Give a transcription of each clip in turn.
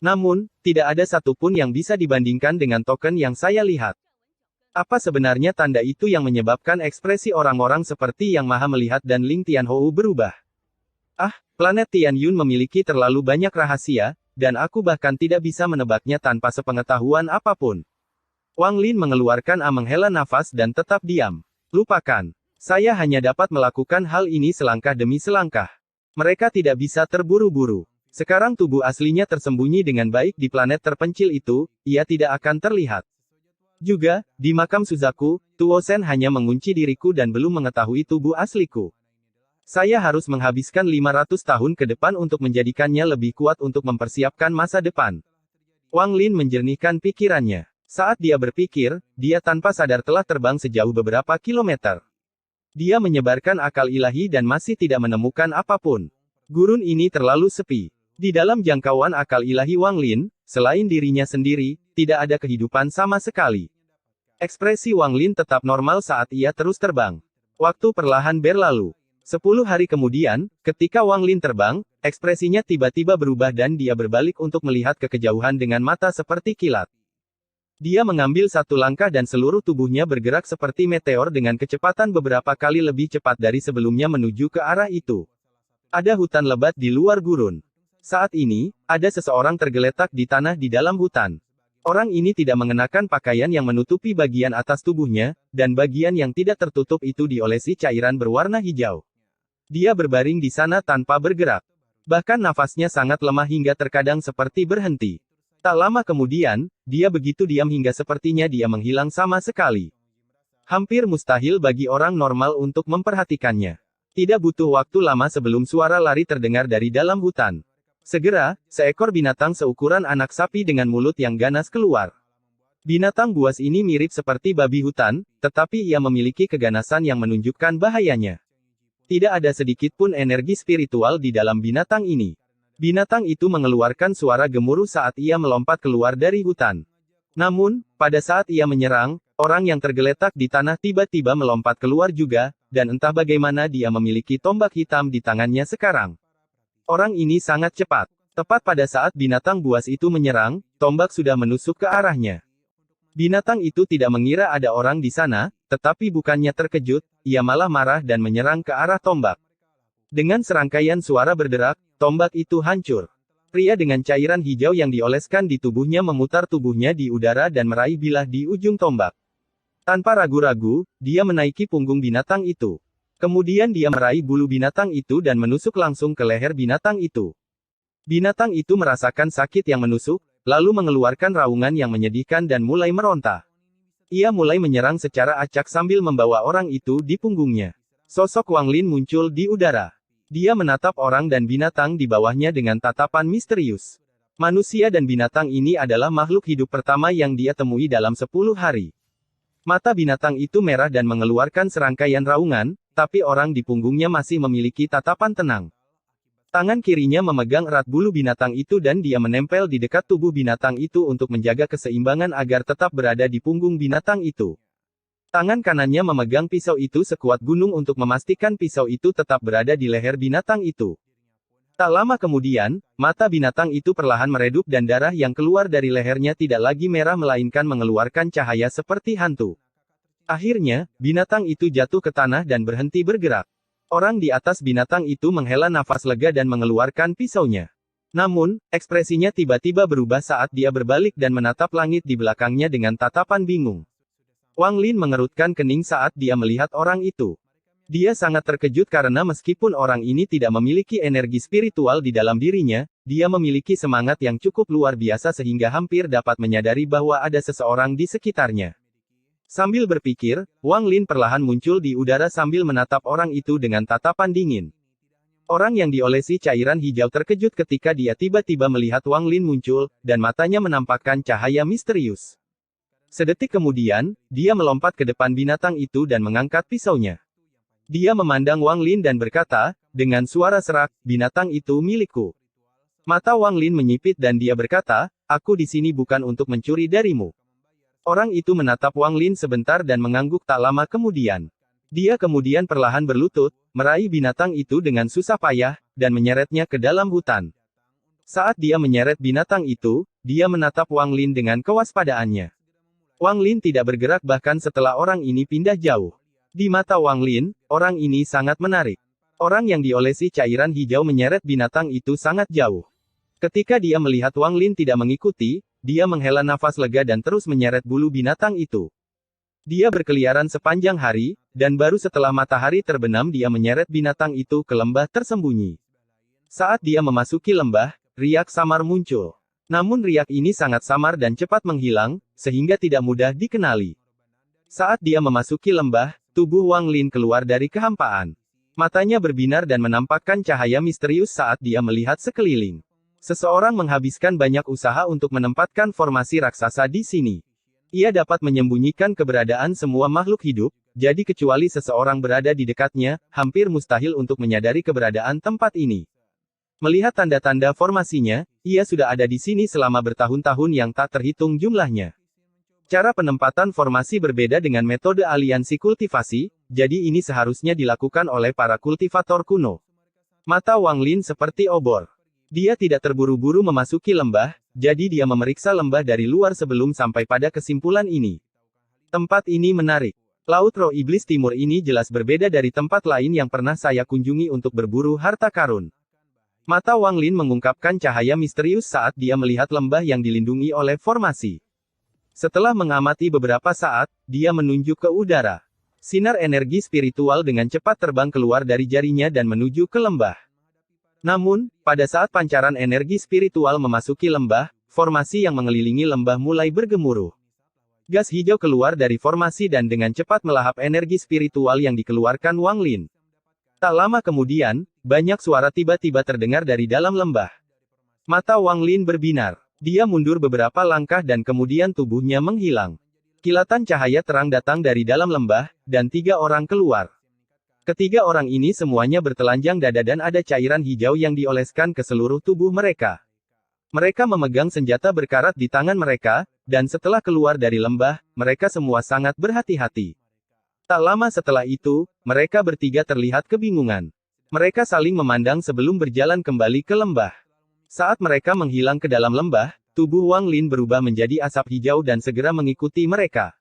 Namun, tidak ada satupun yang bisa dibandingkan dengan token yang saya lihat. Apa sebenarnya tanda itu yang menyebabkan ekspresi orang-orang seperti Yang Maha Melihat dan Ling Tianhou berubah? Ah, planet Tianyun memiliki terlalu banyak rahasia, dan aku bahkan tidak bisa menebaknya tanpa sepengetahuan apapun. Wang Lin mengeluarkan menghela nafas dan tetap diam. Lupakan. Saya hanya dapat melakukan hal ini selangkah demi selangkah. Mereka tidak bisa terburu-buru. Sekarang tubuh aslinya tersembunyi dengan baik di planet terpencil itu, ia tidak akan terlihat. Juga, di makam Suzaku, Tuo Shen hanya mengunci diriku dan belum mengetahui tubuh asliku. Saya harus menghabiskan 500 tahun ke depan untuk menjadikannya lebih kuat untuk mempersiapkan masa depan. Wang Lin menjernihkan pikirannya. Saat dia berpikir, dia tanpa sadar telah terbang sejauh beberapa kilometer. Dia menyebarkan akal ilahi dan masih tidak menemukan apapun. Gurun ini terlalu sepi. Di dalam jangkauan akal ilahi Wang Lin, selain dirinya sendiri, tidak ada kehidupan sama sekali. Ekspresi Wang Lin tetap normal saat ia terus terbang. Waktu perlahan berlalu. 10 hari kemudian, ketika Wang Lin terbang, ekspresinya tiba-tiba berubah dan dia berbalik untuk melihat ke kejauhan dengan mata seperti kilat. Dia mengambil satu langkah dan seluruh tubuhnya bergerak seperti meteor dengan kecepatan beberapa kali lebih cepat dari sebelumnya menuju ke arah itu. Ada hutan lebat di luar gurun. Saat ini, ada seseorang tergeletak di tanah di dalam hutan. Orang ini tidak mengenakan pakaian yang menutupi bagian atas tubuhnya, dan bagian yang tidak tertutup itu diolesi cairan berwarna hijau. Dia berbaring di sana tanpa bergerak. Bahkan nafasnya sangat lemah hingga terkadang seperti berhenti. Tak lama kemudian, dia begitu diam hingga sepertinya dia menghilang sama sekali. Hampir mustahil bagi orang normal untuk memperhatikannya. Tidak butuh waktu lama sebelum suara lari terdengar dari dalam hutan. Segera, seekor binatang seukuran anak sapi dengan mulut yang ganas keluar. Binatang buas ini mirip seperti babi hutan, tetapi ia memiliki keganasan yang menunjukkan bahayanya. Tidak ada sedikit pun energi spiritual di dalam binatang ini. Binatang itu mengeluarkan suara gemuruh saat ia melompat keluar dari hutan. Namun, pada saat ia menyerang, orang yang tergeletak di tanah tiba-tiba melompat keluar juga, dan entah bagaimana dia memiliki tombak hitam di tangannya sekarang. Orang ini sangat cepat. Tepat pada saat binatang buas itu menyerang, tombak sudah menusuk ke arahnya. Binatang itu tidak mengira ada orang di sana, tetapi bukannya terkejut, ia malah marah dan menyerang ke arah tombak. Dengan serangkaian suara berderak, tombak itu hancur. Pria dengan cairan hijau yang dioleskan di tubuhnya memutar tubuhnya di udara dan meraih bilah di ujung tombak. Tanpa ragu-ragu, dia menaiki punggung binatang itu. Kemudian dia meraih bulu binatang itu dan menusuk langsung ke leher binatang itu. Binatang itu merasakan sakit yang menusuk, lalu mengeluarkan raungan yang menyedihkan dan mulai meronta. Ia mulai menyerang secara acak sambil membawa orang itu di punggungnya. Sosok Wang Lin muncul di udara. Dia menatap orang dan binatang di bawahnya dengan tatapan misterius. Manusia dan binatang ini adalah makhluk hidup pertama yang dia temui dalam 10 hari. Mata binatang itu merah dan mengeluarkan serangkaian raungan, tapi orang di punggungnya masih memiliki tatapan tenang. Tangan kirinya memegang erat bulu binatang itu dan dia menempel di dekat tubuh binatang itu untuk menjaga keseimbangan agar tetap berada di punggung binatang itu. Tangan kanannya memegang pisau itu sekuat gunung untuk memastikan pisau itu tetap berada di leher binatang itu. Tak lama kemudian, mata binatang itu perlahan meredup dan darah yang keluar dari lehernya tidak lagi merah melainkan mengeluarkan cahaya seperti hantu. Akhirnya, binatang itu jatuh ke tanah dan berhenti bergerak. Orang di atas binatang itu menghela nafas lega dan mengeluarkan pisaunya. Namun, ekspresinya tiba-tiba berubah saat dia berbalik dan menatap langit di belakangnya dengan tatapan bingung. Wang Lin mengerutkan kening saat dia melihat orang itu. Dia sangat terkejut karena meskipun orang ini tidak memiliki energi spiritual di dalam dirinya, dia memiliki semangat yang cukup luar biasa sehingga hampir dapat menyadari bahwa ada seseorang di sekitarnya. Sambil berpikir, Wang Lin perlahan muncul di udara sambil menatap orang itu dengan tatapan dingin. Orang yang diolesi cairan hijau terkejut ketika dia tiba-tiba melihat Wang Lin muncul, dan matanya menampakkan cahaya misterius. Sedetik kemudian, dia melompat ke depan binatang itu dan mengangkat pisaunya. Dia memandang Wang Lin dan berkata, dengan suara serak, binatang itu milikku. Mata Wang Lin menyipit dan dia berkata, aku di sini bukan untuk mencuri darimu. Orang itu menatap Wang Lin sebentar dan mengangguk tak lama kemudian. Dia kemudian perlahan berlutut, meraih binatang itu dengan susah payah, dan menyeretnya ke dalam hutan. Saat dia menyeret binatang itu, dia menatap Wang Lin dengan kewaspadaannya. Wang Lin tidak bergerak bahkan setelah orang ini pindah jauh. Di mata Wang Lin, orang ini sangat menarik. Orang yang diolesi cairan hijau menyeret binatang itu sangat jauh. Ketika dia melihat Wang Lin tidak mengikuti, dia menghela nafas lega dan terus menyeret bulu binatang itu. Dia berkeliaran sepanjang hari, dan baru setelah matahari terbenam dia menyeret binatang itu ke lembah tersembunyi. Saat dia memasuki lembah, riak samar muncul. Namun riak ini sangat samar dan cepat menghilang, sehingga tidak mudah dikenali. Saat dia memasuki lembah, tubuh Wang Lin keluar dari kehampaan. Matanya berbinar dan menampakkan cahaya misterius saat dia melihat sekeliling. Seseorang menghabiskan banyak usaha untuk menempatkan formasi raksasa di sini. Ia dapat menyembunyikan keberadaan semua makhluk hidup, jadi kecuali seseorang berada di dekatnya, hampir mustahil untuk menyadari keberadaan tempat ini. Melihat tanda-tanda formasinya, ia sudah ada di sini selama bertahun-tahun yang tak terhitung jumlahnya. Cara penempatan formasi berbeda dengan metode aliansi kultivasi, jadi ini seharusnya dilakukan oleh para kultivator kuno. Mata Wang Lin seperti obor. Dia tidak terburu-buru memasuki lembah, jadi dia memeriksa lembah dari luar sebelum sampai pada kesimpulan ini. Tempat ini menarik. Laut Roh Iblis Timur ini jelas berbeda dari tempat lain yang pernah saya kunjungi untuk berburu harta karun. Mata Wang Lin mengungkapkan cahaya misterius saat dia melihat lembah yang dilindungi oleh formasi. Setelah mengamati beberapa saat, dia menunjuk ke udara. Sinar energi spiritual dengan cepat terbang keluar dari jarinya dan menuju ke lembah. Namun, pada saat pancaran energi spiritual memasuki lembah, formasi yang mengelilingi lembah mulai bergemuruh. Gas hijau keluar dari formasi dan dengan cepat melahap energi spiritual yang dikeluarkan Wang Lin. Tak lama kemudian, banyak suara tiba-tiba terdengar dari dalam lembah. Mata Wang Lin berbinar. Dia mundur beberapa langkah dan kemudian tubuhnya menghilang. Kilatan cahaya terang datang dari dalam lembah, dan 3 orang keluar. Ketiga orang ini semuanya bertelanjang dada dan ada cairan hijau yang dioleskan ke seluruh tubuh mereka. Mereka memegang senjata berkarat di tangan mereka, dan setelah keluar dari lembah, mereka semua sangat berhati-hati. Tak lama setelah itu, mereka bertiga terlihat kebingungan. Mereka saling memandang sebelum berjalan kembali ke lembah. Saat mereka menghilang ke dalam lembah, tubuh Wang Lin berubah menjadi asap hijau dan segera mengikuti mereka.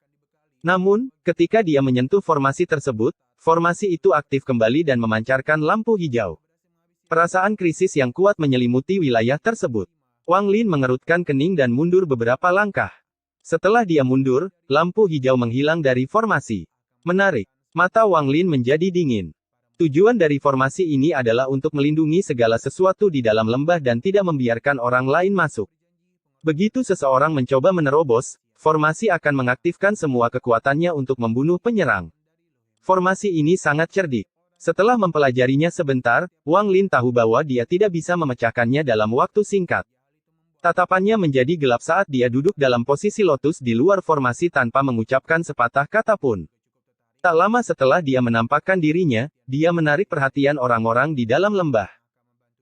Namun, ketika dia menyentuh formasi tersebut, formasi itu aktif kembali dan memancarkan lampu hijau. Perasaan krisis yang kuat menyelimuti wilayah tersebut. Wang Lin mengerutkan kening dan mundur beberapa langkah. Setelah dia mundur, lampu hijau menghilang dari formasi. Menarik. Mata Wang Lin menjadi dingin. Tujuan dari formasi ini adalah untuk melindungi segala sesuatu di dalam lembah dan tidak membiarkan orang lain masuk. Begitu seseorang mencoba menerobos, formasi akan mengaktifkan semua kekuatannya untuk membunuh penyerang. Formasi ini sangat cerdik. Setelah mempelajarinya sebentar, Wang Lin tahu bahwa dia tidak bisa memecahkannya dalam waktu singkat. Tatapannya menjadi gelap saat dia duduk dalam posisi lotus di luar formasi tanpa mengucapkan sepatah kata pun. Tak lama setelah dia menampakkan dirinya, dia menarik perhatian orang-orang di dalam lembah.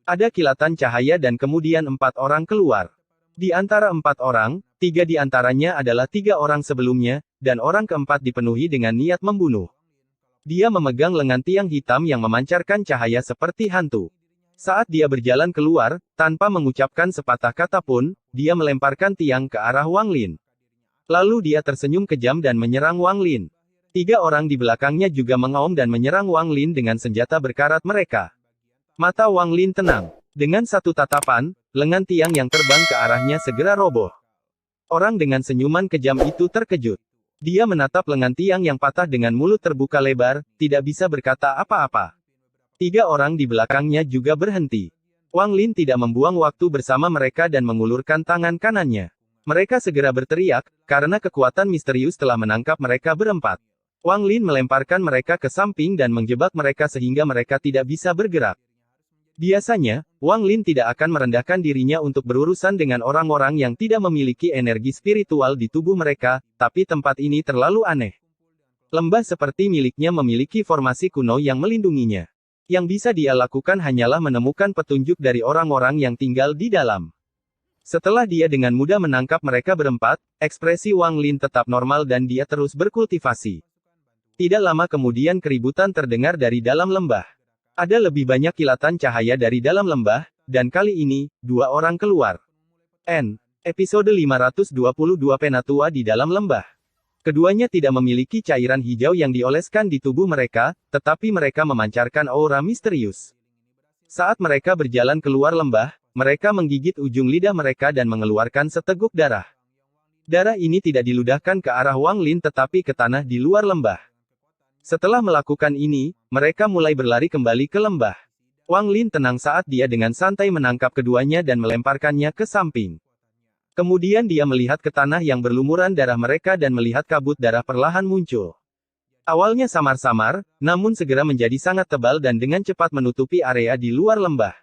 Ada kilatan cahaya dan kemudian 4 orang keluar. Di antara 4 orang, 3 di antaranya adalah 3 orang sebelumnya, dan orang keempat dipenuhi dengan niat membunuh. Dia memegang lengan tiang hitam yang memancarkan cahaya seperti hantu. Saat dia berjalan keluar, tanpa mengucapkan sepatah kata pun, dia melemparkan tiang ke arah Wang Lin. Lalu dia tersenyum kejam dan menyerang Wang Lin. 3 orang di belakangnya juga mengaum dan menyerang Wang Lin dengan senjata berkarat mereka. Mata Wang Lin tenang. Dengan satu tatapan, lengan tiang yang terbang ke arahnya segera roboh. Orang dengan senyuman kejam itu terkejut. Dia menatap lengan tiang yang patah dengan mulut terbuka lebar, tidak bisa berkata apa-apa. 3 orang di belakangnya juga berhenti. Wang Lin tidak membuang waktu bersama mereka dan mengulurkan tangan kanannya. Mereka segera berteriak, karena kekuatan misterius telah menangkap mereka berempat. Wang Lin melemparkan mereka ke samping dan menjebak mereka sehingga mereka tidak bisa bergerak. Biasanya, Wang Lin tidak akan merendahkan dirinya untuk berurusan dengan orang-orang yang tidak memiliki energi spiritual di tubuh mereka, tapi tempat ini terlalu aneh. Lembah seperti miliknya memiliki formasi kuno yang melindunginya. Yang bisa dia lakukan hanyalah menemukan petunjuk dari orang-orang yang tinggal di dalam. Setelah dia dengan mudah menangkap mereka berempat, ekspresi Wang Lin tetap normal dan dia terus berkultivasi. Tidak lama kemudian keributan terdengar dari dalam lembah. Ada lebih banyak kilatan cahaya dari dalam lembah, dan kali ini, dua orang keluar. Episode 522 Penatua di dalam lembah. Keduanya tidak memiliki cairan hijau yang dioleskan di tubuh mereka, tetapi mereka memancarkan aura misterius. Saat mereka berjalan keluar lembah, mereka menggigit ujung lidah mereka dan mengeluarkan seteguk darah. Darah ini tidak diludahkan ke arah Wang Lin tetapi ke tanah di luar lembah. Setelah melakukan ini, mereka mulai berlari kembali ke lembah. Wang Lin tenang saat dia dengan santai menangkap keduanya dan melemparkannya ke samping. Kemudian dia melihat ke tanah yang berlumuran darah mereka dan melihat kabut darah perlahan muncul. Awalnya samar-samar, namun segera menjadi sangat tebal dan dengan cepat menutupi area di luar lembah.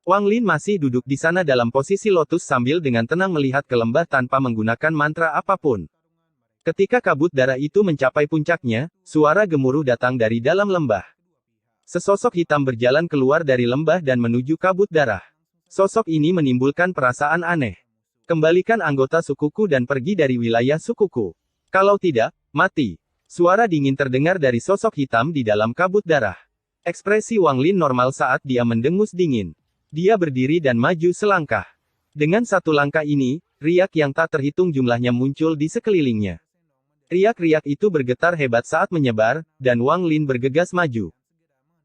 Wang Lin masih duduk di sana dalam posisi lotus sambil dengan tenang melihat ke lembah tanpa menggunakan mantra apapun. Ketika kabut darah itu mencapai puncaknya, suara gemuruh datang dari dalam lembah. Sesosok hitam berjalan keluar dari lembah dan menuju kabut darah. Sosok ini menimbulkan perasaan aneh. Kembalikan anggota sukuku dan pergi dari wilayah sukuku. Kalau tidak, mati. Suara dingin terdengar dari sosok hitam di dalam kabut darah. Ekspresi Wang Lin normal saat dia mendengus dingin. Dia berdiri dan maju selangkah. Dengan satu langkah ini, riak yang tak terhitung jumlahnya muncul di sekelilingnya. Riak-riak itu bergetar hebat saat menyebar, dan Wang Lin bergegas maju.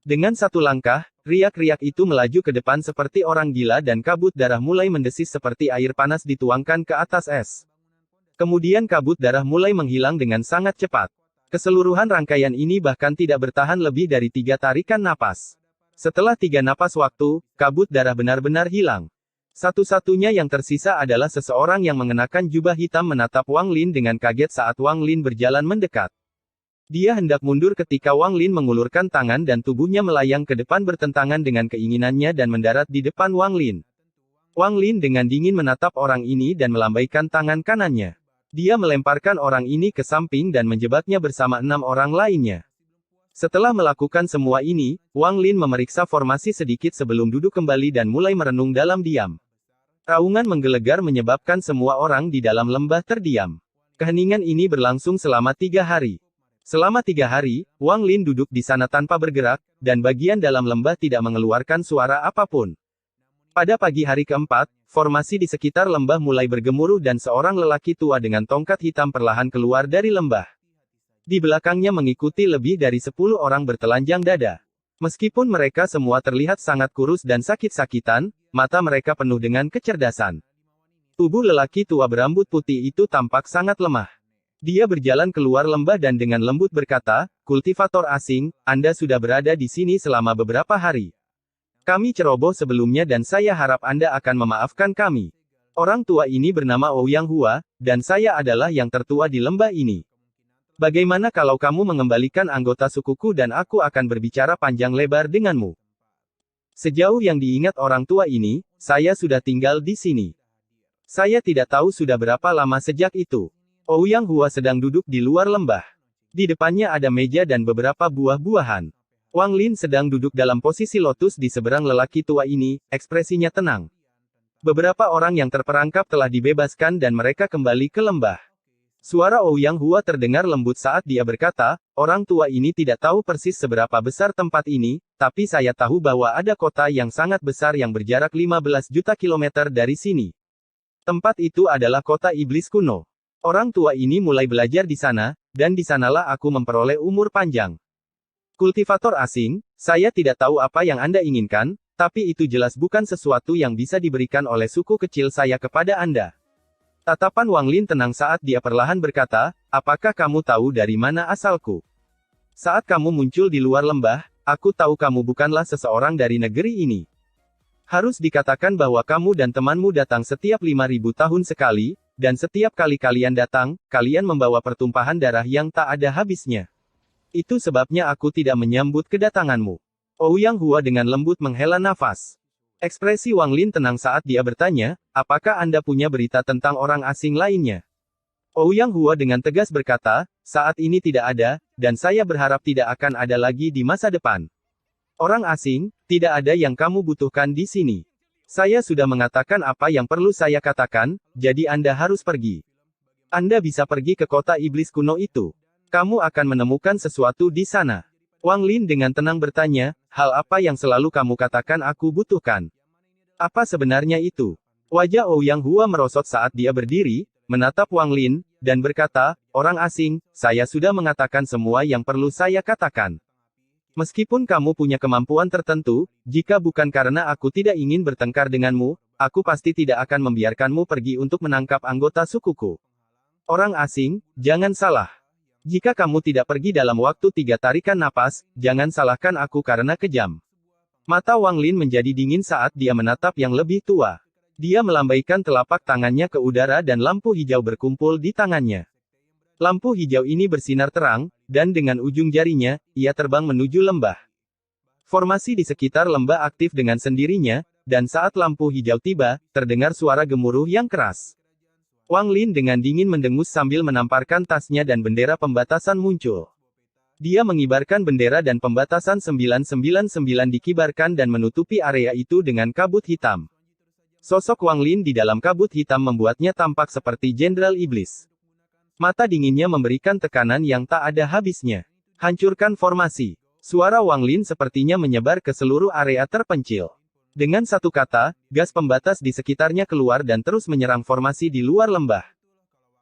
Dengan satu langkah, riak-riak itu melaju ke depan seperti orang gila dan kabut darah mulai mendesis seperti air panas dituangkan ke atas es. Kemudian kabut darah mulai menghilang dengan sangat cepat. Keseluruhan rangkaian ini bahkan tidak bertahan lebih dari 3 tarikan napas. Setelah 3 napas waktu, kabut darah benar-benar hilang. Satu-satunya yang tersisa adalah seseorang yang mengenakan jubah hitam menatap Wang Lin dengan kaget saat Wang Lin berjalan mendekat. Dia hendak mundur ketika Wang Lin mengulurkan tangan dan tubuhnya melayang ke depan bertentangan dengan keinginannya dan mendarat di depan Wang Lin. Wang Lin dengan dingin menatap orang ini dan melambaikan tangan kanannya. Dia melemparkan orang ini ke samping dan menjebaknya bersama 6 orang lainnya. Setelah melakukan semua ini, Wang Lin memeriksa formasi sedikit sebelum duduk kembali dan mulai merenung dalam diam. Raungan menggelegar menyebabkan semua orang di dalam lembah terdiam. Keheningan ini berlangsung selama 3 hari. Selama 3 hari, Wang Lin duduk di sana tanpa bergerak, dan bagian dalam lembah tidak mengeluarkan suara apapun. Pada pagi hari keempat, formasi di sekitar lembah mulai bergemuruh dan seorang lelaki tua dengan tongkat hitam perlahan keluar dari lembah. Di belakangnya mengikuti lebih dari 10 orang bertelanjang dada. Meskipun mereka semua terlihat sangat kurus dan sakit-sakitan, mata mereka penuh dengan kecerdasan. Tubuh lelaki tua berambut putih itu tampak sangat lemah. Dia berjalan keluar lembah dan dengan lembut berkata, "Kultivator asing, Anda sudah berada di sini selama beberapa hari. Kami ceroboh sebelumnya dan saya harap Anda akan memaafkan kami." Orang tua ini bernama Ouyang Hua, dan saya adalah yang tertua di lembah ini. Bagaimana kalau kamu mengembalikan anggota sukuku dan aku akan berbicara panjang lebar denganmu? Sejauh yang diingat orang tua ini, saya sudah tinggal di sini. Saya tidak tahu sudah berapa lama sejak itu. Ouyang Hua sedang duduk di luar lembah. Di depannya ada meja dan beberapa buah-buahan. Wang Lin sedang duduk dalam posisi lotus di seberang lelaki tua ini, ekspresinya tenang. Beberapa orang yang terperangkap telah dibebaskan dan mereka kembali ke lembah. Suara Ouyang Hua terdengar lembut saat dia berkata, "Orang tua ini tidak tahu persis seberapa besar tempat ini, tapi saya tahu bahwa ada kota yang sangat besar yang berjarak 15 juta kilometer dari sini. Tempat itu adalah kota iblis kuno. Orang tua ini mulai belajar di sana, dan di sanalah aku memperoleh umur panjang. Kultivator asing, saya tidak tahu apa yang Anda inginkan, tapi itu jelas bukan sesuatu yang bisa diberikan oleh suku kecil saya kepada Anda." Tatapan Wang Lin tenang saat dia perlahan berkata, "Apakah kamu tahu dari mana asalku? Saat kamu muncul di luar lembah, aku tahu kamu bukanlah seseorang dari negeri ini. Harus dikatakan bahwa kamu dan temanmu datang setiap 5.000 tahun sekali, dan setiap kali kalian datang, kalian membawa pertumpahan darah yang tak ada habisnya. Itu sebabnya aku tidak menyambut kedatanganmu." Ouyang Hua dengan lembut menghela nafas. Ekspresi Wang Lin tenang saat dia bertanya, "Apakah Anda punya berita tentang orang asing lainnya?" Ouyang Hua dengan tegas berkata, "Saat ini tidak ada, dan saya berharap tidak akan ada lagi di masa depan. Orang asing, tidak ada yang kamu butuhkan di sini. Saya sudah mengatakan apa yang perlu saya katakan, jadi Anda harus pergi. Anda bisa pergi ke kota iblis kuno itu. Kamu akan menemukan sesuatu di sana." Wang Lin dengan tenang bertanya, hal apa yang selalu kamu katakan aku butuhkan? Apa sebenarnya itu? Wajah Ouyang Hua merosot saat dia berdiri, menatap Wang Lin, dan berkata, orang asing, saya sudah mengatakan semua yang perlu saya katakan. Meskipun kamu punya kemampuan tertentu, jika bukan karena aku tidak ingin bertengkar denganmu, aku pasti tidak akan membiarkanmu pergi untuk menangkap anggota sukuku. Orang asing, jangan salah. Jika kamu tidak pergi dalam waktu 3 tarikan napas, jangan salahkan aku karena kejam. Mata Wang Lin menjadi dingin saat dia menatap yang lebih tua. Dia melambaikan telapak tangannya ke udara dan lampu hijau berkumpul di tangannya. Lampu hijau ini bersinar terang, dan dengan ujung jarinya, ia terbang menuju lembah. Formasi di sekitar lembah aktif dengan sendirinya, dan saat lampu hijau tiba, terdengar suara gemuruh yang keras. Wang Lin dengan dingin mendengus sambil menamparkan tasnya dan bendera pembatasan muncul. Dia mengibarkan bendera dan pembatasan 999 dikibarkan dan menutupi area itu dengan kabut hitam. Sosok Wang Lin di dalam kabut hitam membuatnya tampak seperti Jenderal Iblis. Mata dinginnya memberikan tekanan yang tak ada habisnya. Hancurkan formasi. Suara Wang Lin sepertinya menyebar ke seluruh area terpencil. Dengan satu kata, gas pembatas di sekitarnya keluar dan terus menyerang formasi di luar lembah.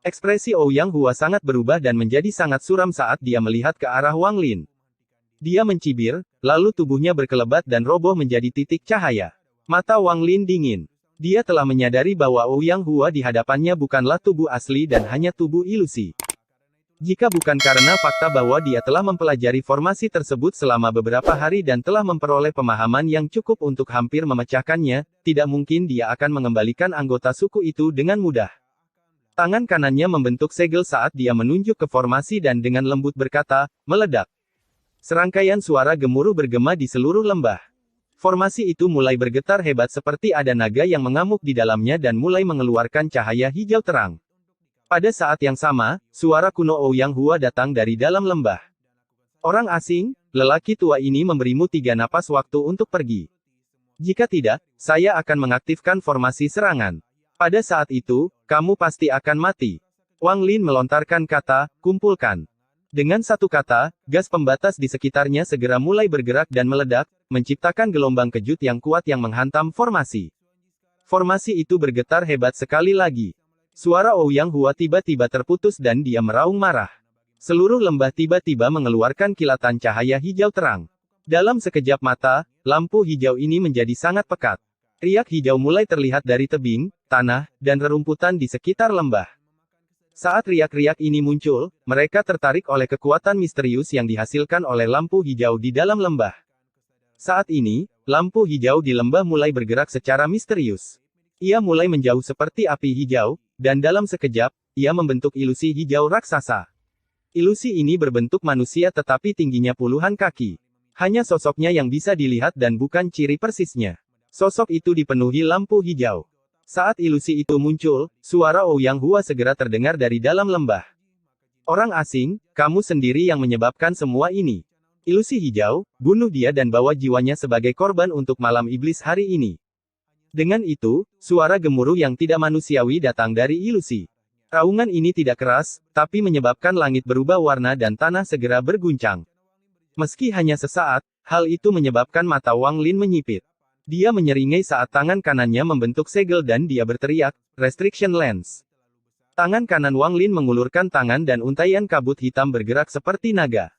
Ekspresi Ouyang Hua sangat berubah dan menjadi sangat suram saat dia melihat ke arah Wang Lin. Dia mencibir, lalu tubuhnya berkelebat dan roboh menjadi titik cahaya. Mata Wang Lin dingin. Dia telah menyadari bahwa Ouyang Hua di hadapannya bukanlah tubuh asli dan hanya tubuh ilusi. Jika bukan karena fakta bahwa dia telah mempelajari formasi tersebut selama beberapa hari dan telah memperoleh pemahaman yang cukup untuk hampir memecahkannya, tidak mungkin dia akan mengembalikan anggota suku itu dengan mudah. Tangan kanannya membentuk segel saat dia menunjuk ke formasi dan dengan lembut berkata, meledak. Serangkaian suara gemuruh bergema di seluruh lembah. Formasi itu mulai bergetar hebat seperti ada naga yang mengamuk di dalamnya dan mulai mengeluarkan cahaya hijau terang. Pada saat yang sama, suara kuno Ouyang Hua datang dari dalam lembah. Orang asing, lelaki tua ini memberimu 3 napas waktu untuk pergi. Jika tidak, saya akan mengaktifkan formasi serangan. Pada saat itu, kamu pasti akan mati. Wang Lin melontarkan kata, kumpulkan. Dengan satu kata, gas pembatas di sekitarnya segera mulai bergerak dan meledak, menciptakan gelombang kejut yang kuat yang menghantam formasi. Formasi itu bergetar hebat sekali lagi. Suara Ouyang Hua tiba-tiba terputus dan dia meraung marah. Seluruh lembah tiba-tiba mengeluarkan kilatan cahaya hijau terang. Dalam sekejap mata, lampu hijau ini menjadi sangat pekat. Riak hijau mulai terlihat dari tebing, tanah, dan rerumputan di sekitar lembah. Saat riak-riak ini muncul, mereka tertarik oleh kekuatan misterius yang dihasilkan oleh lampu hijau di dalam lembah. Saat ini, lampu hijau di lembah mulai bergerak secara misterius. Ia mulai menjauh seperti api hijau, dan dalam sekejap, ia membentuk ilusi hijau raksasa. Ilusi ini berbentuk manusia tetapi tingginya puluhan kaki. Hanya sosoknya yang bisa dilihat dan bukan ciri persisnya. Sosok itu dipenuhi lampu hijau. Saat ilusi itu muncul, suara Ouyang Hua segera terdengar dari dalam lembah. Orang asing, kamu sendiri yang menyebabkan semua ini. Ilusi hijau, bunuh dia dan bawa jiwanya sebagai korban untuk malam iblis hari ini. Dengan itu, suara gemuruh yang tidak manusiawi datang dari ilusi. Raungan ini tidak keras, tapi menyebabkan langit berubah warna dan tanah segera berguncang. Meski hanya sesaat, hal itu menyebabkan mata Wang Lin menyipit. Dia menyeringai saat tangan kanannya membentuk segel dan dia berteriak, Restriction Lens. Tangan kanan Wang Lin mengulurkan tangan dan untaian kabut hitam bergerak seperti naga.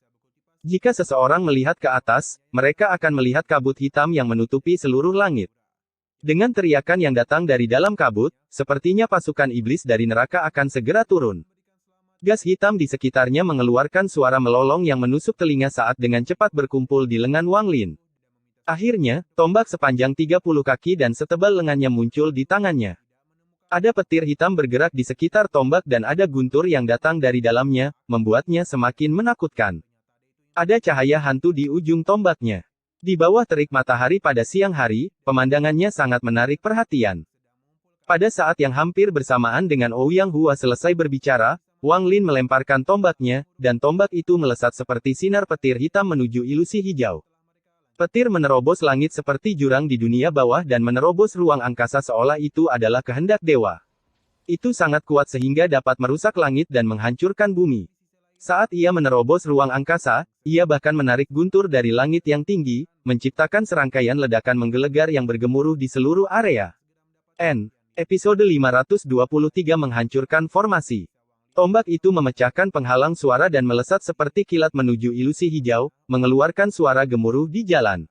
Jika seseorang melihat ke atas, mereka akan melihat kabut hitam yang menutupi seluruh langit. Dengan teriakan yang datang dari dalam kabut, sepertinya pasukan iblis dari neraka akan segera turun. Gas hitam di sekitarnya mengeluarkan suara melolong yang menusuk telinga saat dengan cepat berkumpul di lengan Wang Lin. Akhirnya, tombak sepanjang 30 kaki dan setebal lengannya muncul di tangannya. Ada petir hitam bergerak di sekitar tombak dan ada guntur yang datang dari dalamnya, membuatnya semakin menakutkan. Ada cahaya hantu di ujung tombaknya. Di bawah terik matahari pada siang hari, pemandangannya sangat menarik perhatian. Pada saat yang hampir bersamaan dengan Ouyang Hua selesai berbicara, Wang Lin melemparkan tombaknya, dan tombak itu melesat seperti sinar petir hitam menuju ilusi hijau. Petir menerobos langit seperti jurang di dunia bawah dan menerobos ruang angkasa seolah itu adalah kehendak dewa. Itu sangat kuat sehingga dapat merusak langit dan menghancurkan bumi. Saat ia menerobos ruang angkasa, ia bahkan menarik guntur dari langit yang tinggi, menciptakan serangkaian ledakan menggelegar yang bergemuruh di seluruh area. Episode 523 menghancurkan formasi. Tombak itu memecahkan penghalang suara dan melesat seperti kilat menuju ilusi hijau, mengeluarkan suara gemuruh di jalan.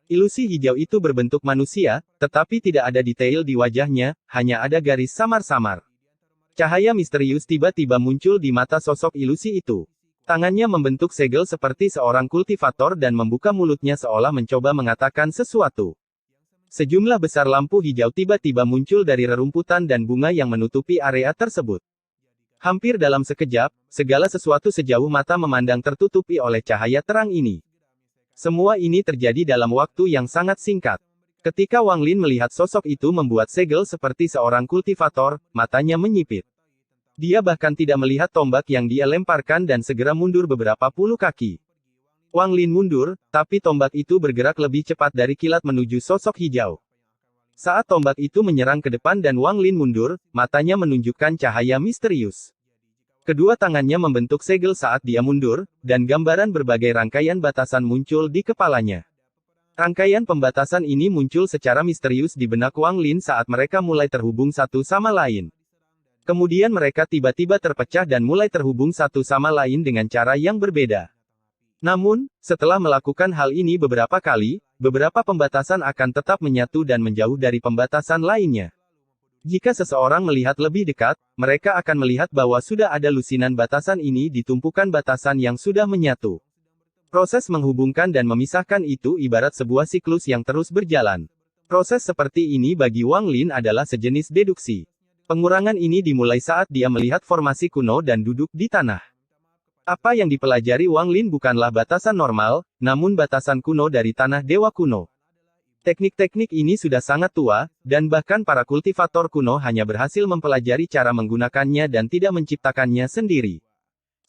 Ilusi hijau itu berbentuk manusia, tetapi tidak ada detail di wajahnya, hanya ada garis samar-samar. Cahaya misterius tiba-tiba muncul di mata sosok ilusi itu. Tangannya membentuk segel seperti seorang kultivator dan membuka mulutnya seolah mencoba mengatakan sesuatu. Sejumlah besar lampu hijau tiba-tiba muncul dari rerumputan dan bunga yang menutupi area tersebut. Hampir dalam sekejap, segala sesuatu sejauh mata memandang tertutupi oleh cahaya terang ini. Semua ini terjadi dalam waktu yang sangat singkat. Ketika Wang Lin melihat sosok itu membuat segel seperti seorang kultivator, matanya menyipit. Dia bahkan tidak melihat tombak yang dia lemparkan dan segera mundur beberapa puluh kaki. Wang Lin mundur, tapi tombak itu bergerak lebih cepat dari kilat menuju sosok hijau. Saat tombak itu menyerang ke depan dan Wang Lin mundur, matanya menunjukkan cahaya misterius. Kedua tangannya membentuk segel saat dia mundur, dan gambaran berbagai rangkaian batasan muncul di kepalanya. Rangkaian pembatasan ini muncul secara misterius di benak Wang Lin saat mereka mulai terhubung satu sama lain. Kemudian mereka tiba-tiba terpecah dan mulai terhubung satu sama lain dengan cara yang berbeda. Namun, setelah melakukan hal ini beberapa kali, beberapa pembatasan akan tetap menyatu dan menjauh dari pembatasan lainnya. Jika seseorang melihat lebih dekat, mereka akan melihat bahwa sudah ada lusinan batasan ini di tumpukan batasan yang sudah menyatu. Proses menghubungkan dan memisahkan itu ibarat sebuah siklus yang terus berjalan. Proses seperti ini bagi Wang Lin adalah sejenis deduksi. Pengurangan ini dimulai saat dia melihat formasi kuno dan duduk di tanah. Apa yang dipelajari Wang Lin bukanlah batasan normal, namun batasan kuno dari tanah dewa kuno. Teknik-teknik ini sudah sangat tua, dan bahkan para kultivator kuno hanya berhasil mempelajari cara menggunakannya dan tidak menciptakannya sendiri.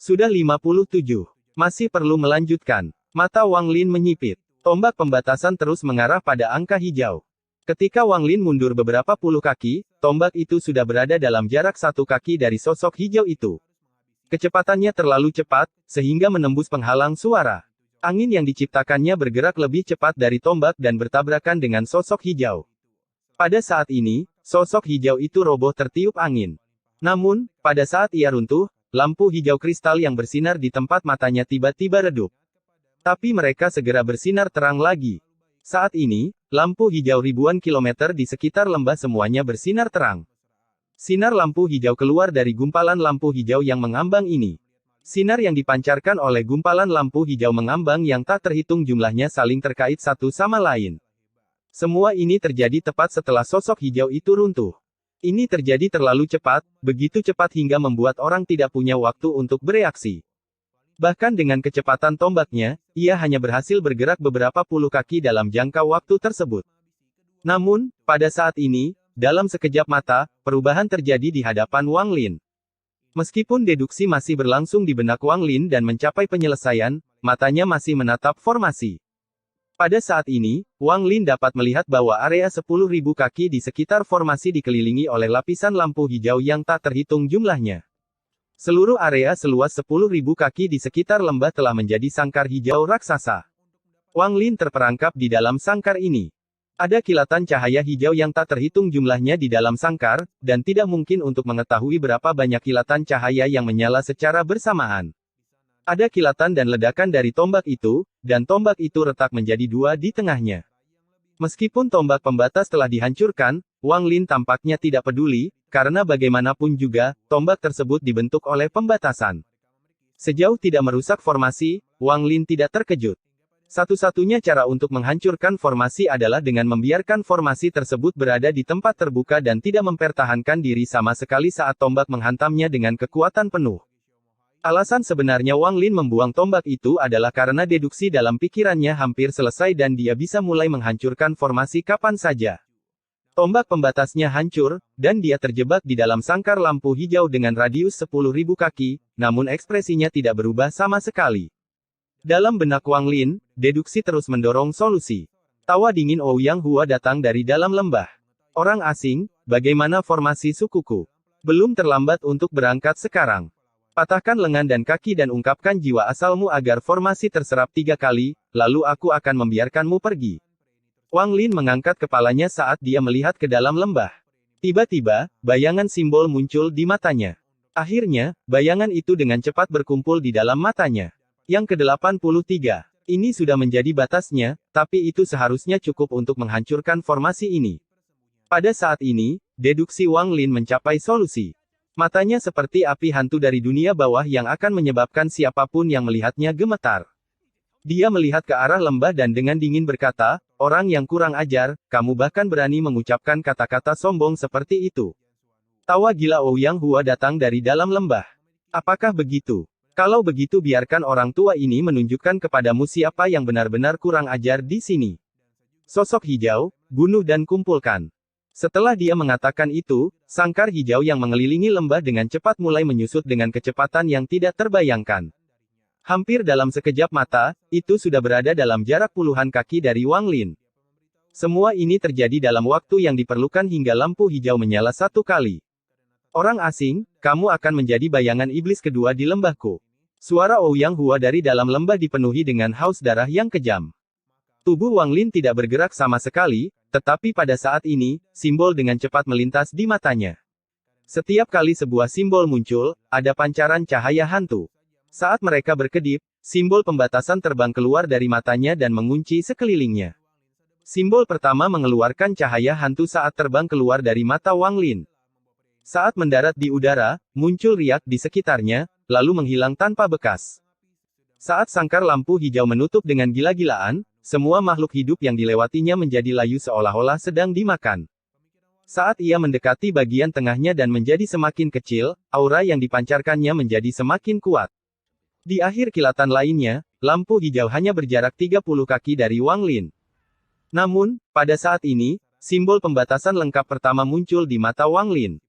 Sudah 57. Masih perlu melanjutkan. Mata Wang Lin menyipit. Tombak pembatasan terus mengarah pada angka hijau. Ketika Wang Lin mundur beberapa puluh kaki, tombak itu sudah berada dalam jarak 1 kaki dari sosok hijau itu. Kecepatannya terlalu cepat, sehingga menembus penghalang suara. Angin yang diciptakannya bergerak lebih cepat dari tombak dan bertabrakan dengan sosok hijau. Pada saat ini, sosok hijau itu roboh tertiup angin. Namun, pada saat ia runtuh, lampu hijau kristal yang bersinar di tempat matanya tiba-tiba redup. Tapi mereka segera bersinar terang lagi. Saat ini, lampu hijau ribuan kilometer di sekitar lembah semuanya bersinar terang. Sinar lampu hijau keluar dari gumpalan lampu hijau yang mengambang ini. Sinar yang dipancarkan oleh gumpalan lampu hijau mengambang yang tak terhitung jumlahnya saling terkait satu sama lain. Semua ini terjadi tepat setelah sosok hijau itu runtuh. Ini terjadi terlalu cepat, begitu cepat hingga membuat orang tidak punya waktu untuk bereaksi. Bahkan dengan kecepatan tombaknya, ia hanya berhasil bergerak beberapa puluh kaki dalam jangka waktu tersebut. Namun, pada saat ini, dalam sekejap mata, perubahan terjadi di hadapan Wang Lin. Meskipun deduksi masih berlangsung di benak Wang Lin dan mencapai penyelesaian, matanya masih menatap formasi. Pada saat ini, Wang Lin dapat melihat bahwa area 10.000 kaki di sekitar formasi dikelilingi oleh lapisan lampu hijau yang tak terhitung jumlahnya. Seluruh area seluas 10.000 kaki di sekitar lembah telah menjadi sangkar hijau raksasa. Wang Lin terperangkap di dalam sangkar ini. Ada kilatan cahaya hijau yang tak terhitung jumlahnya di dalam sangkar, dan tidak mungkin untuk mengetahui berapa banyak kilatan cahaya yang menyala secara bersamaan. Ada kilatan dan ledakan dari tombak itu, dan tombak itu retak menjadi 2 di tengahnya. Meskipun tombak pembatas telah dihancurkan, Wang Lin tampaknya tidak peduli, karena bagaimanapun juga, tombak tersebut dibentuk oleh pembatasan. Sejauh tidak merusak formasi, Wang Lin tidak terkejut. Satu-satunya cara untuk menghancurkan formasi adalah dengan membiarkan formasi tersebut berada di tempat terbuka dan tidak mempertahankan diri sama sekali saat tombak menghantamnya dengan kekuatan penuh. Alasan sebenarnya Wang Lin membuang tombak itu adalah karena deduksi dalam pikirannya hampir selesai dan dia bisa mulai menghancurkan formasi kapan saja. Tombak pembatasnya hancur, dan dia terjebak di dalam sangkar lampu hijau dengan radius 10.000 kaki, namun ekspresinya tidak berubah sama sekali. Dalam benak Wang Lin, deduksi terus mendorong solusi. Tawa dingin Ouyang Hua datang dari dalam lembah. Orang asing, bagaimana formasi sukuku? Belum terlambat untuk berangkat sekarang. Patahkan lengan dan kaki dan ungkapkan jiwa asalmu agar formasi terserap 3 kali, lalu aku akan membiarkanmu pergi. Wang Lin mengangkat kepalanya saat dia melihat ke dalam lembah. Tiba-tiba, bayangan simbol muncul di matanya. Akhirnya, bayangan itu dengan cepat berkumpul di dalam matanya. Yang ke-83. Ini sudah menjadi batasnya, tapi itu seharusnya cukup untuk menghancurkan formasi ini. Pada saat ini, deduksi Wang Lin mencapai solusi. Matanya seperti api hantu dari dunia bawah yang akan menyebabkan siapapun yang melihatnya gemetar. Dia melihat ke arah lembah dan dengan dingin berkata, orang yang kurang ajar, kamu bahkan berani mengucapkan kata-kata sombong seperti itu. Tawa gila Ouyang Hua datang dari dalam lembah. Apakah begitu? Kalau begitu biarkan orang tua ini menunjukkan kepadamu siapa yang benar-benar kurang ajar di sini. Sosok hijau, bunuh dan kumpulkan. Setelah dia mengatakan itu, sangkar hijau yang mengelilingi lembah dengan cepat mulai menyusut dengan kecepatan yang tidak terbayangkan. Hampir dalam sekejap mata, itu sudah berada dalam jarak puluhan kaki dari Wang Lin. Semua ini terjadi dalam waktu yang diperlukan hingga lampu hijau menyala 1 kali. Orang asing, kamu akan menjadi bayangan iblis kedua di lembahku. Suara Ouyang Hua dari dalam lembah dipenuhi dengan haus darah yang kejam. Tubuh Wang Lin tidak bergerak sama sekali, tetapi pada saat ini, simbol dengan cepat melintas di matanya. Setiap kali sebuah simbol muncul, ada pancaran cahaya hantu. Saat mereka berkedip, simbol pembatasan terbang keluar dari matanya dan mengunci sekelilingnya. Simbol pertama mengeluarkan cahaya hantu saat terbang keluar dari mata Wang Lin. Saat mendarat di udara, muncul riak di sekitarnya, lalu menghilang tanpa bekas. Saat sangkar lampu hijau menutup dengan gila-gilaan, semua makhluk hidup yang dilewatinya menjadi layu seolah-olah sedang dimakan. Saat ia mendekati bagian tengahnya dan menjadi semakin kecil, aura yang dipancarkannya menjadi semakin kuat. Di akhir kilatan lainnya, lampu hijau hanya berjarak 30 kaki dari Wang Lin. Namun, pada saat ini, simbol pembatasan lengkap pertama muncul di mata Wang Lin.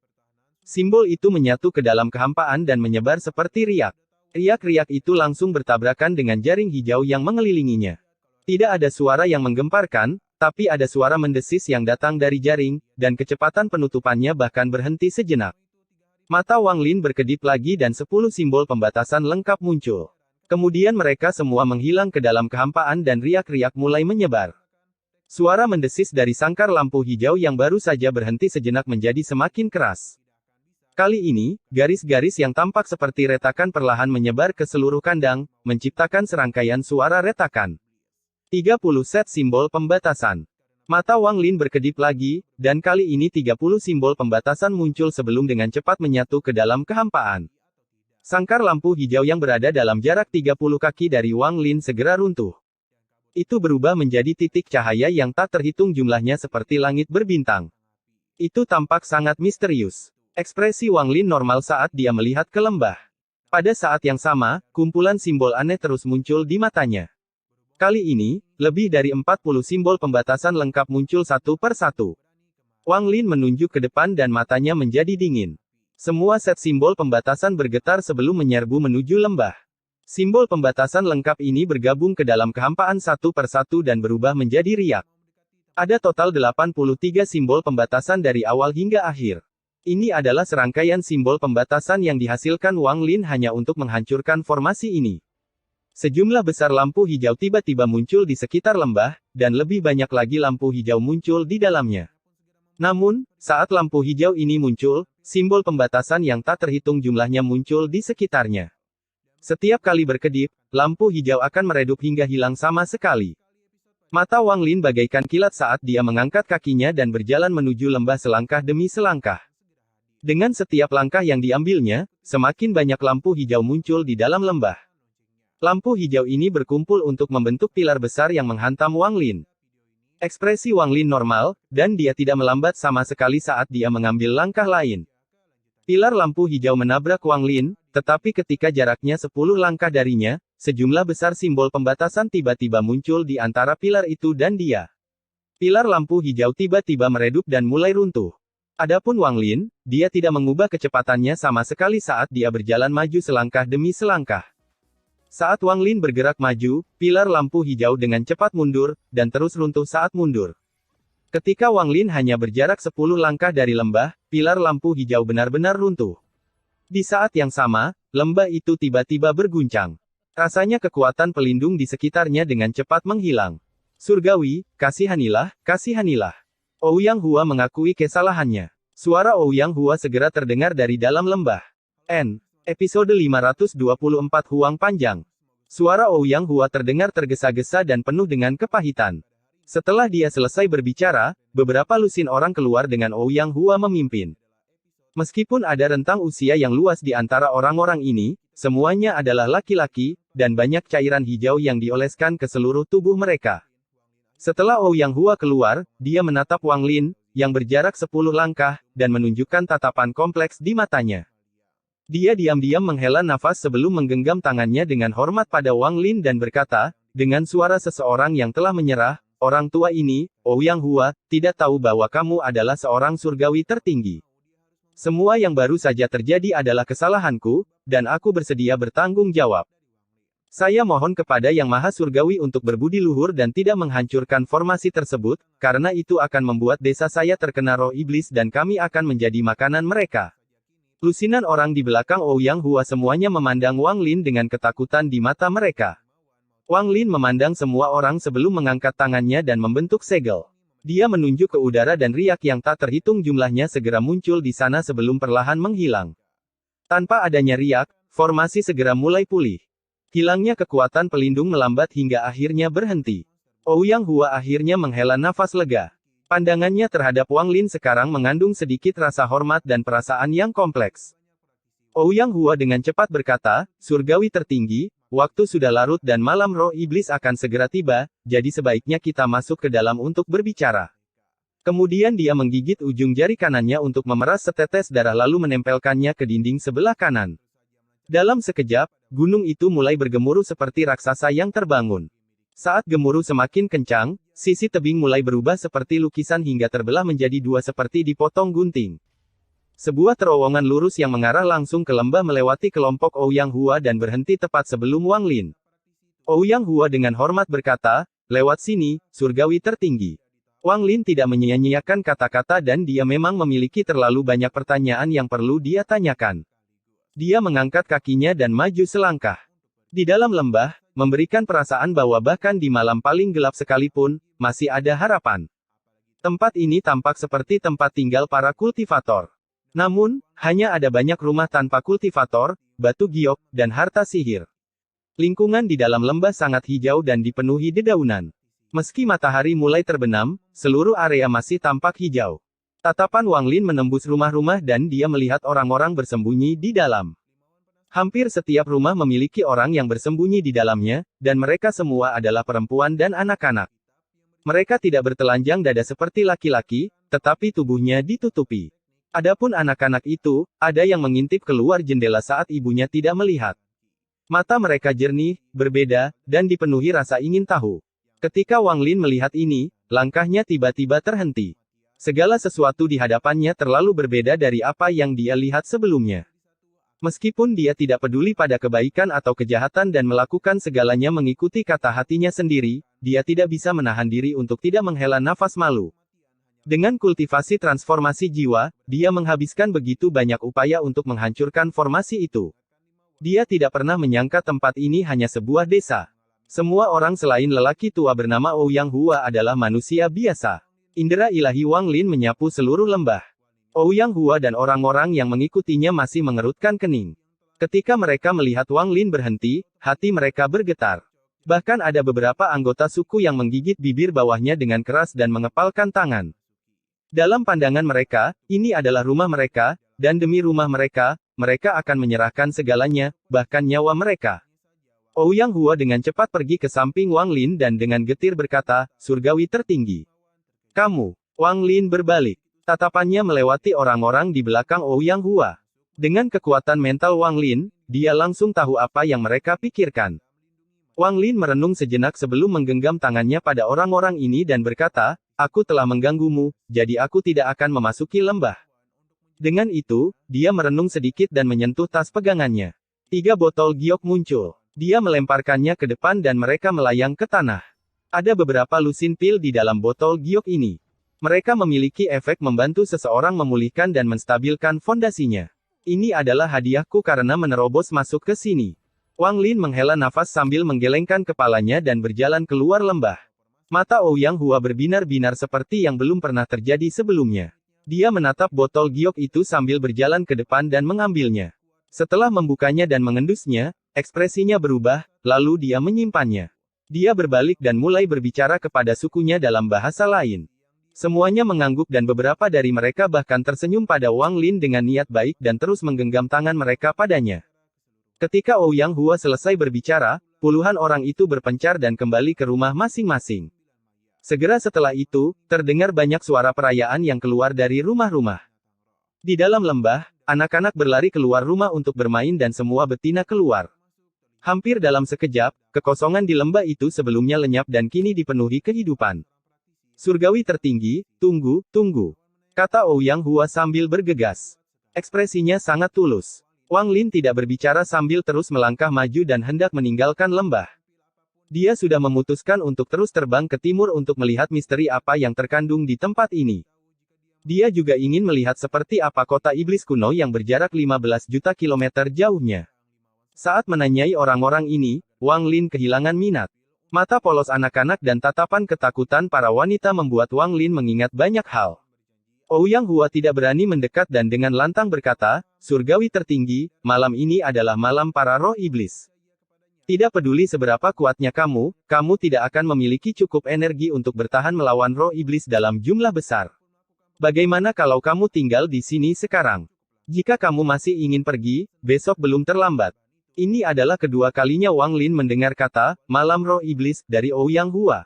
Simbol itu menyatu ke dalam kehampaan dan menyebar seperti riak. Riak-riak itu langsung bertabrakan dengan jaring hijau yang mengelilinginya. Tidak ada suara yang menggemparkan, tapi ada suara mendesis yang datang dari jaring, dan kecepatan penutupannya bahkan berhenti sejenak. Mata Wang Lin berkedip lagi dan 10 simbol pembatasan lengkap muncul. Kemudian mereka semua menghilang ke dalam kehampaan dan riak-riak mulai menyebar. Suara mendesis dari sangkar lampu hijau yang baru saja berhenti sejenak menjadi semakin keras. Kali ini, garis-garis yang tampak seperti retakan perlahan menyebar ke seluruh kandang, menciptakan serangkaian suara retakan. 30 set simbol pembatasan. Mata Wang Lin berkedip lagi, dan kali ini 30 simbol pembatasan muncul sebelum dengan cepat menyatu ke dalam kehampaan. Sangkar lampu hijau yang berada dalam jarak 30 kaki dari Wang Lin segera runtuh. Itu berubah menjadi titik cahaya yang tak terhitung jumlahnya seperti langit berbintang. Itu tampak sangat misterius. Ekspresi Wang Lin normal saat dia melihat ke lembah. Pada saat yang sama, kumpulan simbol aneh terus muncul di matanya. Kali ini, lebih dari 40 simbol pembatasan lengkap muncul satu per satu. Wang Lin menunjuk ke depan dan matanya menjadi dingin. Semua set simbol pembatasan bergetar sebelum menyerbu menuju lembah. Simbol pembatasan lengkap ini bergabung ke dalam kehampaan satu per satu dan berubah menjadi riak. Ada total 83 simbol pembatasan dari awal hingga akhir. Ini adalah serangkaian simbol pembatasan yang dihasilkan Wang Lin hanya untuk menghancurkan formasi ini. Sejumlah besar lampu hijau tiba-tiba muncul di sekitar lembah, dan lebih banyak lagi lampu hijau muncul di dalamnya. Namun, saat lampu hijau ini muncul, simbol pembatasan yang tak terhitung jumlahnya muncul di sekitarnya. Setiap kali berkedip, lampu hijau akan meredup hingga hilang sama sekali. Mata Wang Lin bagaikan kilat saat dia mengangkat kakinya dan berjalan menuju lembah selangkah demi selangkah. Dengan setiap langkah yang diambilnya, semakin banyak lampu hijau muncul di dalam lembah. Lampu hijau ini berkumpul untuk membentuk pilar besar yang menghantam Wang Lin. Ekspresi Wang Lin normal, dan dia tidak melambat sama sekali saat dia mengambil langkah lain. Pilar lampu hijau menabrak Wang Lin, tetapi ketika jaraknya 10 langkah darinya, sejumlah besar simbol pembatasan tiba-tiba muncul di antara pilar itu dan dia. Pilar lampu hijau tiba-tiba meredup dan mulai runtuh. Adapun Wang Lin, dia tidak mengubah kecepatannya sama sekali saat dia berjalan maju selangkah demi selangkah. Saat Wang Lin bergerak maju, pilar lampu hijau dengan cepat mundur, dan terus runtuh saat mundur. Ketika Wang Lin hanya berjarak 10 langkah dari lembah, pilar lampu hijau benar-benar runtuh. Di saat yang sama, lembah itu tiba-tiba berguncang. Rasanya kekuatan pelindung di sekitarnya dengan cepat menghilang. Surgawi, kasihanilah, kasihanilah. Ouyang Hua mengakui kesalahannya. Suara Ouyang Hua segera terdengar dari dalam lembah. Episode 524 Huang Panjang. Suara Ouyang Hua terdengar tergesa-gesa dan penuh dengan kepahitan. Setelah dia selesai berbicara, beberapa lusin orang keluar dengan Ouyang Hua memimpin. Meskipun ada rentang usia yang luas di antara orang-orang ini, semuanya adalah laki-laki, dan banyak cairan hijau yang dioleskan ke seluruh tubuh mereka. Setelah Ouyang Hua keluar, dia menatap Wang Lin, yang berjarak 10 langkah, dan menunjukkan tatapan kompleks di matanya. Dia diam-diam menghela nafas sebelum menggenggam tangannya dengan hormat pada Wang Lin dan berkata, dengan suara seseorang yang telah menyerah, orang tua ini, Ouyang Hua, tidak tahu bahwa kamu adalah seorang surgawi tertinggi. Semua yang baru saja terjadi adalah kesalahanku, dan aku bersedia bertanggung jawab. Saya mohon kepada Yang Maha Surgawi untuk berbudi luhur dan tidak menghancurkan formasi tersebut, karena itu akan membuat desa saya terkena roh iblis dan kami akan menjadi makanan mereka. Lusinan orang di belakang Ouyang Hua semuanya memandang Wang Lin dengan ketakutan di mata mereka. Wang Lin memandang semua orang sebelum mengangkat tangannya dan membentuk segel. Dia menunjuk ke udara dan riak yang tak terhitung jumlahnya segera muncul di sana sebelum perlahan menghilang. Tanpa adanya riak, formasi segera mulai pulih. Hilangnya kekuatan pelindung melambat hingga akhirnya berhenti. Ouyang Hua akhirnya menghela nafas lega. Pandangannya terhadap Wang Lin sekarang mengandung sedikit rasa hormat dan perasaan yang kompleks. Ouyang Hua dengan cepat berkata, surgawi tertinggi, waktu sudah larut dan malam roh iblis akan segera tiba, jadi sebaiknya kita masuk ke dalam untuk berbicara. Kemudian dia menggigit ujung jari kanannya untuk memeras setetes darah lalu menempelkannya ke dinding sebelah kanan. Dalam sekejap, gunung itu mulai bergemuruh seperti raksasa yang terbangun. Saat gemuruh semakin kencang, sisi tebing mulai berubah seperti lukisan hingga terbelah menjadi dua seperti dipotong gunting. Sebuah terowongan lurus yang mengarah langsung ke lembah melewati kelompok Ouyang Hua dan berhenti tepat sebelum Wang Lin. Ouyang Hua dengan hormat berkata, lewat sini, surgawi tertinggi. Wang Lin tidak menyia-nyiakan kata-kata dan dia memang memiliki terlalu banyak pertanyaan yang perlu dia tanyakan. Dia mengangkat kakinya dan maju selangkah. Di dalam lembah, memberikan perasaan bahwa bahkan di malam paling gelap sekalipun, masih ada harapan. Tempat ini tampak seperti tempat tinggal para kultivator. Namun, hanya ada banyak rumah tanpa kultivator, batu giok, dan harta sihir. Lingkungan di dalam lembah sangat hijau dan dipenuhi dedaunan. Meski matahari mulai terbenam, seluruh area masih tampak hijau. Tatapan Wang Lin menembus rumah-rumah dan dia melihat orang-orang bersembunyi di dalam. Hampir setiap rumah memiliki orang yang bersembunyi di dalamnya, dan mereka semua adalah perempuan dan anak-anak. Mereka tidak bertelanjang dada seperti laki-laki, tetapi tubuhnya ditutupi. Adapun anak-anak itu, ada yang mengintip keluar jendela saat ibunya tidak melihat. Mata mereka jernih, berbeda, dan dipenuhi rasa ingin tahu. Ketika Wang Lin melihat ini, langkahnya tiba-tiba terhenti. Segala sesuatu di hadapannya terlalu berbeda dari apa yang dia lihat sebelumnya. Meskipun dia tidak peduli pada kebaikan atau kejahatan dan melakukan segalanya mengikuti kata hatinya sendiri, dia tidak bisa menahan diri untuk tidak menghela nafas malu. Dengan kultivasi transformasi jiwa, dia menghabiskan begitu banyak upaya untuk menghancurkan formasi itu. Dia tidak pernah menyangka tempat ini hanya sebuah desa. Semua orang selain lelaki tua bernama Ouyang Hua adalah manusia biasa. Indera ilahi Wang Lin menyapu seluruh lembah. Ouyang Hua dan orang-orang yang mengikutinya masih mengerutkan kening. Ketika mereka melihat Wang Lin berhenti, hati mereka bergetar. Bahkan ada beberapa anggota suku yang menggigit bibir bawahnya dengan keras dan mengepalkan tangan. Dalam pandangan mereka, ini adalah rumah mereka, dan demi rumah mereka, mereka akan menyerahkan segalanya, bahkan nyawa mereka. Ouyang Hua dengan cepat pergi ke samping Wang Lin dan dengan getir berkata, surgawi tertinggi. Kamu. Wang Lin berbalik. Tatapannya melewati orang-orang di belakang Ouyang Hua. Dengan kekuatan mental Wang Lin, dia langsung tahu apa yang mereka pikirkan. Wang Lin merenung sejenak sebelum menggenggam tangannya pada orang-orang ini dan berkata, aku telah mengganggumu, jadi aku tidak akan memasuki lembah. Dengan itu, dia merenung sedikit dan menyentuh tas pegangannya. 3 botol giok muncul. Dia melemparkannya ke depan dan mereka melayang ke tanah. Ada beberapa lusin pil di dalam botol giok ini. Mereka memiliki efek membantu seseorang memulihkan dan menstabilkan fondasinya. Ini adalah hadiahku karena menerobos masuk ke sini. Wang Lin menghela nafas sambil menggelengkan kepalanya dan berjalan keluar lembah. Mata Ouyang Hua berbinar-binar seperti yang belum pernah terjadi sebelumnya. Dia menatap botol giok itu sambil berjalan ke depan dan mengambilnya. Setelah membukanya dan mengendusnya, ekspresinya berubah, lalu dia menyimpannya. Dia berbalik dan mulai berbicara kepada sukunya dalam bahasa lain. Semuanya mengangguk dan beberapa dari mereka bahkan tersenyum pada Wang Lin dengan niat baik dan terus menggenggam tangan mereka padanya. Ketika Ouyang Hua selesai berbicara, puluhan orang itu berpencar dan kembali ke rumah masing-masing. Segera setelah itu, terdengar banyak suara perayaan yang keluar dari rumah-rumah. Di dalam lembah, anak-anak berlari keluar rumah untuk bermain dan semua betina keluar. Hampir dalam sekejap, kekosongan di lembah itu sebelumnya lenyap dan kini dipenuhi kehidupan. Surgawi tertinggi, tunggu, tunggu. Kata Ouyang Hua sambil bergegas. Ekspresinya sangat tulus. Wang Lin tidak berbicara sambil terus melangkah maju dan hendak meninggalkan lembah. Dia sudah memutuskan untuk terus terbang ke timur untuk melihat misteri apa yang terkandung di tempat ini. Dia juga ingin melihat seperti apa kota iblis kuno yang berjarak 15 juta kilometer jauhnya. Saat menanyai orang-orang ini, Wang Lin kehilangan minat. Mata polos anak-anak dan tatapan ketakutan para wanita membuat Wang Lin mengingat banyak hal. Ouyang Hua tidak berani mendekat dan dengan lantang berkata, "Surgawi tertinggi, malam ini adalah malam para roh iblis. Tidak peduli seberapa kuatnya kamu, kamu tidak akan memiliki cukup energi untuk bertahan melawan roh iblis dalam jumlah besar. Bagaimana kalau kamu tinggal di sini sekarang? Jika kamu masih ingin pergi, besok belum terlambat." Ini adalah kedua kalinya Wang Lin mendengar kata, malam roh iblis, dari Ouyang Hua.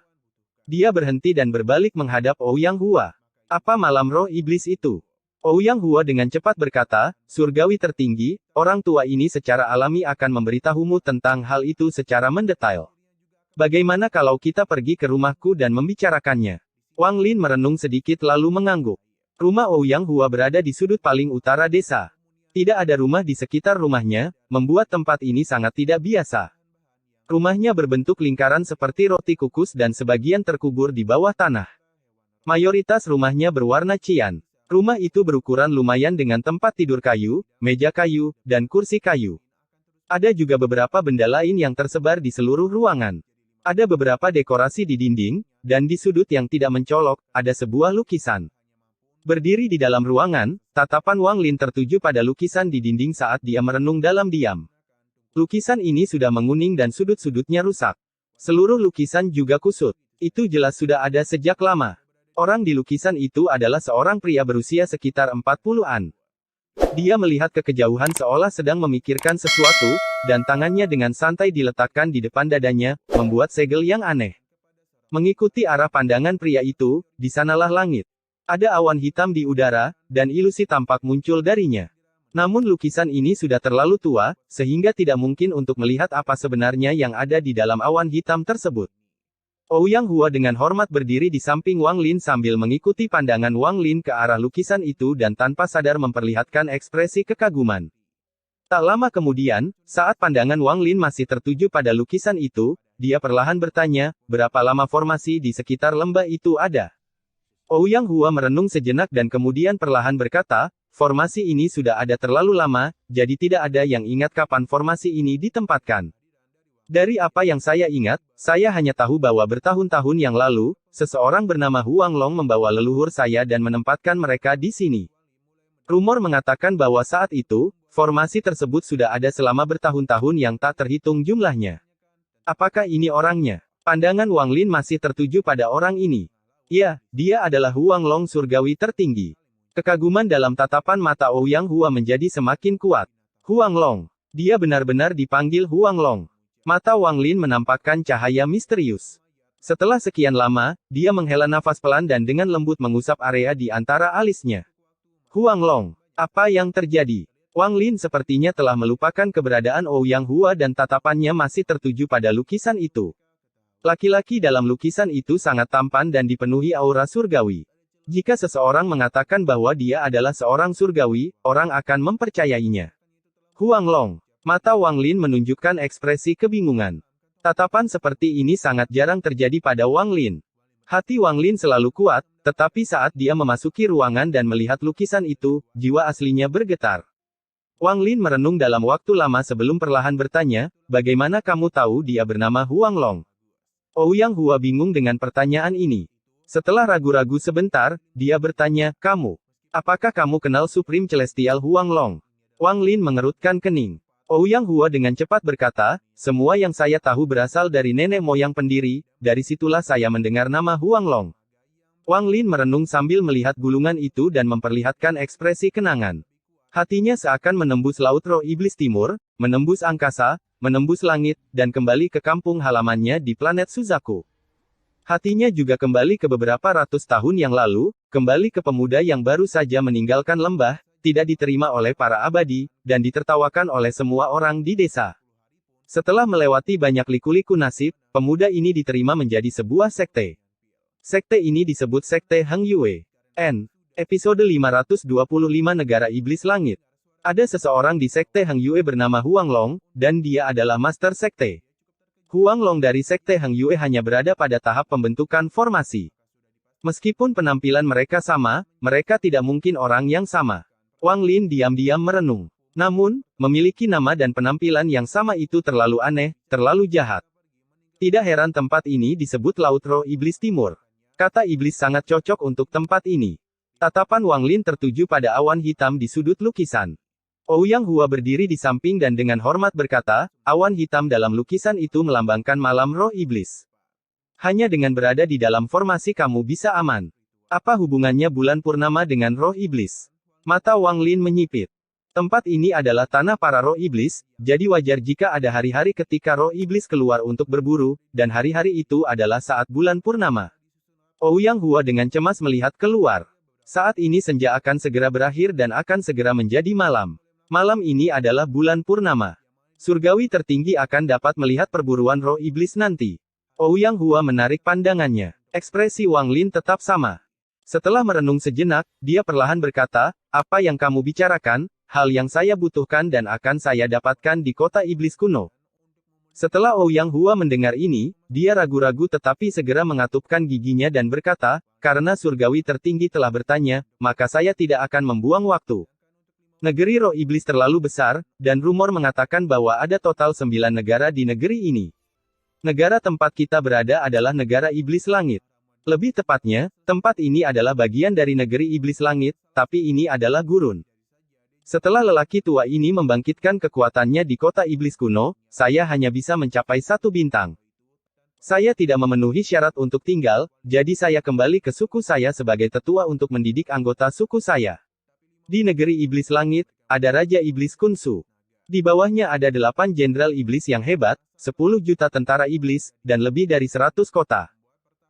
Dia berhenti dan berbalik menghadap Ouyang Hua. Apa malam roh iblis itu? Ouyang Hua dengan cepat berkata, surgawi tertinggi, orang tua ini secara alami akan memberitahumu tentang hal itu secara mendetail. Bagaimana kalau kita pergi ke rumahku dan membicarakannya? Wang Lin merenung sedikit lalu mengangguk. Rumah Ouyang Hua berada di sudut paling utara desa. Tidak ada rumah di sekitar rumahnya, membuat tempat ini sangat tidak biasa. Rumahnya berbentuk lingkaran seperti roti kukus dan sebagian terkubur di bawah tanah. Mayoritas rumahnya berwarna cian. Rumah itu berukuran lumayan dengan tempat tidur kayu, meja kayu, dan kursi kayu. Ada juga beberapa benda lain yang tersebar di seluruh ruangan. Ada beberapa dekorasi di dinding, dan di sudut yang tidak mencolok, ada sebuah lukisan. Berdiri di dalam ruangan, tatapan Wang Lin tertuju pada lukisan di dinding saat dia merenung dalam diam. Lukisan ini sudah menguning dan sudut-sudutnya rusak. Seluruh lukisan juga kusut. Itu jelas sudah ada sejak lama. Orang di lukisan itu adalah seorang pria berusia sekitar 40-an. Dia melihat ke kejauhan seolah sedang memikirkan sesuatu, dan tangannya dengan santai diletakkan di depan dadanya, membuat segel yang aneh. Mengikuti arah pandangan pria itu, di sanalah langit. Ada awan hitam di udara, dan ilusi tampak muncul darinya. Namun lukisan ini sudah terlalu tua, sehingga tidak mungkin untuk melihat apa sebenarnya yang ada di dalam awan hitam tersebut. Ouyang Hua dengan hormat berdiri di samping Wang Lin sambil mengikuti pandangan Wang Lin ke arah lukisan itu dan tanpa sadar memperlihatkan ekspresi kekaguman. Tak lama kemudian, saat pandangan Wang Lin masih tertuju pada lukisan itu, dia perlahan bertanya, berapa lama formasi di sekitar lembah itu ada? Ouyang Hua merenung sejenak dan kemudian perlahan berkata, formasi ini sudah ada terlalu lama, jadi tidak ada yang ingat kapan formasi ini ditempatkan. Dari apa yang saya ingat, saya hanya tahu bahwa bertahun-tahun yang lalu, seseorang bernama Huang Long membawa leluhur saya dan menempatkan mereka di sini. Rumor mengatakan bahwa saat itu, formasi tersebut sudah ada selama bertahun-tahun yang tak terhitung jumlahnya. Apakah ini orangnya? Pandangan Wang Lin masih tertuju pada orang ini. Ya, dia adalah Huang Long surgawi tertinggi. Kekaguman dalam tatapan mata Ouyang Hua menjadi semakin kuat. Huang Long. Dia benar-benar dipanggil Huang Long. Mata Wang Lin menampakkan cahaya misterius. Setelah sekian lama, dia menghela nafas pelan dan dengan lembut mengusap area di antara alisnya. Huang Long. Apa yang terjadi? Wang Lin sepertinya telah melupakan keberadaan Ouyang Hua dan tatapannya masih tertuju pada lukisan itu. Laki-laki dalam lukisan itu sangat tampan dan dipenuhi aura surgawi. Jika seseorang mengatakan bahwa dia adalah seorang surgawi, orang akan mempercayainya. Huang Long. Mata Wang Lin menunjukkan ekspresi kebingungan. Tatapan seperti ini sangat jarang terjadi pada Wang Lin. Hati Wang Lin selalu kuat, tetapi saat dia memasuki ruangan dan melihat lukisan itu, jiwa aslinya bergetar. Wang Lin merenung dalam waktu lama sebelum perlahan bertanya, bagaimana kamu tahu dia bernama Huang Long? Ouyang Hua bingung dengan pertanyaan ini. Setelah ragu-ragu sebentar, dia bertanya, apakah kamu kenal Supreme Celestial Huang Long? Wang Lin mengerutkan kening. Ouyang Hua dengan cepat berkata, semua yang saya tahu berasal dari nenek moyang pendiri, dari situlah saya mendengar nama Huang Long. Wang Lin merenung sambil melihat gulungan itu dan memperlihatkan ekspresi kenangan. Hatinya seakan menembus laut roh iblis timur, menembus angkasa, menembus langit, dan kembali ke kampung halamannya di planet Suzaku. Hatinya juga kembali ke beberapa ratus tahun yang lalu, kembali ke pemuda yang baru saja meninggalkan lembah, tidak diterima oleh para abadi, dan ditertawakan oleh semua orang di desa. Setelah melewati banyak liku-liku nasib, pemuda ini diterima menjadi sebuah sekte. Sekte ini disebut Sekte Heng Yue. Episode 525 Negara Iblis Langit. Ada seseorang di Sekte Heng Yue bernama Huang Long, dan dia adalah Master Sekte. Huang Long dari Sekte Heng Yue hanya berada pada tahap pembentukan formasi. Meskipun penampilan mereka sama, mereka tidak mungkin orang yang sama. Wang Lin diam-diam merenung. Namun, memiliki nama dan penampilan yang sama itu terlalu aneh, terlalu jahat. Tidak heran tempat ini disebut Laut Roh Iblis Timur. Kata iblis sangat cocok untuk tempat ini. Tatapan Wang Lin tertuju pada awan hitam di sudut lukisan. Ouyang Hua berdiri di samping dan dengan hormat berkata, awan hitam dalam lukisan itu melambangkan malam roh iblis. Hanya dengan berada di dalam formasi kamu bisa aman. Apa hubungannya bulan purnama dengan roh iblis? Mata Wang Lin menyipit. Tempat ini adalah tanah para roh iblis, jadi wajar jika ada hari-hari ketika roh iblis keluar untuk berburu, dan hari-hari itu adalah saat bulan purnama. Ouyang Hua dengan cemas melihat keluar. Saat ini senja akan segera berakhir dan akan segera menjadi malam. Malam ini adalah bulan purnama. Surgawi tertinggi akan dapat melihat perburuan roh iblis nanti. Ouyang Hua menarik pandangannya. Ekspresi Wang Lin tetap sama. Setelah merenung sejenak, dia perlahan berkata, apa yang kamu bicarakan, hal yang saya butuhkan dan akan saya dapatkan di kota iblis kuno. Setelah Ouyang Hua mendengar ini, dia ragu-ragu tetapi segera mengatupkan giginya dan berkata, karena surgawi tertinggi telah bertanya, maka saya tidak akan membuang waktu. Negeri roh iblis terlalu besar, dan rumor mengatakan bahwa ada total 9 negara di negeri ini. Negara tempat kita berada adalah negara iblis langit. Lebih tepatnya, tempat ini adalah bagian dari negeri iblis langit, tapi ini adalah gurun. Setelah lelaki tua ini membangkitkan kekuatannya di kota iblis kuno, saya hanya bisa mencapai 1 bintang. Saya tidak memenuhi syarat untuk tinggal, jadi saya kembali ke suku saya sebagai tetua untuk mendidik anggota suku saya. Di negeri iblis langit, ada Raja Iblis Kunsu. Di bawahnya ada 8 jenderal iblis yang hebat, 10 juta tentara iblis, dan lebih dari 100 kota.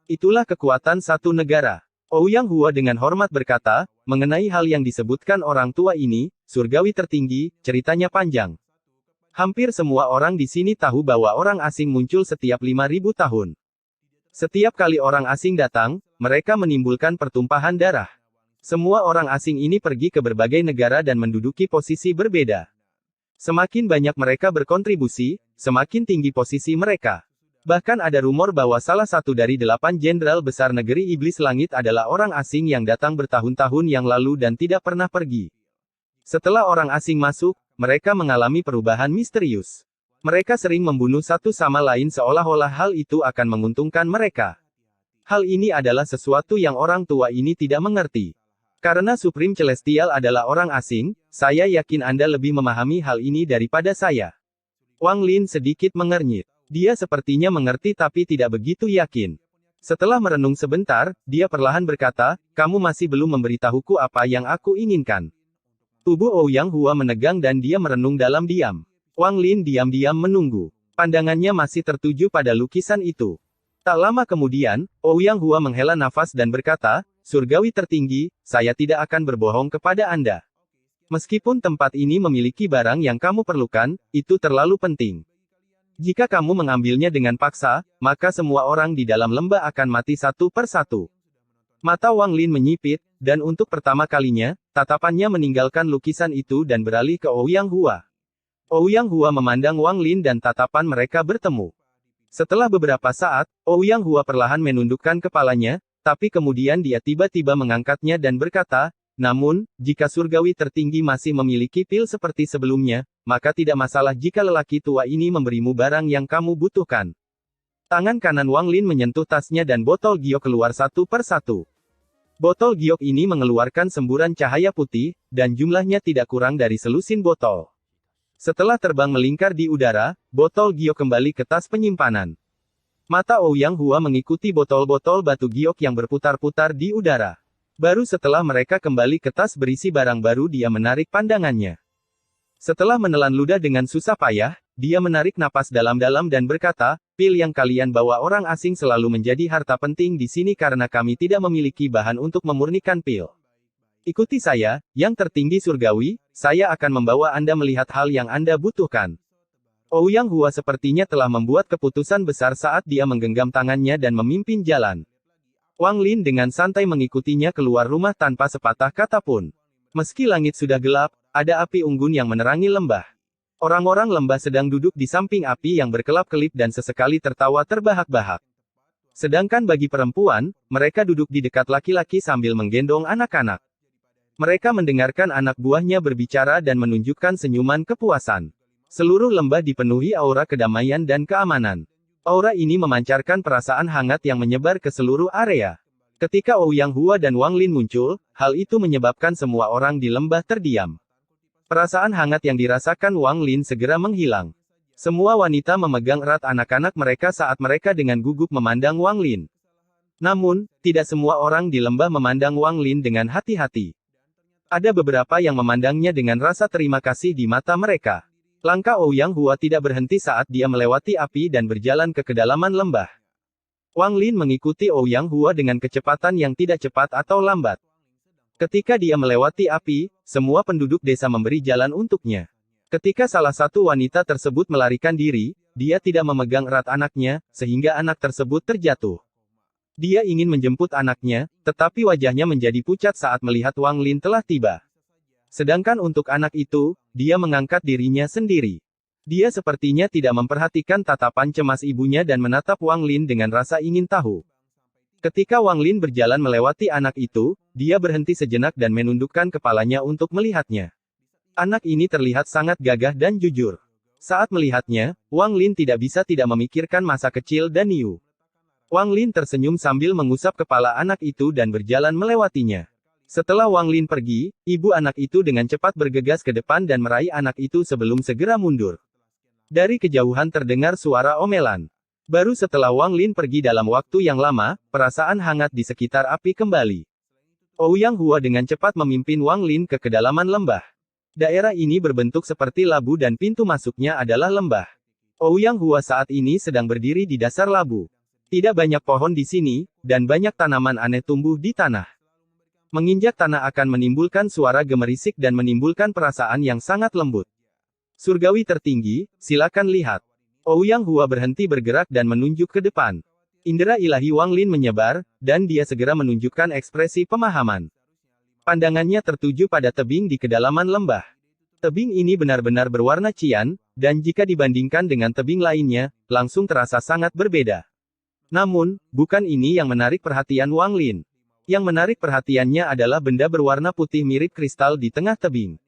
Itulah kekuatan satu negara. Ouyang Hua dengan hormat berkata, mengenai hal yang disebutkan orang tua ini, surgawi tertinggi, ceritanya panjang. Hampir semua orang di sini tahu bahwa orang asing muncul setiap 5.000 tahun. Setiap kali orang asing datang, mereka menimbulkan pertumpahan darah. Semua orang asing ini pergi ke berbagai negara dan menduduki posisi berbeda. Semakin banyak mereka berkontribusi, semakin tinggi posisi mereka. Bahkan ada rumor bahwa salah satu dari 8 jenderal besar negeri iblis langit adalah orang asing yang datang bertahun-tahun yang lalu dan tidak pernah pergi. Setelah orang asing masuk, mereka mengalami perubahan misterius. Mereka sering membunuh satu sama lain seolah-olah hal itu akan menguntungkan mereka. Hal ini adalah sesuatu yang orang tua ini tidak mengerti. Karena Supreme Celestial adalah orang asing, saya yakin Anda lebih memahami hal ini daripada saya. Wang Lin sedikit mengernyit. Dia sepertinya mengerti tapi tidak begitu yakin. Setelah merenung sebentar, dia perlahan berkata, kamu masih belum memberitahuku apa yang aku inginkan. Tubuh Ouyang Hua menegang dan dia merenung dalam diam. Wang Lin diam-diam menunggu. Pandangannya masih tertuju pada lukisan itu. Tak lama kemudian, Ouyang Hua menghela nafas dan berkata, surgawi tertinggi, saya tidak akan berbohong kepada Anda. Meskipun tempat ini memiliki barang yang kamu perlukan, itu terlalu penting. Jika kamu mengambilnya dengan paksa, maka semua orang di dalam lembah akan mati satu per satu. Mata Wang Lin menyipit, dan untuk pertama kalinya, tatapannya meninggalkan lukisan itu dan beralih ke Ouyang Hua. Ouyang Hua memandang Wang Lin dan tatapan mereka bertemu. Setelah beberapa saat, Ouyang Hua perlahan menundukkan kepalanya, tapi kemudian dia tiba-tiba mengangkatnya dan berkata, Namun, jika surgawi tertinggi masih memiliki pil seperti sebelumnya, maka tidak masalah jika lelaki tua ini memberimu barang yang kamu butuhkan. Tangan kanan Wang Lin menyentuh tasnya dan botol giok keluar satu per satu. Botol giok ini mengeluarkan semburan cahaya putih, dan jumlahnya tidak kurang dari selusin botol. Setelah terbang melingkar di udara, botol giok kembali ke tas penyimpanan. Mata Ouyang Hua mengikuti botol-botol batu giok yang berputar-putar di udara. Baru setelah mereka kembali ke tas berisi barang baru dia menarik pandangannya. Setelah menelan ludah dengan susah payah, dia menarik napas dalam-dalam dan berkata, pil yang kalian bawa orang asing selalu menjadi harta penting di sini karena kami tidak memiliki bahan untuk memurnikan pil. Ikuti saya, yang tertinggi surgawi, saya akan membawa Anda melihat hal yang Anda butuhkan. Ouyang Hua sepertinya telah membuat keputusan besar saat dia menggenggam tangannya dan memimpin jalan. Wang Lin dengan santai mengikutinya keluar rumah tanpa sepatah kata pun. Meski langit sudah gelap, ada api unggun yang menerangi lembah. Orang-orang lembah sedang duduk di samping api yang berkelap-kelip dan sesekali tertawa terbahak-bahak. Sedangkan bagi perempuan, mereka duduk di dekat laki-laki sambil menggendong anak-anak. Mereka mendengarkan anak buahnya berbicara dan menunjukkan senyuman kepuasan. Seluruh lembah dipenuhi aura kedamaian dan keamanan. Aura ini memancarkan perasaan hangat yang menyebar ke seluruh area. Ketika Ouyang Hua dan Wang Lin muncul, hal itu menyebabkan semua orang di lembah terdiam. Perasaan hangat yang dirasakan Wang Lin segera menghilang. Semua wanita memegang erat anak-anak mereka saat mereka dengan gugup memandang Wang Lin. Namun, tidak semua orang di lembah memandang Wang Lin dengan hati-hati. Ada beberapa yang memandangnya dengan rasa terima kasih di mata mereka. Langkah Ouyang Hua tidak berhenti saat dia melewati api dan berjalan ke kedalaman lembah. Wang Lin mengikuti Ouyang Hua dengan kecepatan yang tidak cepat atau lambat. Ketika dia melewati api, semua penduduk desa memberi jalan untuknya. Ketika salah satu wanita tersebut melarikan diri, dia tidak memegang erat anaknya, sehingga anak tersebut terjatuh. Dia ingin menjemput anaknya, tetapi wajahnya menjadi pucat saat melihat Wang Lin telah tiba. Sedangkan untuk anak itu, dia mengangkat dirinya sendiri. Dia sepertinya tidak memperhatikan tatapan cemas ibunya dan menatap Wang Lin dengan rasa ingin tahu. Ketika Wang Lin berjalan melewati anak itu, dia berhenti sejenak dan menundukkan kepalanya untuk melihatnya. Anak ini terlihat sangat gagah dan jujur. Saat melihatnya, Wang Lin tidak bisa tidak memikirkan masa kecil dan Niu. Wang Lin tersenyum sambil mengusap kepala anak itu dan berjalan melewatinya. Setelah Wang Lin pergi, ibu anak itu dengan cepat bergegas ke depan dan meraih anak itu sebelum segera mundur. Dari kejauhan terdengar suara omelan. Baru setelah Wang Lin pergi dalam waktu yang lama, perasaan hangat di sekitar api kembali. Ouyang Hua dengan cepat memimpin Wang Lin ke kedalaman lembah. Daerah ini berbentuk seperti labu dan pintu masuknya adalah lembah. Ouyang Hua saat ini sedang berdiri di dasar labu. Tidak banyak pohon di sini, dan banyak tanaman aneh tumbuh di tanah. Menginjak tanah akan menimbulkan suara gemerisik dan menimbulkan perasaan yang sangat lembut. Surgawi tertinggi, silakan lihat. Ouyang Hua berhenti bergerak dan menunjuk ke depan. Indera ilahi Wang Lin menyebar, dan dia segera menunjukkan ekspresi pemahaman. Pandangannya tertuju pada tebing di kedalaman lembah. Tebing ini benar-benar berwarna cian, dan jika dibandingkan dengan tebing lainnya, langsung terasa sangat berbeda. Namun, bukan ini yang menarik perhatian Wang Lin. Yang menarik perhatiannya adalah benda berwarna putih mirip kristal di tengah tebing.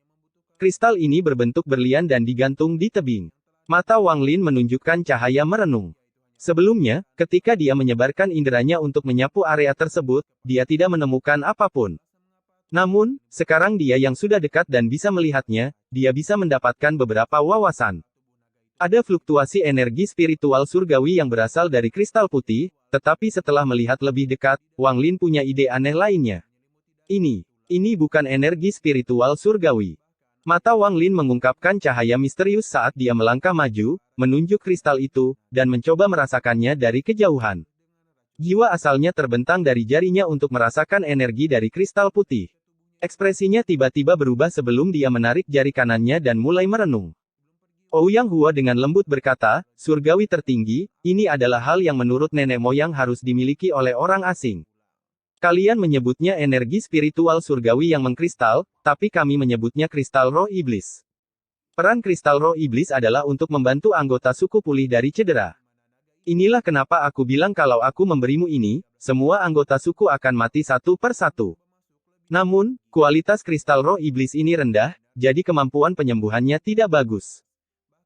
Kristal ini berbentuk berlian dan digantung di tebing. Mata Wang Lin menunjukkan cahaya merenung. Sebelumnya, ketika dia menyebarkan inderanya untuk menyapu area tersebut, dia tidak menemukan apapun. Namun, sekarang dia yang sudah dekat dan bisa melihatnya, dia bisa mendapatkan beberapa wawasan. Ada fluktuasi energi spiritual surgawi yang berasal dari kristal putih, tetapi setelah melihat lebih dekat, Wang Lin punya ide aneh lainnya. Ini bukan energi spiritual surgawi. Mata Wang Lin mengungkapkan cahaya misterius saat dia melangkah maju, menunjuk kristal itu, dan mencoba merasakannya dari kejauhan. Jiwa asalnya terbentang dari jarinya untuk merasakan energi dari kristal putih. Ekspresinya tiba-tiba berubah sebelum dia menarik jari kanannya dan mulai merenung. Ouyang Hua dengan lembut berkata, surgawi tertinggi, ini adalah hal yang menurut nenek moyang harus dimiliki oleh orang asing. Kalian menyebutnya energi spiritual surgawi yang mengkristal, tapi kami menyebutnya kristal roh iblis. Peran kristal roh iblis adalah untuk membantu anggota suku pulih dari cedera. Inilah kenapa aku bilang kalau aku memberimu ini, semua anggota suku akan mati satu per satu. Namun, kualitas kristal roh iblis ini rendah, jadi kemampuan penyembuhannya tidak bagus.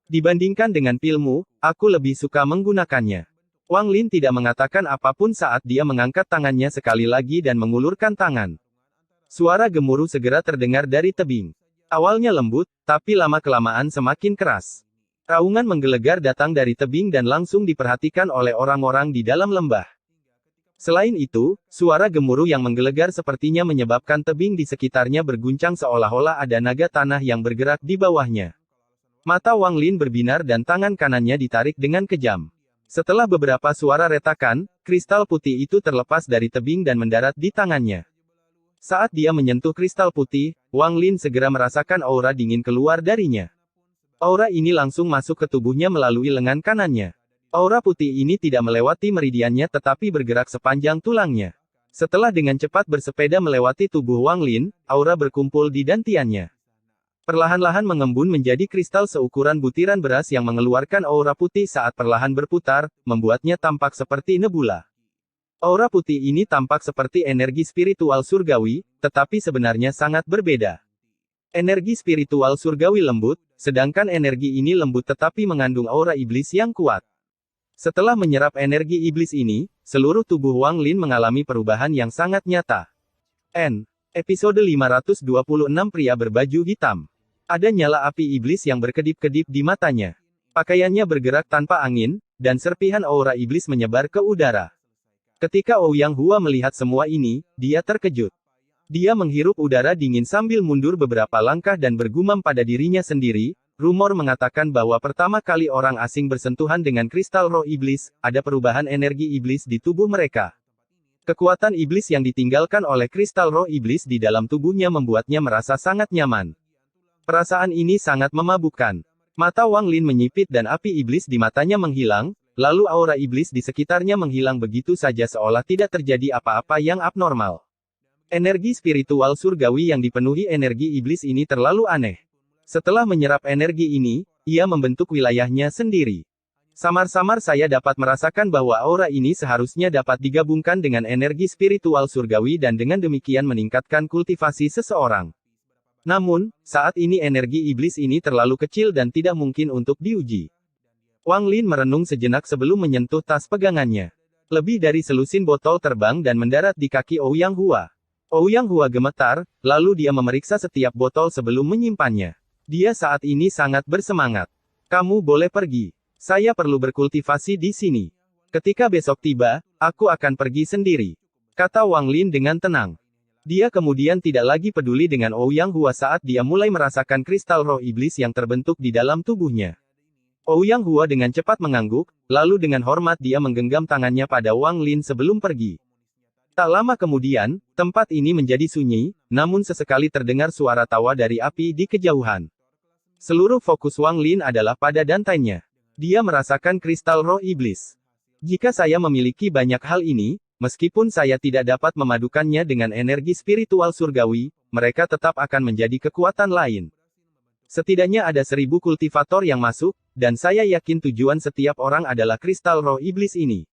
Dibandingkan dengan pilmu, aku lebih suka menggunakannya. Wang Lin tidak mengatakan apapun saat dia mengangkat tangannya sekali lagi dan mengulurkan tangan. Suara gemuruh segera terdengar dari tebing. Awalnya lembut, tapi lama-kelamaan semakin keras. Raungan menggelegar datang dari tebing dan langsung diperhatikan oleh orang-orang di dalam lembah. Selain itu, suara gemuruh yang menggelegar sepertinya menyebabkan tebing di sekitarnya berguncang seolah-olah ada naga tanah yang bergerak di bawahnya. Mata Wang Lin berbinar dan tangan kanannya ditarik dengan kejam. Setelah beberapa suara retakan, kristal putih itu terlepas dari tebing dan mendarat di tangannya. Saat dia menyentuh kristal putih, Wang Lin segera merasakan aura dingin keluar darinya. Aura ini langsung masuk ke tubuhnya melalui lengan kanannya. Aura putih ini tidak melewati meridiannya tetapi bergerak sepanjang tulangnya. Setelah dengan cepat bersepeda melewati tubuh Wang Lin, aura berkumpul di dantiannya. Perlahan-lahan mengembun menjadi kristal seukuran butiran beras yang mengeluarkan aura putih saat perlahan berputar, membuatnya tampak seperti nebula. Aura putih ini tampak seperti energi spiritual surgawi, tetapi sebenarnya sangat berbeda. Energi spiritual surgawi lembut, sedangkan energi ini lembut tetapi mengandung aura iblis yang kuat. Setelah menyerap energi iblis ini, seluruh tubuh Wang Lin mengalami perubahan yang sangat nyata. Episode 526 Pria berbaju hitam. Ada nyala api iblis yang berkedip-kedip di matanya. Pakaiannya bergerak tanpa angin, dan serpihan aura iblis menyebar ke udara. Ketika Ouyang Hua melihat semua ini, dia terkejut. Dia menghirup udara dingin sambil mundur beberapa langkah dan bergumam pada dirinya sendiri. Rumor mengatakan bahwa pertama kali orang asing bersentuhan dengan kristal roh iblis, ada perubahan energi iblis di tubuh mereka. Kekuatan iblis yang ditinggalkan oleh kristal roh iblis di dalam tubuhnya membuatnya merasa sangat nyaman. Perasaan ini sangat memabukkan. Mata Wang Lin menyipit dan api iblis di matanya menghilang, lalu aura iblis di sekitarnya menghilang begitu saja seolah tidak terjadi apa-apa yang abnormal. Energi spiritual surgawi yang dipenuhi energi iblis ini terlalu aneh. Setelah menyerap energi ini, ia membentuk wilayahnya sendiri. Samar-samar saya dapat merasakan bahwa aura ini seharusnya dapat digabungkan dengan energi spiritual surgawi dan dengan demikian meningkatkan kultivasi seseorang. Namun, saat ini energi iblis ini terlalu kecil dan tidak mungkin untuk diuji. Wang Lin merenung sejenak sebelum menyentuh tas pegangannya. Lebih dari selusin botol terbang dan mendarat di kaki Ouyang Hua. Ouyang Hua gemetar, lalu dia memeriksa setiap botol sebelum menyimpannya. Dia saat ini sangat bersemangat. Kamu boleh pergi. Saya perlu berkultivasi di sini. Ketika besok tiba, aku akan pergi sendiri. Kata Wang Lin dengan tenang. Dia kemudian tidak lagi peduli dengan Ouyang Hua saat dia mulai merasakan kristal roh iblis yang terbentuk di dalam tubuhnya. Ouyang Hua dengan cepat mengangguk, lalu dengan hormat dia menggenggam tangannya pada Wang Lin sebelum pergi. Tak lama kemudian, tempat ini menjadi sunyi, namun sesekali terdengar suara tawa dari api di kejauhan. Seluruh fokus Wang Lin adalah pada dantainya. Dia merasakan kristal roh iblis. Jika saya memiliki banyak hal ini, meskipun saya tidak dapat memadukannya dengan energi spiritual surgawi, mereka tetap akan menjadi kekuatan lain. Setidaknya ada 1000 kultivator yang masuk, dan saya yakin tujuan setiap orang adalah kristal roh iblis ini.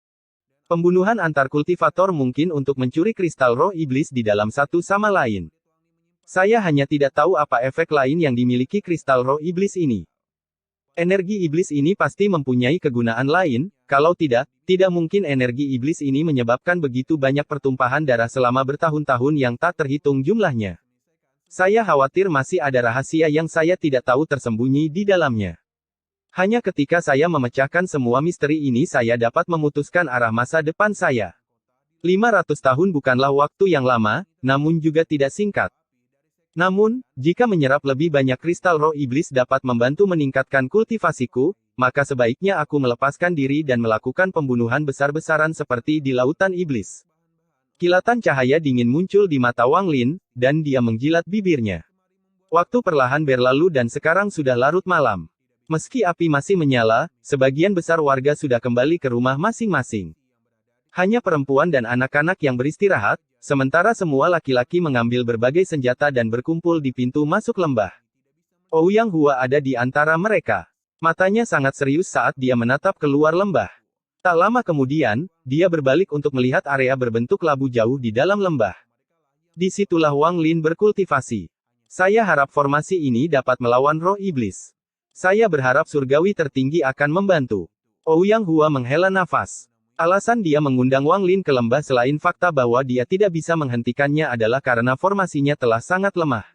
Pembunuhan antar kultivator mungkin untuk mencuri kristal roh iblis di dalam satu sama lain. Saya hanya tidak tahu apa efek lain yang dimiliki kristal roh iblis ini. Energi iblis ini pasti mempunyai kegunaan lain, kalau tidak, tidak mungkin energi iblis ini menyebabkan begitu banyak pertumpahan darah selama bertahun-tahun yang tak terhitung jumlahnya. Saya khawatir masih ada rahasia yang saya tidak tahu tersembunyi di dalamnya. Hanya ketika saya memecahkan semua misteri ini saya dapat memutuskan arah masa depan saya. 500 tahun bukanlah waktu yang lama, namun juga tidak singkat. Namun, jika menyerap lebih banyak kristal roh iblis dapat membantu meningkatkan kultivasiku, maka sebaiknya aku melepaskan diri dan melakukan pembunuhan besar-besaran seperti di lautan iblis. Kilatan cahaya dingin muncul di mata Wang Lin, dan dia menjilat bibirnya. Waktu perlahan berlalu dan sekarang sudah larut malam. Meski api masih menyala, sebagian besar warga sudah kembali ke rumah masing-masing. Hanya perempuan dan anak-anak yang beristirahat, sementara semua laki-laki mengambil berbagai senjata dan berkumpul di pintu masuk lembah. Ouyang Hua ada di antara mereka. Matanya sangat serius saat dia menatap keluar lembah. Tak lama kemudian, dia berbalik untuk melihat area berbentuk labu jauh di dalam lembah. Disitulah Wang Lin berkultivasi. Saya harap formasi ini dapat melawan roh iblis. Saya berharap surgawi tertinggi akan membantu. Ouyang Hua menghela nafas. Alasan dia mengundang Wang Lin ke lembah selain fakta bahwa dia tidak bisa menghentikannya adalah karena formasinya telah sangat lemah.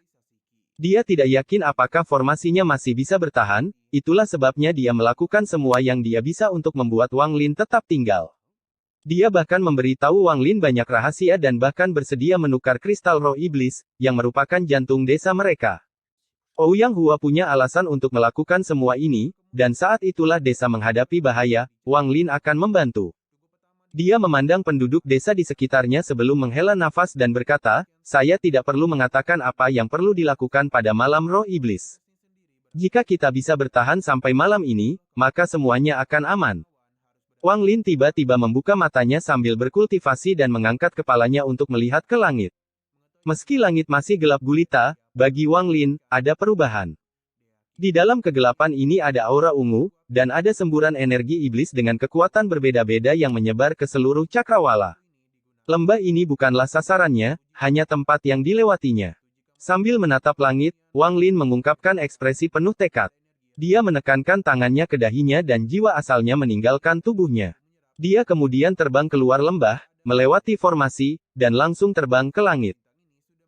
Dia tidak yakin apakah formasinya masih bisa bertahan, itulah sebabnya dia melakukan semua yang dia bisa untuk membuat Wang Lin tetap tinggal. Dia bahkan memberitahu Wang Lin banyak rahasia dan bahkan bersedia menukar kristal roh iblis, yang merupakan jantung desa mereka. Ouyang Hua punya alasan untuk melakukan semua ini, dan saat itulah desa menghadapi bahaya, Wang Lin akan membantu. Dia memandang penduduk desa di sekitarnya sebelum menghela nafas dan berkata, saya tidak perlu mengatakan apa yang perlu dilakukan pada malam roh iblis. Jika kita bisa bertahan sampai malam ini, maka semuanya akan aman. Wang Lin tiba-tiba membuka matanya sambil berkultivasi dan mengangkat kepalanya untuk melihat ke langit. Meski langit masih gelap gulita, bagi Wang Lin, ada perubahan. Di dalam kegelapan ini ada aura ungu, dan ada semburan energi iblis dengan kekuatan berbeda-beda yang menyebar ke seluruh cakrawala. Lembah ini bukanlah sasarannya, hanya tempat yang dilewatinya. Sambil menatap langit, Wang Lin mengungkapkan ekspresi penuh tekad. Dia menekankan tangannya ke dahinya dan jiwa asalnya meninggalkan tubuhnya. Dia kemudian terbang keluar lembah, melewati formasi, dan langsung terbang ke langit.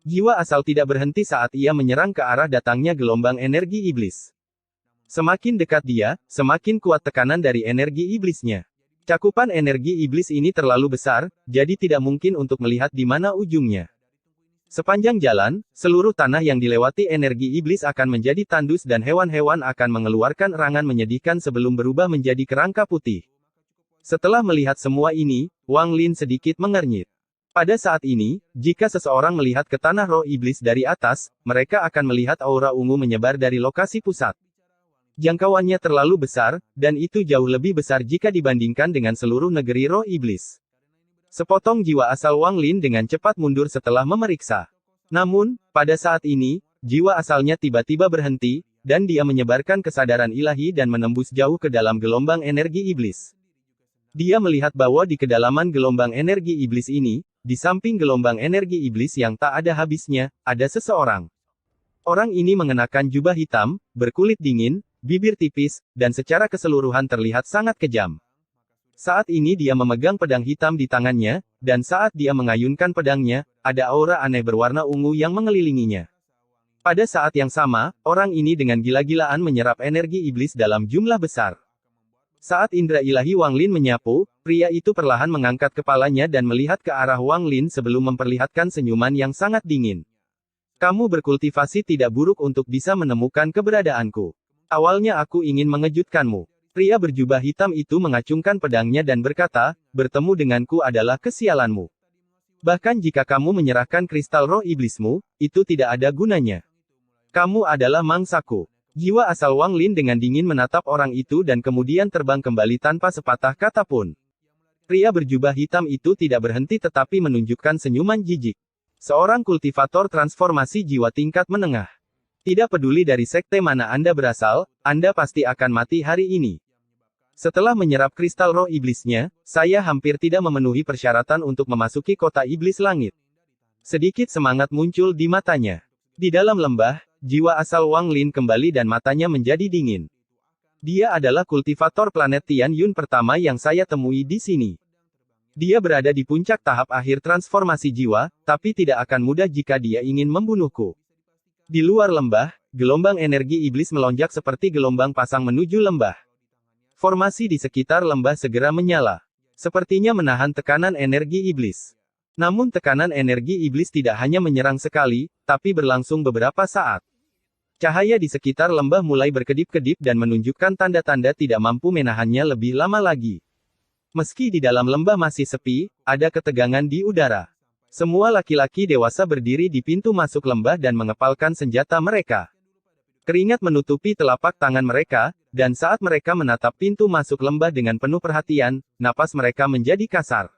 Jiwa asal tidak berhenti saat ia menyerang ke arah datangnya gelombang energi iblis. Semakin dekat dia, semakin kuat tekanan dari energi iblisnya. Cakupan energi iblis ini terlalu besar, jadi tidak mungkin untuk melihat di mana ujungnya. Sepanjang jalan, seluruh tanah yang dilewati energi iblis akan menjadi tandus dan hewan-hewan akan mengeluarkan erangan menyedihkan sebelum berubah menjadi kerangka putih. Setelah melihat semua ini, Wang Lin sedikit mengernyit. Pada saat ini, jika seseorang melihat ke tanah roh iblis dari atas, mereka akan melihat aura ungu menyebar dari lokasi pusat. Jangkauannya terlalu besar, dan itu jauh lebih besar jika dibandingkan dengan seluruh negeri roh iblis. Sepotong jiwa asal Wang Lin dengan cepat mundur setelah memeriksa. Namun, pada saat ini, jiwa asalnya tiba-tiba berhenti, dan dia menyebarkan kesadaran ilahi dan menembus jauh ke dalam gelombang energi iblis. Dia melihat bahwa di kedalaman gelombang energi iblis ini, di samping gelombang energi iblis yang tak ada habisnya, ada seseorang. Orang ini mengenakan jubah hitam, berkulit dingin, bibir tipis, dan secara keseluruhan terlihat sangat kejam. Saat ini dia memegang pedang hitam di tangannya, dan saat dia mengayunkan pedangnya, ada aura aneh berwarna ungu yang mengelilinginya. Pada saat yang sama, orang ini dengan gila-gilaan menyerap energi iblis dalam jumlah besar. Saat indera ilahi Wang Lin menyapu, pria itu perlahan mengangkat kepalanya dan melihat ke arah Wang Lin sebelum memperlihatkan senyuman yang sangat dingin. Kamu berkultivasi tidak buruk untuk bisa menemukan keberadaanku. Awalnya aku ingin mengejutkanmu. Pria berjubah hitam itu mengacungkan pedangnya dan berkata, bertemu denganku adalah kesialanmu. Bahkan jika kamu menyerahkan kristal roh iblismu, itu tidak ada gunanya. Kamu adalah mangsaku. Jiwa asal Wang Lin dengan dingin menatap orang itu dan kemudian terbang kembali tanpa sepatah kata pun. Pria berjubah hitam itu tidak berhenti tetapi menunjukkan senyuman jijik. Seorang kultivator transformasi jiwa tingkat menengah. Tidak peduli dari sekte mana Anda berasal, Anda pasti akan mati hari ini. Setelah menyerap kristal roh iblisnya, saya hampir tidak memenuhi persyaratan untuk memasuki kota iblis langit. Sedikit semangat muncul di matanya. Di dalam lembah, jiwa asal Wang Lin kembali dan matanya menjadi dingin. Dia adalah kultivator planet Tian Yun pertama yang saya temui di sini. Dia berada di puncak tahap akhir transformasi jiwa, tapi tidak akan mudah jika dia ingin membunuhku. Di luar lembah, gelombang energi iblis melonjak seperti gelombang pasang menuju lembah. Formasi di sekitar lembah segera menyala. Sepertinya menahan tekanan energi iblis. Namun tekanan energi iblis tidak hanya menyerang sekali, tapi berlangsung beberapa saat. Cahaya di sekitar lembah mulai berkedip-kedip dan menunjukkan tanda-tanda tidak mampu menahannya lebih lama lagi. Meski di dalam lembah masih sepi, ada ketegangan di udara. Semua laki-laki dewasa berdiri di pintu masuk lembah dan mengepalkan senjata mereka. Keringat menutupi telapak tangan mereka, dan saat mereka menatap pintu masuk lembah dengan penuh perhatian, napas mereka menjadi kasar.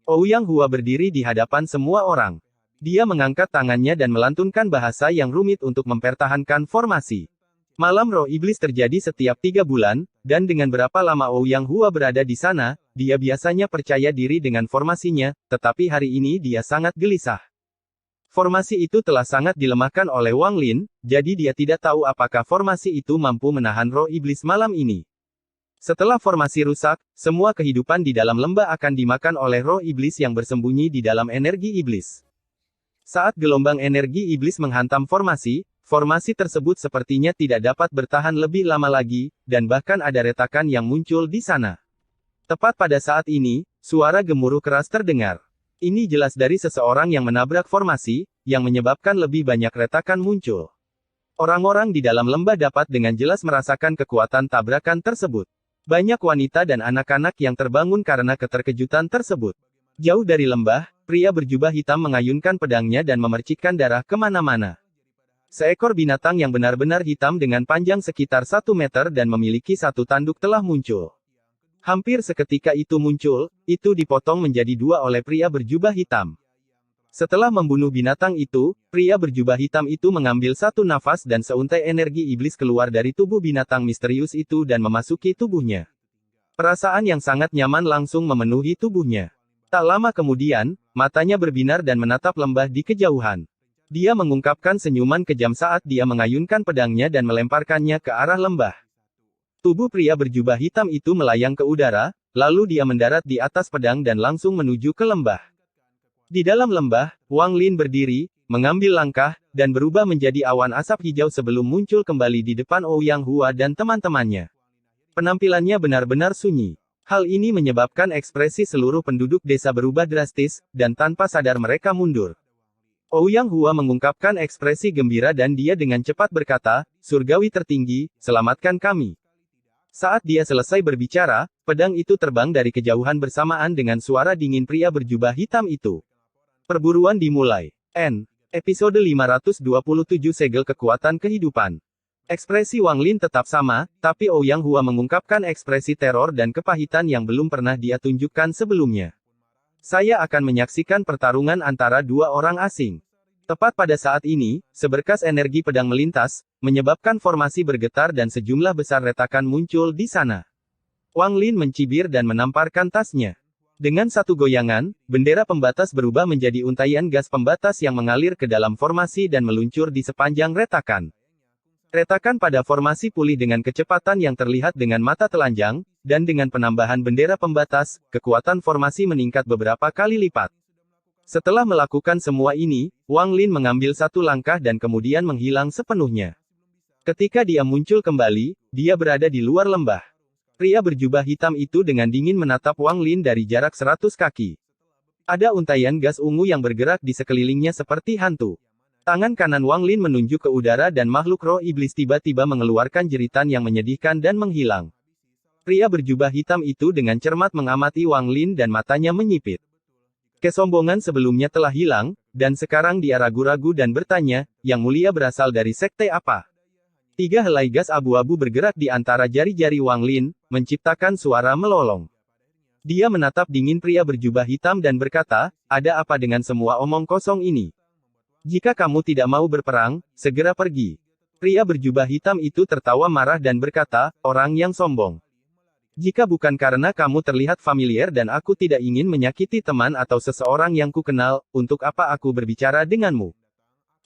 Ouyang Hua berdiri di hadapan semua orang. Dia mengangkat tangannya dan melantunkan bahasa yang rumit untuk mempertahankan formasi. Malam roh iblis terjadi setiap 3 bulan, dan dengan berapa lama Ouyang Hua berada di sana, dia biasanya percaya diri dengan formasinya, tetapi hari ini dia sangat gelisah. Formasi itu telah sangat dilemahkan oleh Wang Lin, jadi dia tidak tahu apakah formasi itu mampu menahan roh iblis malam ini. Setelah formasi rusak, semua kehidupan di dalam lembah akan dimakan oleh roh iblis yang bersembunyi di dalam energi iblis. Saat gelombang energi iblis menghantam formasi tersebut sepertinya tidak dapat bertahan lebih lama lagi, dan bahkan ada retakan yang muncul di sana. Tepat pada saat ini, suara gemuruh keras terdengar. Ini jelas dari seseorang yang menabrak formasi, yang menyebabkan lebih banyak retakan muncul. Orang-orang di dalam lembah dapat dengan jelas merasakan kekuatan tabrakan tersebut. Banyak wanita dan anak-anak yang terbangun karena keterkejutan tersebut. Jauh dari lembah, pria berjubah hitam mengayunkan pedangnya dan memercikkan darah kemana-mana. Seekor binatang yang benar-benar hitam dengan panjang sekitar 1 meter dan memiliki satu tanduk telah muncul. Hampir seketika itu muncul, itu dipotong menjadi 2 oleh pria berjubah hitam. Setelah membunuh binatang itu, pria berjubah hitam itu mengambil satu nafas dan seuntai energi iblis keluar dari tubuh binatang misterius itu dan memasuki tubuhnya. Perasaan yang sangat nyaman langsung memenuhi tubuhnya. Tak lama kemudian, matanya berbinar dan menatap lembah di kejauhan. Dia mengungkapkan senyuman kejam saat dia mengayunkan pedangnya dan melemparkannya ke arah lembah. Tubuh pria berjubah hitam itu melayang ke udara, lalu dia mendarat di atas pedang dan langsung menuju ke lembah. Di dalam lembah, Wang Lin berdiri, mengambil langkah, dan berubah menjadi awan asap hijau sebelum muncul kembali di depan Ouyang Hua dan teman-temannya. Penampilannya benar-benar sunyi. Hal ini menyebabkan ekspresi seluruh penduduk desa berubah drastis, dan tanpa sadar mereka mundur. Ouyang Hua mengungkapkan ekspresi gembira dan dia dengan cepat berkata, "Surgawi tertinggi, selamatkan kami." Saat dia selesai berbicara, pedang itu terbang dari kejauhan bersamaan dengan suara dingin pria berjubah hitam itu. Perburuan dimulai. Episode 527 Segel Kekuatan Kehidupan. Ekspresi Wang Lin tetap sama, tapi Ouyang Hua mengungkapkan ekspresi teror dan kepahitan yang belum pernah dia tunjukkan sebelumnya. Saya akan menyaksikan pertarungan antara 2 orang asing. Tepat pada saat ini, seberkas energi pedang melintas, menyebabkan formasi bergetar dan sejumlah besar retakan muncul di sana. Wang Lin mencibir dan menamparkan tasnya. Dengan satu goyangan, bendera pembatas berubah menjadi untaian gas pembatas yang mengalir ke dalam formasi dan meluncur di sepanjang retakan. Retakan pada formasi pulih dengan kecepatan yang terlihat dengan mata telanjang, dan dengan penambahan bendera pembatas, kekuatan formasi meningkat beberapa kali lipat. Setelah melakukan semua ini, Wang Lin mengambil satu langkah dan kemudian menghilang sepenuhnya. Ketika dia muncul kembali, dia berada di luar lembah. Pria berjubah hitam itu dengan dingin menatap Wang Lin dari jarak 100 kaki. Ada untaian gas ungu yang bergerak di sekelilingnya seperti hantu. Tangan kanan Wang Lin menunjuk ke udara dan makhluk roh iblis tiba-tiba mengeluarkan jeritan yang menyedihkan dan menghilang. Pria berjubah hitam itu dengan cermat mengamati Wang Lin dan matanya menyipit. Kesombongan sebelumnya telah hilang, dan sekarang dia ragu-ragu dan bertanya, "Yang mulia berasal dari sekte apa?" 3 helai gas abu-abu bergerak di antara jari-jari Wang Lin, menciptakan suara melolong. Dia menatap dingin pria berjubah hitam dan berkata, "Ada apa dengan semua omong kosong ini? Jika kamu tidak mau berperang, segera pergi." Pria berjubah hitam itu tertawa marah dan berkata, "Orang yang sombong. Jika bukan karena kamu terlihat familiar dan aku tidak ingin menyakiti teman atau seseorang yang ku kenal, untuk apa aku berbicara denganmu?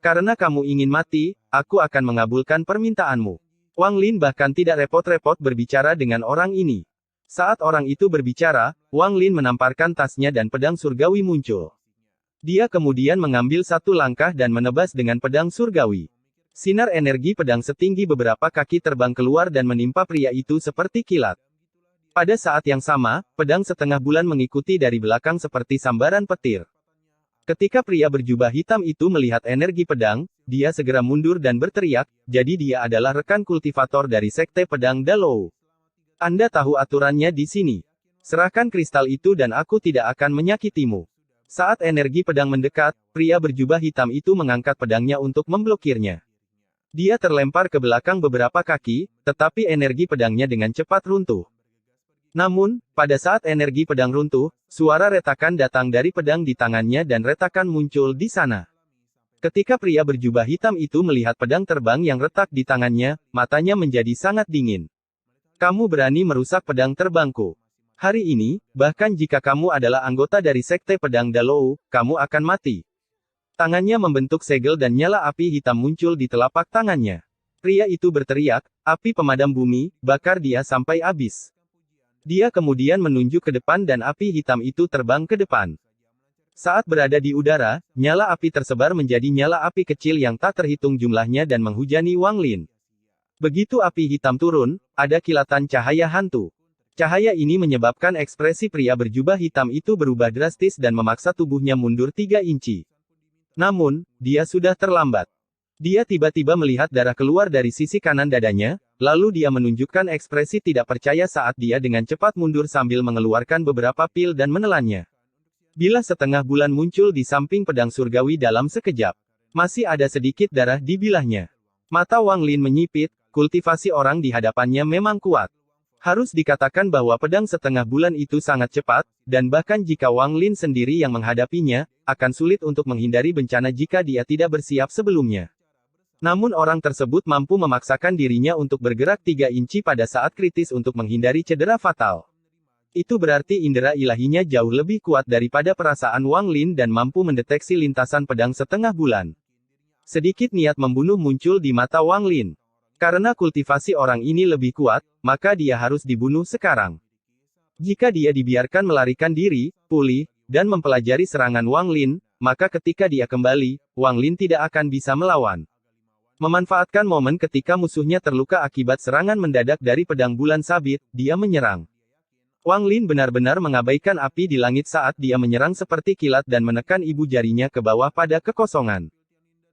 Karena kamu ingin mati, aku akan mengabulkan permintaanmu." Wang Lin bahkan tidak repot-repot berbicara dengan orang ini. Saat orang itu berbicara, Wang Lin menamparkan tasnya dan pedang surgawi muncul. Dia kemudian mengambil satu langkah dan menebas dengan pedang surgawi. Sinar energi pedang setinggi beberapa kaki terbang keluar dan menimpa pria itu seperti kilat. Pada saat yang sama, pedang setengah bulan mengikuti dari belakang seperti sambaran petir. Ketika pria berjubah hitam itu melihat energi pedang, dia segera mundur dan berteriak, "Jadi dia adalah rekan kultivator dari sekte pedang Dalou. Anda tahu aturannya di sini. Serahkan kristal itu dan aku tidak akan menyakitimu." Saat energi pedang mendekat, pria berjubah hitam itu mengangkat pedangnya untuk memblokirnya. Dia terlempar ke belakang beberapa kaki, tetapi energi pedangnya dengan cepat runtuh. Namun, pada saat energi pedang runtuh, suara retakan datang dari pedang di tangannya dan retakan muncul di sana. Ketika pria berjubah hitam itu melihat pedang terbang yang retak di tangannya, matanya menjadi sangat dingin. "Kamu berani merusak pedang terbangku. Hari ini, bahkan jika kamu adalah anggota dari sekte pedang Dalou, kamu akan mati." Tangannya membentuk segel dan nyala api hitam muncul di telapak tangannya. Pria itu berteriak, api pemadam bumi, bakar dia sampai habis. Dia kemudian menunjuk ke depan dan api hitam itu terbang ke depan. Saat berada di udara, nyala api tersebar menjadi nyala api kecil yang tak terhitung jumlahnya dan menghujani Wang Lin. Begitu api hitam turun, ada kilatan cahaya hantu. Cahaya ini menyebabkan ekspresi pria berjubah hitam itu berubah drastis dan memaksa tubuhnya mundur 3 inci. Namun, dia sudah terlambat. Dia tiba-tiba melihat darah keluar dari sisi kanan dadanya, lalu dia menunjukkan ekspresi tidak percaya saat dia dengan cepat mundur sambil mengeluarkan beberapa pil dan menelannya. Bilah setengah bulan muncul di samping pedang surgawi dalam sekejap. Masih ada sedikit darah di bilahnya. Mata Wang Lin menyipit, kultivasi orang di hadapannya memang kuat. Harus dikatakan bahwa pedang setengah bulan itu sangat cepat, dan bahkan jika Wang Lin sendiri yang menghadapinya, akan sulit untuk menghindari bencana jika dia tidak bersiap sebelumnya. Namun orang tersebut mampu memaksakan dirinya untuk bergerak 3 inci pada saat kritis untuk menghindari cedera fatal. Itu berarti indera ilahinya jauh lebih kuat daripada perasaan Wang Lin dan mampu mendeteksi lintasan pedang setengah bulan. Sedikit niat membunuh muncul di mata Wang Lin. Karena kultivasi orang ini lebih kuat, maka dia harus dibunuh sekarang. Jika dia dibiarkan melarikan diri, pulih, dan mempelajari serangan Wang Lin, maka ketika dia kembali, Wang Lin tidak akan bisa melawan. Memanfaatkan momen ketika musuhnya terluka akibat serangan mendadak dari pedang bulan sabit, dia menyerang. Wang Lin benar-benar mengabaikan api di langit saat dia menyerang seperti kilat dan menekan ibu jarinya ke bawah pada kekosongan.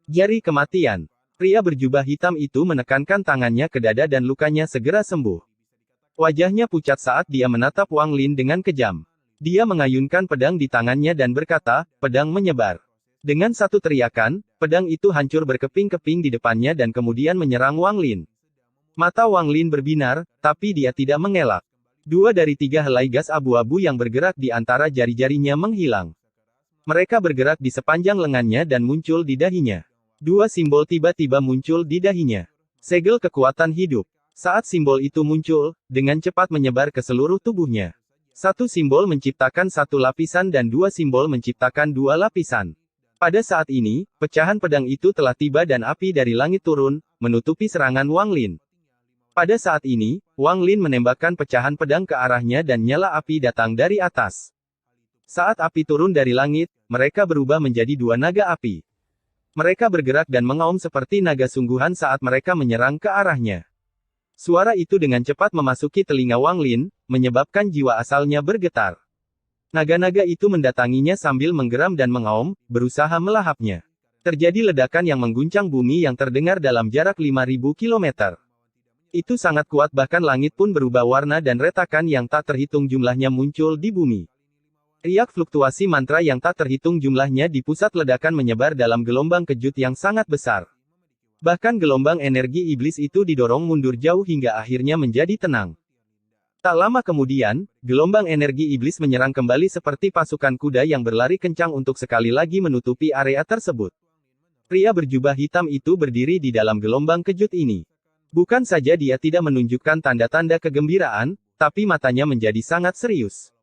Jari kematian. Pria berjubah hitam itu menekankan tangannya ke dada dan lukanya segera sembuh. Wajahnya pucat saat dia menatap Wang Lin dengan kejam. Dia mengayunkan pedang di tangannya dan berkata, pedang menyebar. Dengan satu teriakan, pedang itu hancur berkeping-keping di depannya dan kemudian menyerang Wang Lin. Mata Wang Lin berbinar, tapi dia tidak mengelak. 2 dari 3 helai gas abu-abu yang bergerak di antara jari-jarinya menghilang. Mereka bergerak di sepanjang lengannya dan muncul di dahinya. 2 simbol tiba-tiba muncul di dahinya. Segel kekuatan hidup. Saat simbol itu muncul, dengan cepat menyebar ke seluruh tubuhnya. 1 simbol menciptakan 1 lapisan dan 2 simbol menciptakan 2 lapisan. Pada saat ini, pecahan pedang itu telah tiba dan api dari langit turun, menutupi serangan Wang Lin. Pada saat ini, Wang Lin menembakkan pecahan pedang ke arahnya dan nyala api datang dari atas. Saat api turun dari langit, mereka berubah menjadi 2 naga api. Mereka bergerak dan mengaum seperti naga sungguhan saat mereka menyerang ke arahnya. Suara itu dengan cepat memasuki telinga Wang Lin, menyebabkan jiwa asalnya bergetar. Naga-naga itu mendatanginya sambil menggeram dan mengaum, berusaha melahapnya. Terjadi ledakan yang mengguncang bumi yang terdengar dalam jarak 5.000 km. Itu sangat kuat bahkan langit pun berubah warna dan retakan yang tak terhitung jumlahnya muncul di bumi. Riak fluktuasi mantra yang tak terhitung jumlahnya di pusat ledakan menyebar dalam gelombang kejut yang sangat besar. Bahkan gelombang energi iblis itu didorong mundur jauh hingga akhirnya menjadi tenang. Tak lama kemudian, gelombang energi iblis menyerang kembali seperti pasukan kuda yang berlari kencang untuk sekali lagi menutupi area tersebut. Pria berjubah hitam itu berdiri di dalam gelombang kejut ini. Bukan saja dia tidak menunjukkan tanda-tanda kegembiraan, tapi matanya menjadi sangat serius.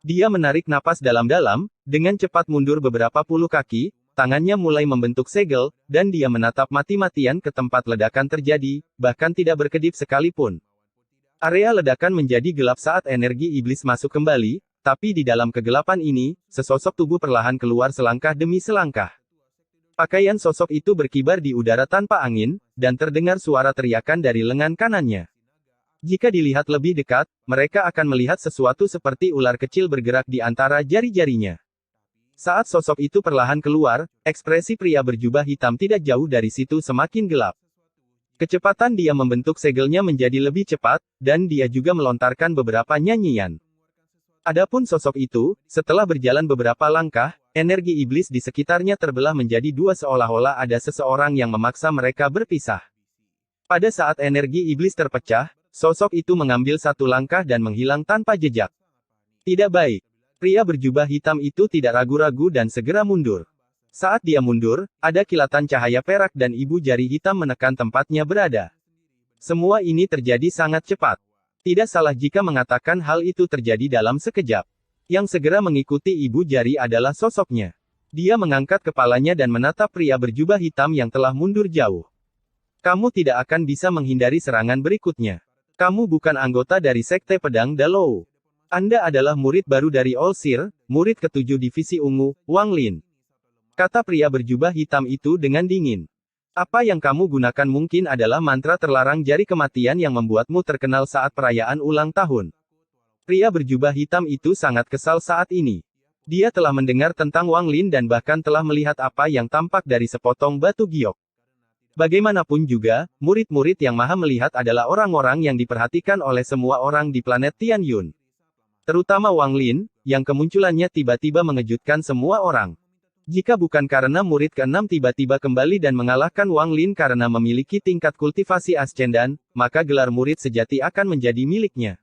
Dia menarik napas dalam-dalam, dengan cepat mundur beberapa puluh kaki, tangannya mulai membentuk segel, dan dia menatap mati-matian ke tempat ledakan terjadi, bahkan tidak berkedip sekalipun. Area ledakan menjadi gelap saat energi iblis masuk kembali, tapi di dalam kegelapan ini, sesosok tubuh perlahan keluar selangkah demi selangkah. Pakaian sosok itu berkibar di udara tanpa angin, dan terdengar suara teriakan dari lengan kanannya. Jika dilihat lebih dekat, mereka akan melihat sesuatu seperti ular kecil bergerak di antara jari-jarinya. Saat sosok itu perlahan keluar, ekspresi pria berjubah hitam tidak jauh dari situ semakin gelap. Kecepatan dia membentuk segelnya menjadi lebih cepat, dan dia juga melontarkan beberapa nyanyian. Adapun sosok itu, setelah berjalan beberapa langkah, energi iblis di sekitarnya terbelah menjadi 2 seolah-olah ada seseorang yang memaksa mereka berpisah. Pada saat energi iblis terpecah, sosok itu mengambil 1 langkah dan menghilang tanpa jejak. Tidak baik. Pria berjubah hitam itu tidak ragu-ragu dan segera mundur. Saat dia mundur, ada kilatan cahaya perak dan ibu jari hitam menekan tempatnya berada. Semua ini terjadi sangat cepat. Tidak salah jika mengatakan hal itu terjadi dalam sekejap. Yang segera mengikuti ibu jari adalah sosoknya. Dia mengangkat kepalanya dan menatap pria berjubah hitam yang telah mundur jauh. Kamu tidak akan bisa menghindari serangan berikutnya. Kamu bukan anggota dari Sekte Pedang Dalou. Anda adalah murid baru dari All Seer, murid ketujuh divisi ungu, Wang Lin. Kata pria berjubah hitam itu dengan dingin. Apa yang kamu gunakan mungkin adalah mantra terlarang jari kematian yang membuatmu terkenal saat perayaan ulang tahun. Pria berjubah hitam itu sangat kesal saat ini. Dia telah mendengar tentang Wang Lin dan bahkan telah melihat apa yang tampak dari sepotong batu giok. Bagaimanapun juga, murid-murid yang maha melihat adalah orang-orang yang diperhatikan oleh semua orang di planet Tianyun. Terutama Wang Lin, yang kemunculannya tiba-tiba mengejutkan semua orang. Jika bukan karena murid ke-6 tiba-tiba kembali dan mengalahkan Wang Lin karena memiliki tingkat kultivasi ascendan, maka gelar murid sejati akan menjadi miliknya.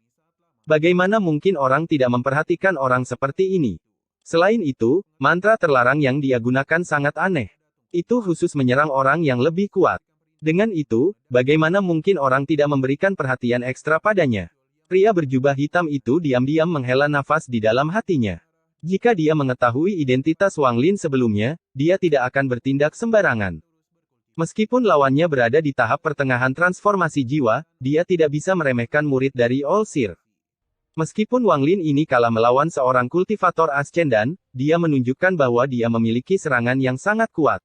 Bagaimana mungkin orang tidak memperhatikan orang seperti ini? Selain itu, mantra terlarang yang dia gunakan sangat aneh. Itu khusus menyerang orang yang lebih kuat. Dengan itu, bagaimana mungkin orang tidak memberikan perhatian ekstra padanya? Pria berjubah hitam itu diam-diam menghela nafas di dalam hatinya. Jika dia mengetahui identitas Wang Lin sebelumnya, dia tidak akan bertindak sembarangan. Meskipun lawannya berada di tahap pertengahan transformasi jiwa, dia tidak bisa meremehkan murid dari All Seer. Meskipun Wang Lin ini kalah melawan seorang kultivator ascendan, dia menunjukkan bahwa dia memiliki serangan yang sangat kuat.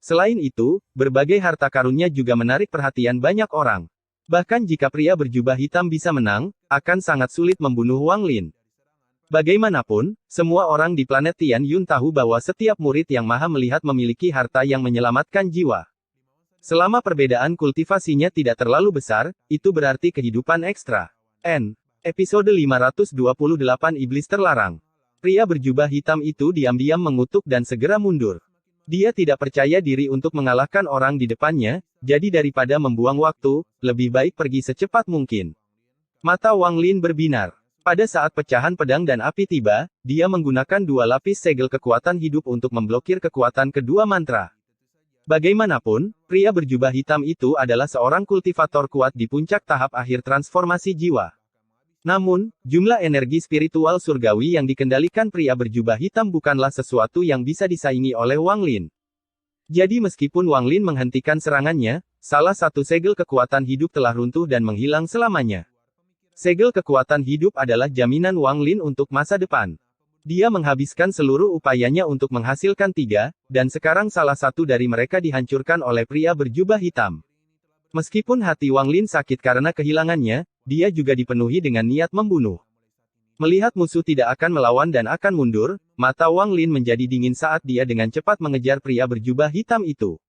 Selain itu, berbagai harta karunnya juga menarik perhatian banyak orang. Bahkan jika pria berjubah hitam bisa menang, akan sangat sulit membunuh Wang Lin. Bagaimanapun, semua orang di planet Tianyun tahu bahwa setiap murid yang maha melihat memiliki harta yang menyelamatkan jiwa. Selama perbedaan kultivasinya tidak terlalu besar, itu berarti kehidupan ekstra. Episode 528 Iblis Terlarang. Pria berjubah hitam itu diam-diam mengutuk dan segera mundur. Dia tidak percaya diri untuk mengalahkan orang di depannya, jadi daripada membuang waktu, lebih baik pergi secepat mungkin. Mata Wang Lin berbinar. Pada saat pecahan pedang dan api tiba, dia menggunakan dua lapis segel kekuatan hidup untuk memblokir kekuatan kedua mantra. Bagaimanapun, pria berjubah hitam itu adalah seorang kultivator kuat di puncak tahap akhir transformasi jiwa. Namun, jumlah energi spiritual surgawi yang dikendalikan pria berjubah hitam bukanlah sesuatu yang bisa disaingi oleh Wang Lin. Jadi meskipun Wang Lin menghentikan serangannya, salah satu segel kekuatan hidup telah runtuh dan menghilang selamanya. Segel kekuatan hidup adalah jaminan Wang Lin untuk masa depan. Dia menghabiskan seluruh upayanya untuk menghasilkan 3, dan sekarang salah satu dari mereka dihancurkan oleh pria berjubah hitam. Meskipun hati Wang Lin sakit karena kehilangannya, dia juga dipenuhi dengan niat membunuh. Melihat musuh tidak akan melawan dan akan mundur, mata Wang Lin menjadi dingin saat dia dengan cepat mengejar pria berjubah hitam itu.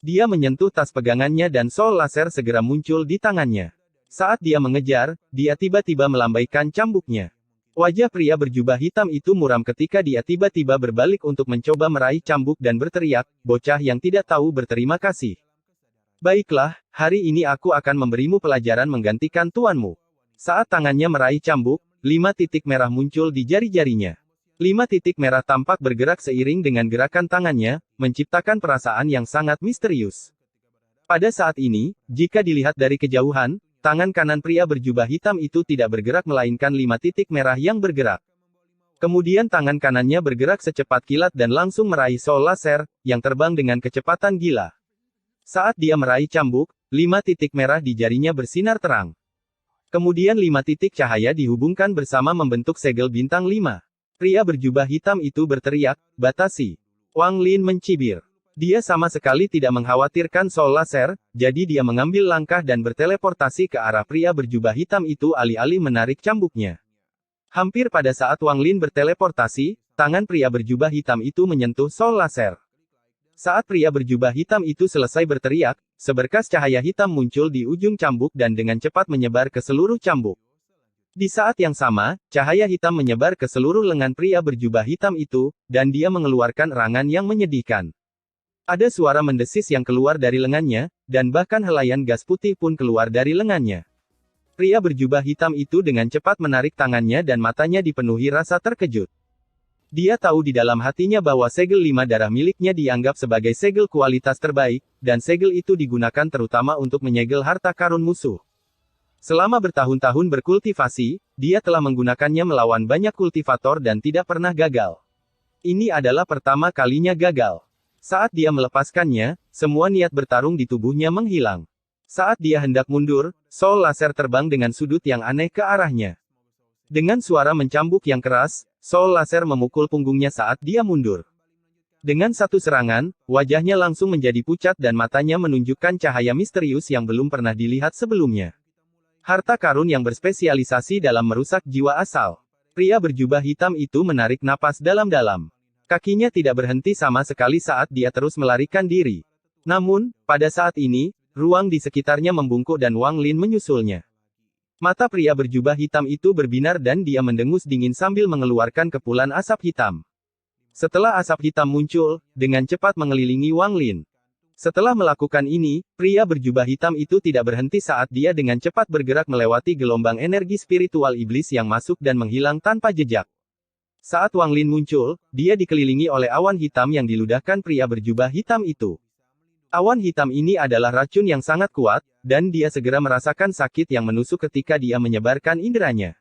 Dia menyentuh tas pegangannya dan sol laser segera muncul di tangannya. Saat dia mengejar, dia tiba-tiba melambaikan cambuknya. Wajah pria berjubah hitam itu muram ketika dia tiba-tiba berbalik untuk mencoba meraih cambuk dan berteriak, bocah yang tidak tahu berterima kasih. Baiklah, hari ini aku akan memberimu pelajaran menggantikan tuanmu. Saat tangannya meraih cambuk, 5 titik merah muncul di jari-jarinya. 5 titik merah tampak bergerak seiring dengan gerakan tangannya, menciptakan perasaan yang sangat misterius. Pada saat ini, jika dilihat dari kejauhan, tangan kanan pria berjubah hitam itu tidak bergerak melainkan 5 titik merah yang bergerak. Kemudian tangan kanannya bergerak secepat kilat dan langsung meraih sol laser, yang terbang dengan kecepatan gila. Saat dia meraih cambuk, 5 titik merah di jarinya bersinar terang. Kemudian 5 titik cahaya dihubungkan bersama membentuk segel bintang 5. Pria berjubah hitam itu berteriak, batasi. Wang Lin mencibir. Dia sama sekali tidak mengkhawatirkan sol laser, jadi dia mengambil langkah dan berteleportasi ke arah pria berjubah hitam itu alih-alih menarik cambuknya. Hampir pada saat Wang Lin berteleportasi, tangan pria berjubah hitam itu menyentuh sol laser. Saat pria berjubah hitam itu selesai berteriak, seberkas cahaya hitam muncul di ujung cambuk dan dengan cepat menyebar ke seluruh cambuk. Di saat yang sama, cahaya hitam menyebar ke seluruh lengan pria berjubah hitam itu, dan dia mengeluarkan erangan yang menyedihkan. Ada suara mendesis yang keluar dari lengannya, dan bahkan helaian gas putih pun keluar dari lengannya. Pria berjubah hitam itu dengan cepat menarik tangannya dan matanya dipenuhi rasa terkejut. Dia tahu di dalam hatinya bahwa segel 5 darah miliknya dianggap sebagai segel kualitas terbaik, dan segel itu digunakan terutama untuk menyegel harta karun musuh. Selama bertahun-tahun berkultivasi, dia telah menggunakannya melawan banyak kultivator dan tidak pernah gagal. Ini adalah pertama kalinya gagal. Saat dia melepaskannya, semua niat bertarung di tubuhnya menghilang. Saat dia hendak mundur, Soul Laser terbang dengan sudut yang aneh ke arahnya. Dengan suara mencambuk yang keras, Soul Laser memukul punggungnya saat dia mundur. Dengan satu serangan, wajahnya langsung menjadi pucat dan matanya menunjukkan cahaya misterius yang belum pernah dilihat sebelumnya. Harta karun yang berspesialisasi dalam merusak jiwa asal. Pria berjubah hitam itu menarik napas dalam-dalam. Kakinya tidak berhenti sama sekali saat dia terus melarikan diri. Namun, pada saat ini, ruang di sekitarnya membungkuk dan Wang Lin menyusulnya. Mata pria berjubah hitam itu berbinar dan dia mendengus dingin sambil mengeluarkan kepulan asap hitam. Setelah asap hitam muncul, dengan cepat mengelilingi Wang Lin. Setelah melakukan ini, pria berjubah hitam itu tidak berhenti saat dia dengan cepat bergerak melewati gelombang energi spiritual iblis yang masuk dan menghilang tanpa jejak. Saat Wang Lin muncul, dia dikelilingi oleh awan hitam yang diludahkan pria berjubah hitam itu. Awan hitam ini adalah racun yang sangat kuat, dan dia segera merasakan sakit yang menusuk ketika dia menyebarkan inderanya.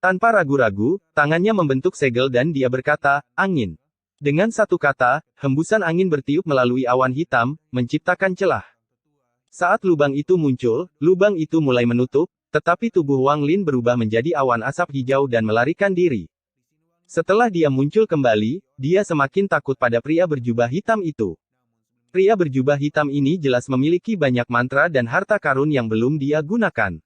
Tanpa ragu-ragu, tangannya membentuk segel dan dia berkata, "Angin." Dengan satu kata, hembusan angin bertiup melalui awan hitam, menciptakan celah. Saat lubang itu muncul, lubang itu mulai menutup, tetapi tubuh Wang Lin berubah menjadi awan asap hijau dan melarikan diri. Setelah dia muncul kembali, dia semakin takut pada pria berjubah hitam itu. Pria berjubah hitam ini jelas memiliki banyak mantra dan harta karun yang belum dia gunakan.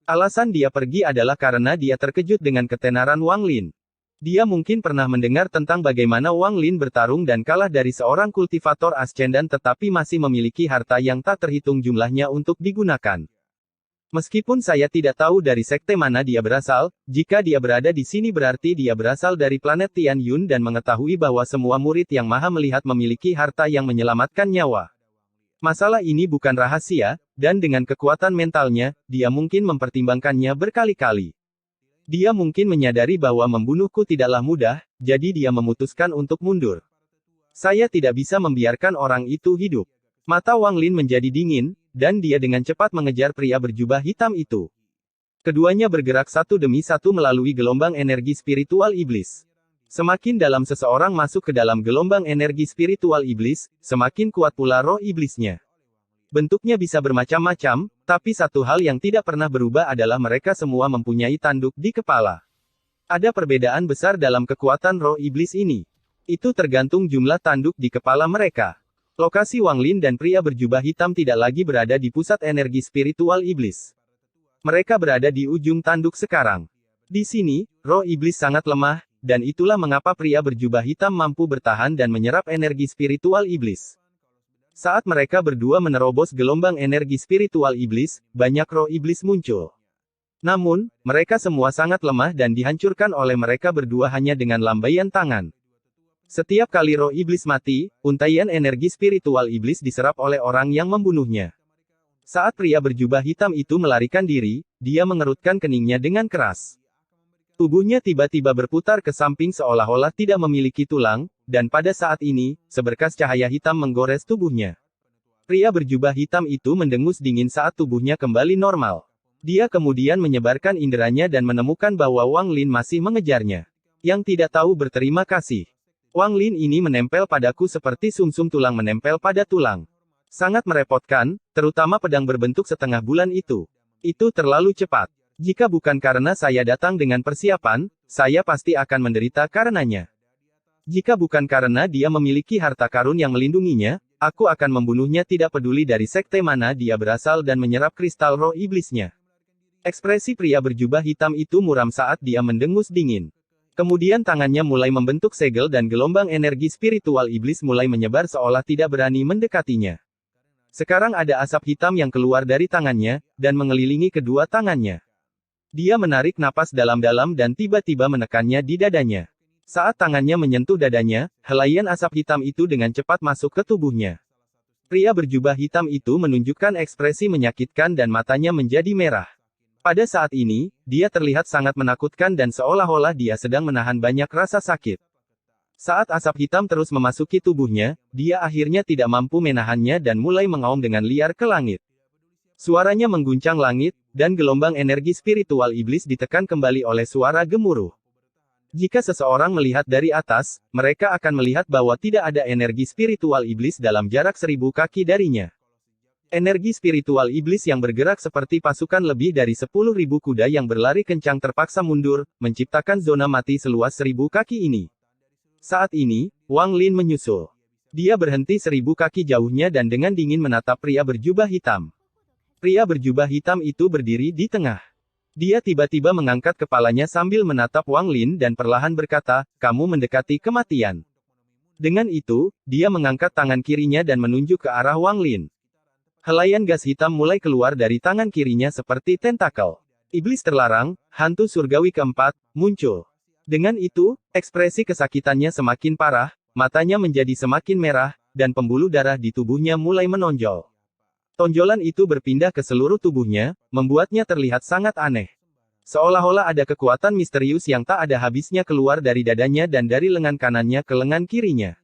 Alasan dia pergi adalah karena dia terkejut dengan ketenaran Wang Lin. Dia mungkin pernah mendengar tentang bagaimana Wang Lin bertarung dan kalah dari seorang kultivator ascendan tetapi masih memiliki harta yang tak terhitung jumlahnya untuk digunakan. Meskipun saya tidak tahu dari sekte mana dia berasal, jika dia berada di sini berarti dia berasal dari planet Tian Yun dan mengetahui bahwa semua murid yang maha melihat memiliki harta yang menyelamatkan nyawa. Masalah ini bukan rahasia, dan dengan kekuatan mentalnya, dia mungkin mempertimbangkannya berkali-kali. Dia mungkin menyadari bahwa membunuhku tidaklah mudah, jadi dia memutuskan untuk mundur. Saya tidak bisa membiarkan orang itu hidup. Mata Wang Lin menjadi dingin, dan dia dengan cepat mengejar pria berjubah hitam itu. Keduanya bergerak satu demi satu melalui gelombang energi spiritual iblis. Semakin dalam seseorang masuk ke dalam gelombang energi spiritual iblis, semakin kuat pula roh iblisnya. Bentuknya bisa bermacam-macam, tapi satu hal yang tidak pernah berubah adalah mereka semua mempunyai tanduk di kepala. Ada perbedaan besar dalam kekuatan roh iblis ini. Itu tergantung jumlah tanduk di kepala mereka. Lokasi Wang Lin dan pria berjubah hitam tidak lagi berada di pusat energi spiritual iblis. Mereka berada di ujung tanduk sekarang. Di sini, roh iblis sangat lemah, dan itulah mengapa pria berjubah hitam mampu bertahan dan menyerap energi spiritual iblis. Saat mereka berdua menerobos gelombang energi spiritual iblis, banyak roh iblis muncul. Namun, mereka semua sangat lemah dan dihancurkan oleh mereka berdua hanya dengan lambaian tangan. Setiap kali roh iblis mati, untaian energi spiritual iblis diserap oleh orang yang membunuhnya. Saat pria berjubah hitam itu melarikan diri, dia mengerutkan keningnya dengan keras. Tubuhnya tiba-tiba berputar ke samping seolah-olah tidak memiliki tulang, dan pada saat ini, seberkas cahaya hitam menggores tubuhnya. Pria berjubah hitam itu mendengus dingin saat tubuhnya kembali normal. Dia kemudian menyebarkan inderanya dan menemukan bahwa Wang Lin masih mengejarnya. Yang tidak tahu berterima kasih. Wang Lin ini menempel padaku seperti sumsum tulang menempel pada tulang. Sangat merepotkan, terutama pedang berbentuk setengah bulan itu. Itu terlalu cepat. Jika bukan karena saya datang dengan persiapan, saya pasti akan menderita karenanya. Jika bukan karena dia memiliki harta karun yang melindunginya, aku akan membunuhnya tidak peduli dari sekte mana dia berasal dan menyerap kristal roh iblisnya. Ekspresi pria berjubah hitam itu muram saat dia mendengus dingin. Kemudian tangannya mulai membentuk segel dan gelombang energi spiritual iblis mulai menyebar seolah tidak berani mendekatinya. Sekarang ada asap hitam yang keluar dari tangannya, dan mengelilingi kedua tangannya. Dia menarik napas dalam-dalam dan tiba-tiba menekannya di dadanya. Saat tangannya menyentuh dadanya, helaian asap hitam itu dengan cepat masuk ke tubuhnya. Pria berjubah hitam itu menunjukkan ekspresi menyakitkan dan matanya menjadi merah. Pada saat ini, dia terlihat sangat menakutkan dan seolah-olah dia sedang menahan banyak rasa sakit. Saat asap hitam terus memasuki tubuhnya, dia akhirnya tidak mampu menahannya dan mulai mengaum dengan liar ke langit. Suaranya mengguncang langit, dan gelombang energi spiritual iblis ditekan kembali oleh suara gemuruh. Jika seseorang melihat dari atas, mereka akan melihat bahwa tidak ada energi spiritual iblis dalam jarak 1000 kaki darinya. Energi spiritual iblis yang bergerak seperti pasukan lebih dari 10.000 kuda yang berlari kencang terpaksa mundur, menciptakan zona mati seluas 1000 kaki ini. Saat ini, Wang Lin menyusul. Dia berhenti 1000 kaki jauhnya dan dengan dingin menatap pria berjubah hitam. Pria berjubah hitam itu berdiri di tengah. Dia tiba-tiba mengangkat kepalanya sambil menatap Wang Lin dan perlahan berkata, "Kamu mendekati kematian." Dengan itu, dia mengangkat tangan kirinya dan menunjuk ke arah Wang Lin. Helaian gas hitam mulai keluar dari tangan kirinya seperti tentakel. Iblis terlarang, hantu surgawi keempat, muncul. Dengan itu, ekspresi kesakitannya semakin parah, matanya menjadi semakin merah, dan pembuluh darah di tubuhnya mulai menonjol. Tonjolan itu berpindah ke seluruh tubuhnya, membuatnya terlihat sangat aneh. Seolah-olah ada kekuatan misterius yang tak ada habisnya keluar dari dadanya dan dari lengan kanannya ke lengan kirinya.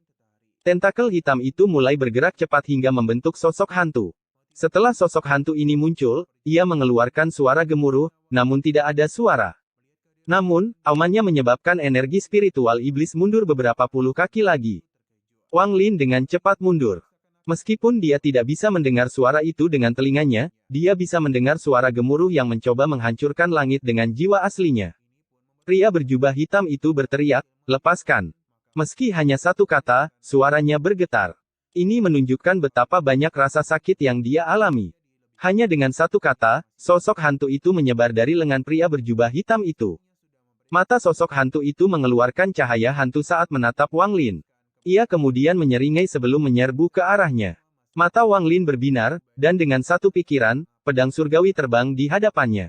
Tentakel hitam itu mulai bergerak cepat hingga membentuk sosok hantu. Setelah sosok hantu ini muncul, ia mengeluarkan suara gemuruh, namun tidak ada suara. Namun, aumannya menyebabkan energi spiritual iblis mundur beberapa puluh kaki lagi. Wang Lin dengan cepat mundur. Meskipun dia tidak bisa mendengar suara itu dengan telinganya, dia bisa mendengar suara gemuruh yang mencoba menghancurkan langit dengan jiwa aslinya. Pria berjubah hitam itu berteriak, "Lepaskan!" Meski hanya satu kata, suaranya bergetar. Ini menunjukkan betapa banyak rasa sakit yang dia alami. Hanya dengan satu kata, sosok hantu itu menyebar dari lengan pria berjubah hitam itu. Mata sosok hantu itu mengeluarkan cahaya hantu saat menatap Wang Lin. Ia kemudian menyeringai sebelum menyerbu ke arahnya. Mata Wang Lin berbinar, dan dengan satu pikiran, pedang surgawi terbang di hadapannya.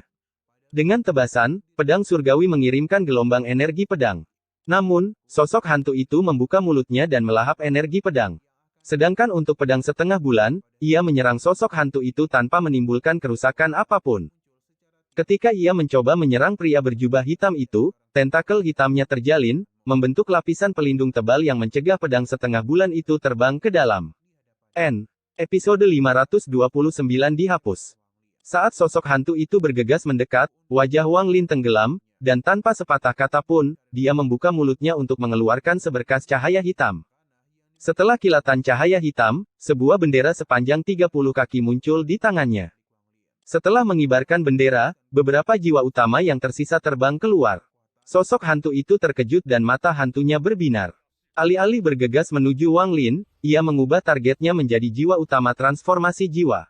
Dengan tebasan, pedang surgawi mengirimkan gelombang energi pedang. Namun, sosok hantu itu membuka mulutnya dan melahap energi pedang. Sedangkan untuk pedang setengah bulan, ia menyerang sosok hantu itu tanpa menimbulkan kerusakan apapun. Ketika ia mencoba menyerang pria berjubah hitam itu, tentakel hitamnya terjalin, membentuk lapisan pelindung tebal yang mencegah pedang setengah bulan itu terbang ke dalam. Episode 529 dihapus. Saat sosok hantu itu bergegas mendekat, wajah Wang Lin tenggelam, dan tanpa sepatah kata pun, dia membuka mulutnya untuk mengeluarkan seberkas cahaya hitam. Setelah kilatan cahaya hitam, sebuah bendera sepanjang 30 kaki muncul di tangannya. Setelah mengibarkan bendera, beberapa jiwa utama yang tersisa terbang keluar. Sosok hantu itu terkejut dan mata hantunya berbinar. Alih-alih bergegas menuju Wang Lin, ia mengubah targetnya menjadi jiwa utama transformasi jiwa.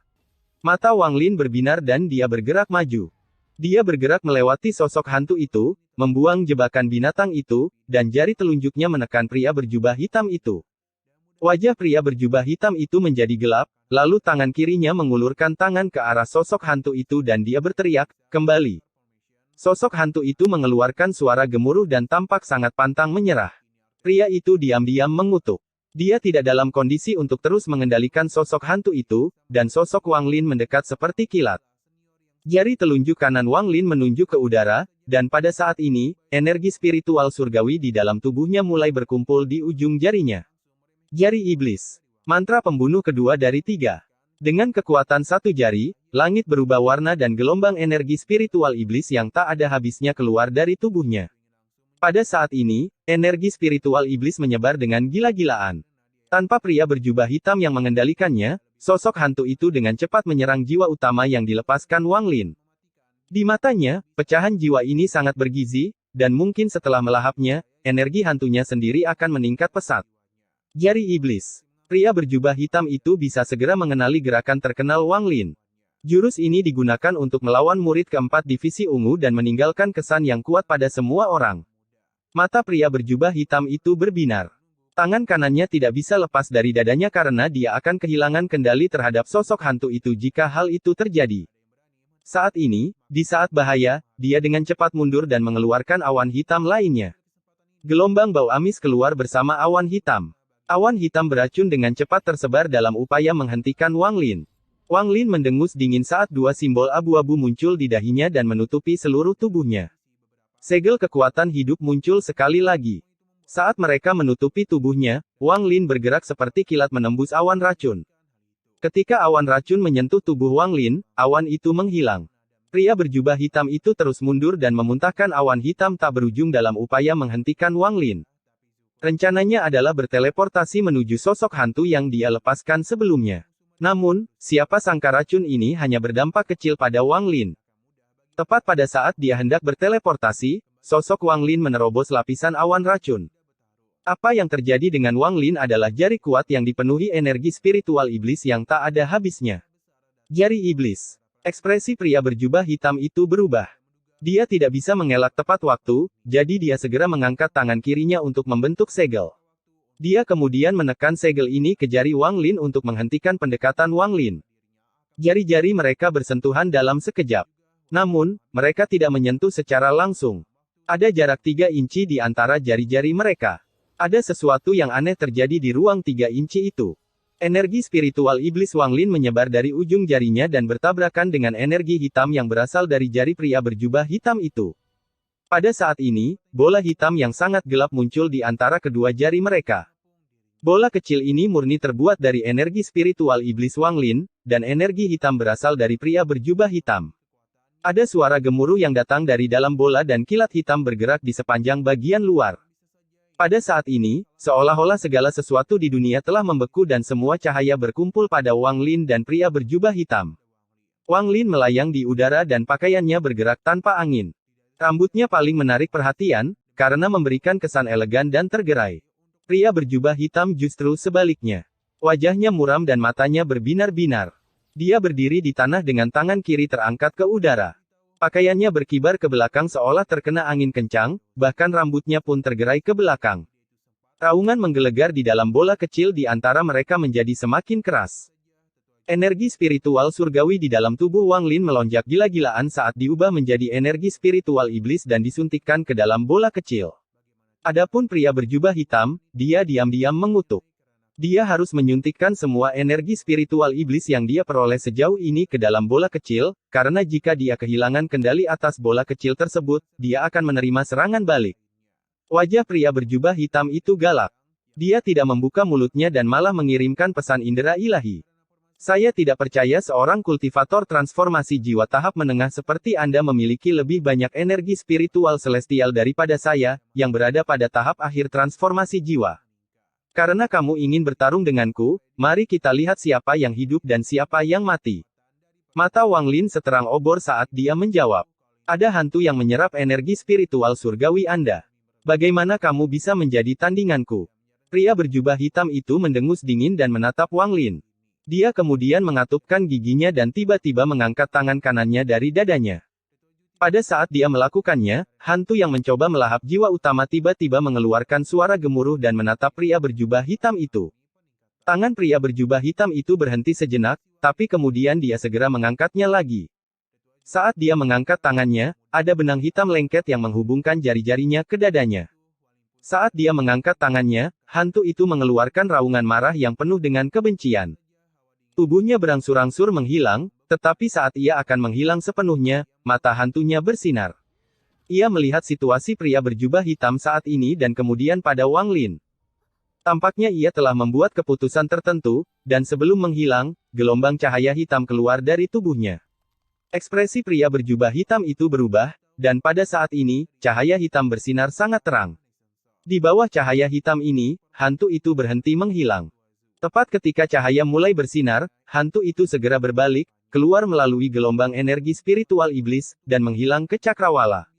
Mata Wang Lin berbinar dan dia bergerak maju. Dia bergerak melewati sosok hantu itu, membuang jebakan binatang itu, dan jari telunjuknya menekan pria berjubah hitam itu. Wajah pria berjubah hitam itu menjadi gelap, lalu tangan kirinya mengulurkan tangan ke arah sosok hantu itu dan dia berteriak, "Kembali!" Sosok hantu itu mengeluarkan suara gemuruh dan tampak sangat pantang menyerah. Pria itu diam-diam mengutuk. Dia tidak dalam kondisi untuk terus mengendalikan sosok hantu itu, dan sosok Wang Lin mendekat seperti kilat. Jari telunjuk kanan Wang Lin menunjuk ke udara, dan pada saat ini, energi spiritual surgawi di dalam tubuhnya mulai berkumpul di ujung jarinya. Jari iblis. Mantra pembunuh kedua dari 3. Dengan kekuatan satu jari, langit berubah warna dan gelombang energi spiritual iblis yang tak ada habisnya keluar dari tubuhnya. Pada saat ini, energi spiritual iblis menyebar dengan gila-gilaan. Tanpa pria berjubah hitam yang mengendalikannya, sosok hantu itu dengan cepat menyerang jiwa utama yang dilepaskan Wang Lin. Di matanya, pecahan jiwa ini sangat bergizi, dan mungkin setelah melahapnya, energi hantunya sendiri akan meningkat pesat. Jari iblis. Pria berjubah hitam itu bisa segera mengenali gerakan terkenal Wang Lin. Jurus ini digunakan untuk melawan murid keempat divisi ungu dan meninggalkan kesan yang kuat pada semua orang. Mata pria berjubah hitam itu berbinar. Tangan kanannya tidak bisa lepas dari dadanya karena dia akan kehilangan kendali terhadap sosok hantu itu jika hal itu terjadi. Saat ini, di saat bahaya, dia dengan cepat mundur dan mengeluarkan awan hitam lainnya. Gelombang bau amis keluar bersama awan hitam. Awan hitam beracun dengan cepat tersebar dalam upaya menghentikan Wang Lin. Wang Lin mendengus dingin saat dua simbol abu-abu muncul di dahinya dan menutupi seluruh tubuhnya. Segel kekuatan hidup muncul sekali lagi. Saat mereka menutupi tubuhnya, Wang Lin bergerak seperti kilat menembus awan racun. Ketika awan racun menyentuh tubuh Wang Lin, awan itu menghilang. Pria berjubah hitam itu terus mundur dan memuntahkan awan hitam tak berujung dalam upaya menghentikan Wang Lin. Rencananya adalah berteleportasi menuju sosok hantu yang dia lepaskan sebelumnya. Namun, siapa sangka racun ini hanya berdampak kecil pada Wang Lin. Tepat pada saat dia hendak berteleportasi, sosok Wang Lin menerobos lapisan awan racun. Apa yang terjadi dengan Wang Lin adalah jari kuat yang dipenuhi energi spiritual iblis yang tak ada habisnya. Jari iblis. Ekspresi pria berjubah hitam itu berubah. Dia tidak bisa mengelak tepat waktu, jadi dia segera mengangkat tangan kirinya untuk membentuk segel. Dia kemudian menekan segel ini ke jari Wang Lin untuk menghentikan pendekatan Wang Lin. Jari-jari mereka bersentuhan dalam sekejap. Namun, mereka tidak menyentuh secara langsung. Ada jarak 3 inci di antara jari-jari mereka. Ada sesuatu yang aneh terjadi di ruang 3 inci itu. Energi spiritual iblis Wang Lin menyebar dari ujung jarinya dan bertabrakan dengan energi hitam yang berasal dari jari pria berjubah hitam itu. Pada saat ini, bola hitam yang sangat gelap muncul di antara kedua jari mereka. Bola kecil ini murni terbuat dari energi spiritual iblis Wang Lin, dan energi hitam berasal dari pria berjubah hitam. Ada suara gemuruh yang datang dari dalam bola dan kilat hitam bergerak di sepanjang bagian luar. Pada saat ini, seolah-olah segala sesuatu di dunia telah membeku dan semua cahaya berkumpul pada Wang Lin dan pria berjubah hitam. Wang Lin melayang di udara dan pakaiannya bergerak tanpa angin. Rambutnya paling menarik perhatian, karena memberikan kesan elegan dan tergerai. Pria berjubah hitam justru sebaliknya. Wajahnya muram dan matanya berbinar-binar. Dia berdiri di tanah dengan tangan kiri terangkat ke udara. Pakaiannya berkibar ke belakang seolah terkena angin kencang, bahkan rambutnya pun tergerai ke belakang. Raungan menggelegar di dalam bola kecil di antara mereka menjadi semakin keras. Energi spiritual surgawi di dalam tubuh Wang Lin melonjak gila-gilaan saat diubah menjadi energi spiritual iblis dan disuntikkan ke dalam bola kecil. Adapun pria berjubah hitam, dia diam-diam mengutuk. Dia harus menyuntikkan semua energi spiritual iblis yang dia peroleh sejauh ini ke dalam bola kecil, karena jika dia kehilangan kendali atas bola kecil tersebut, dia akan menerima serangan balik. Wajah pria berjubah hitam itu galak. Dia tidak membuka mulutnya dan malah mengirimkan pesan indera ilahi. Saya tidak percaya seorang kultivator transformasi jiwa tahap menengah seperti Anda memiliki lebih banyak energi spiritual celestial daripada saya, yang berada pada tahap akhir transformasi jiwa. Karena kamu ingin bertarung denganku, mari kita lihat siapa yang hidup dan siapa yang mati. Mata Wang Lin seterang obor saat dia menjawab. Ada hantu yang menyerap energi spiritual surgawi Anda. Bagaimana kamu bisa menjadi tandinganku? Pria berjubah hitam itu mendengus dingin dan menatap Wang Lin. Dia kemudian mengatupkan giginya dan tiba-tiba mengangkat tangan kanannya dari dadanya. Pada saat dia melakukannya, hantu yang mencoba melahap jiwa utama tiba-tiba mengeluarkan suara gemuruh dan menatap pria berjubah hitam itu. Tangan pria berjubah hitam itu berhenti sejenak, tapi kemudian dia segera mengangkatnya lagi. Saat dia mengangkat tangannya, ada benang hitam lengket yang menghubungkan jari-jarinya ke dadanya. Saat dia mengangkat tangannya, hantu itu mengeluarkan raungan marah yang penuh dengan kebencian. Tubuhnya berangsur-angsur menghilang, tetapi saat ia akan menghilang sepenuhnya, mata hantunya bersinar. Ia melihat situasi pria berjubah hitam saat ini dan kemudian pada Wang Lin. Tampaknya ia telah membuat keputusan tertentu, dan sebelum menghilang, gelombang cahaya hitam keluar dari tubuhnya. Ekspresi pria berjubah hitam itu berubah, dan pada saat ini, cahaya hitam bersinar sangat terang. Di bawah cahaya hitam ini, hantu itu berhenti menghilang. Tepat ketika cahaya mulai bersinar, hantu itu segera berbalik, keluar melalui gelombang energi spiritual iblis, dan menghilang ke cakrawala.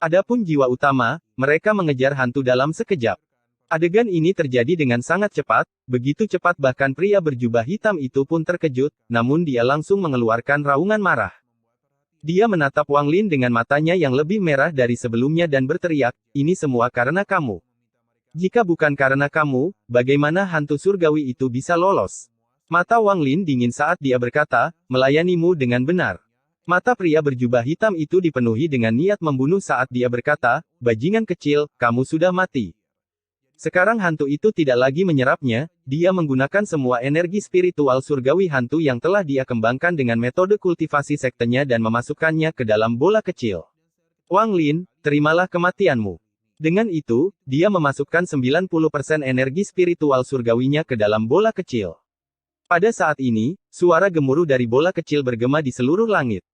Adapun jiwa utama, mereka mengejar hantu dalam sekejap. Adegan ini terjadi dengan sangat cepat, begitu cepat bahkan pria berjubah hitam itu pun terkejut, namun dia langsung mengeluarkan raungan marah. Dia menatap Wang Lin dengan matanya yang lebih merah dari sebelumnya dan berteriak, ini semua karena kamu. Jika bukan karena kamu, bagaimana hantu surgawi itu bisa lolos? Mata Wang Lin dingin saat dia berkata, melayanimu dengan benar. Mata pria berjubah hitam itu dipenuhi dengan niat membunuh saat dia berkata, bajingan kecil, kamu sudah mati. Sekarang hantu itu tidak lagi menyerapnya, dia menggunakan semua energi spiritual surgawi hantu yang telah dia kembangkan dengan metode kultivasi sektenya dan memasukkannya ke dalam bola kecil. Wang Lin, terimalah kematianmu. Dengan itu, dia memasukkan 90% energi spiritual surgawinya ke dalam bola kecil. Pada saat ini, suara gemuruh dari bola kecil bergema di seluruh langit.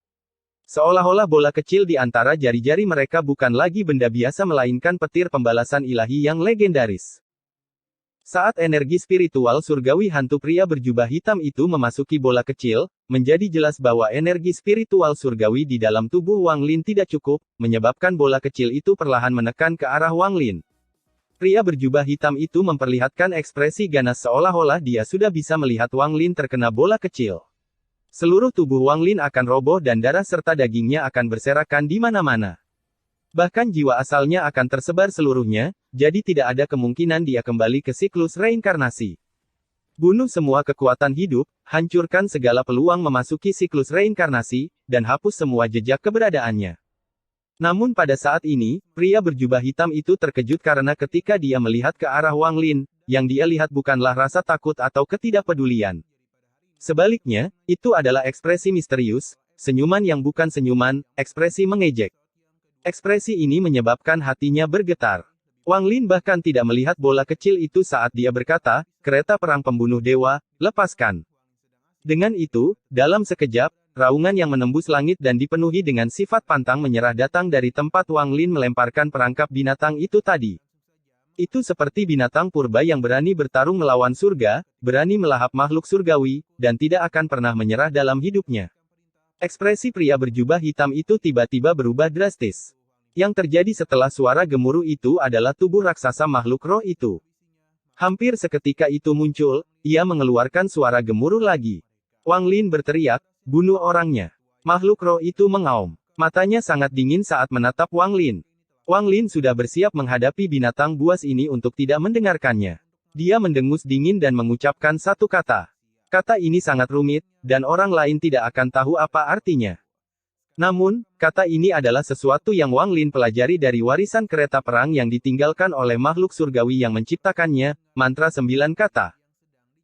Seolah-olah bola kecil di antara jari-jari mereka bukan lagi benda biasa melainkan petir pembalasan ilahi yang legendaris. Saat energi spiritual surgawi hantu pria berjubah hitam itu memasuki bola kecil, menjadi jelas bahwa energi spiritual surgawi di dalam tubuh Wang Lin tidak cukup, menyebabkan bola kecil itu perlahan menekan ke arah Wang Lin. Pria berjubah hitam itu memperlihatkan ekspresi ganas seolah-olah dia sudah bisa melihat Wang Lin terkena bola kecil. Seluruh tubuh Wang Lin akan roboh dan darah serta dagingnya akan berserakan di mana-mana. Bahkan jiwa asalnya akan tersebar seluruhnya, jadi tidak ada kemungkinan dia kembali ke siklus reinkarnasi. Bunuh semua kekuatan hidup, hancurkan segala peluang memasuki siklus reinkarnasi, dan hapus semua jejak keberadaannya. Namun pada saat ini, pria berjubah hitam itu terkejut karena ketika dia melihat ke arah Wang Lin, yang dia lihat bukanlah rasa takut atau ketidakpedulian. Sebaliknya, itu adalah ekspresi misterius, senyuman yang bukan senyuman, ekspresi mengejek. Ekspresi ini menyebabkan hatinya bergetar. Wang Lin bahkan tidak melihat bola kecil itu saat dia berkata, "Kereta perang pembunuh dewa, lepaskan." Dengan itu, dalam sekejap, raungan yang menembus langit dan dipenuhi dengan sifat pantang menyerah datang dari tempat Wang Lin melemparkan perangkap binatang itu tadi. Itu seperti binatang purba yang berani bertarung melawan surga, berani melahap makhluk surgawi, dan tidak akan pernah menyerah dalam hidupnya. Ekspresi pria berjubah hitam itu tiba-tiba berubah drastis. Yang terjadi setelah suara gemuruh itu adalah tubuh raksasa makhluk roh itu. Hampir seketika itu muncul, ia mengeluarkan suara gemuruh lagi. Wang Lin berteriak, "Bunuh orangnya." Makhluk roh itu mengaum. Matanya sangat dingin saat menatap Wang Lin. Wang Lin sudah bersiap menghadapi binatang buas ini untuk tidak mendengarkannya. Dia mendengus dingin dan mengucapkan satu kata. Kata ini sangat rumit, dan orang lain tidak akan tahu apa artinya. Namun, kata ini adalah sesuatu yang Wang Lin pelajari dari warisan kereta perang yang ditinggalkan oleh makhluk surgawi yang menciptakannya, mantra 9 kata.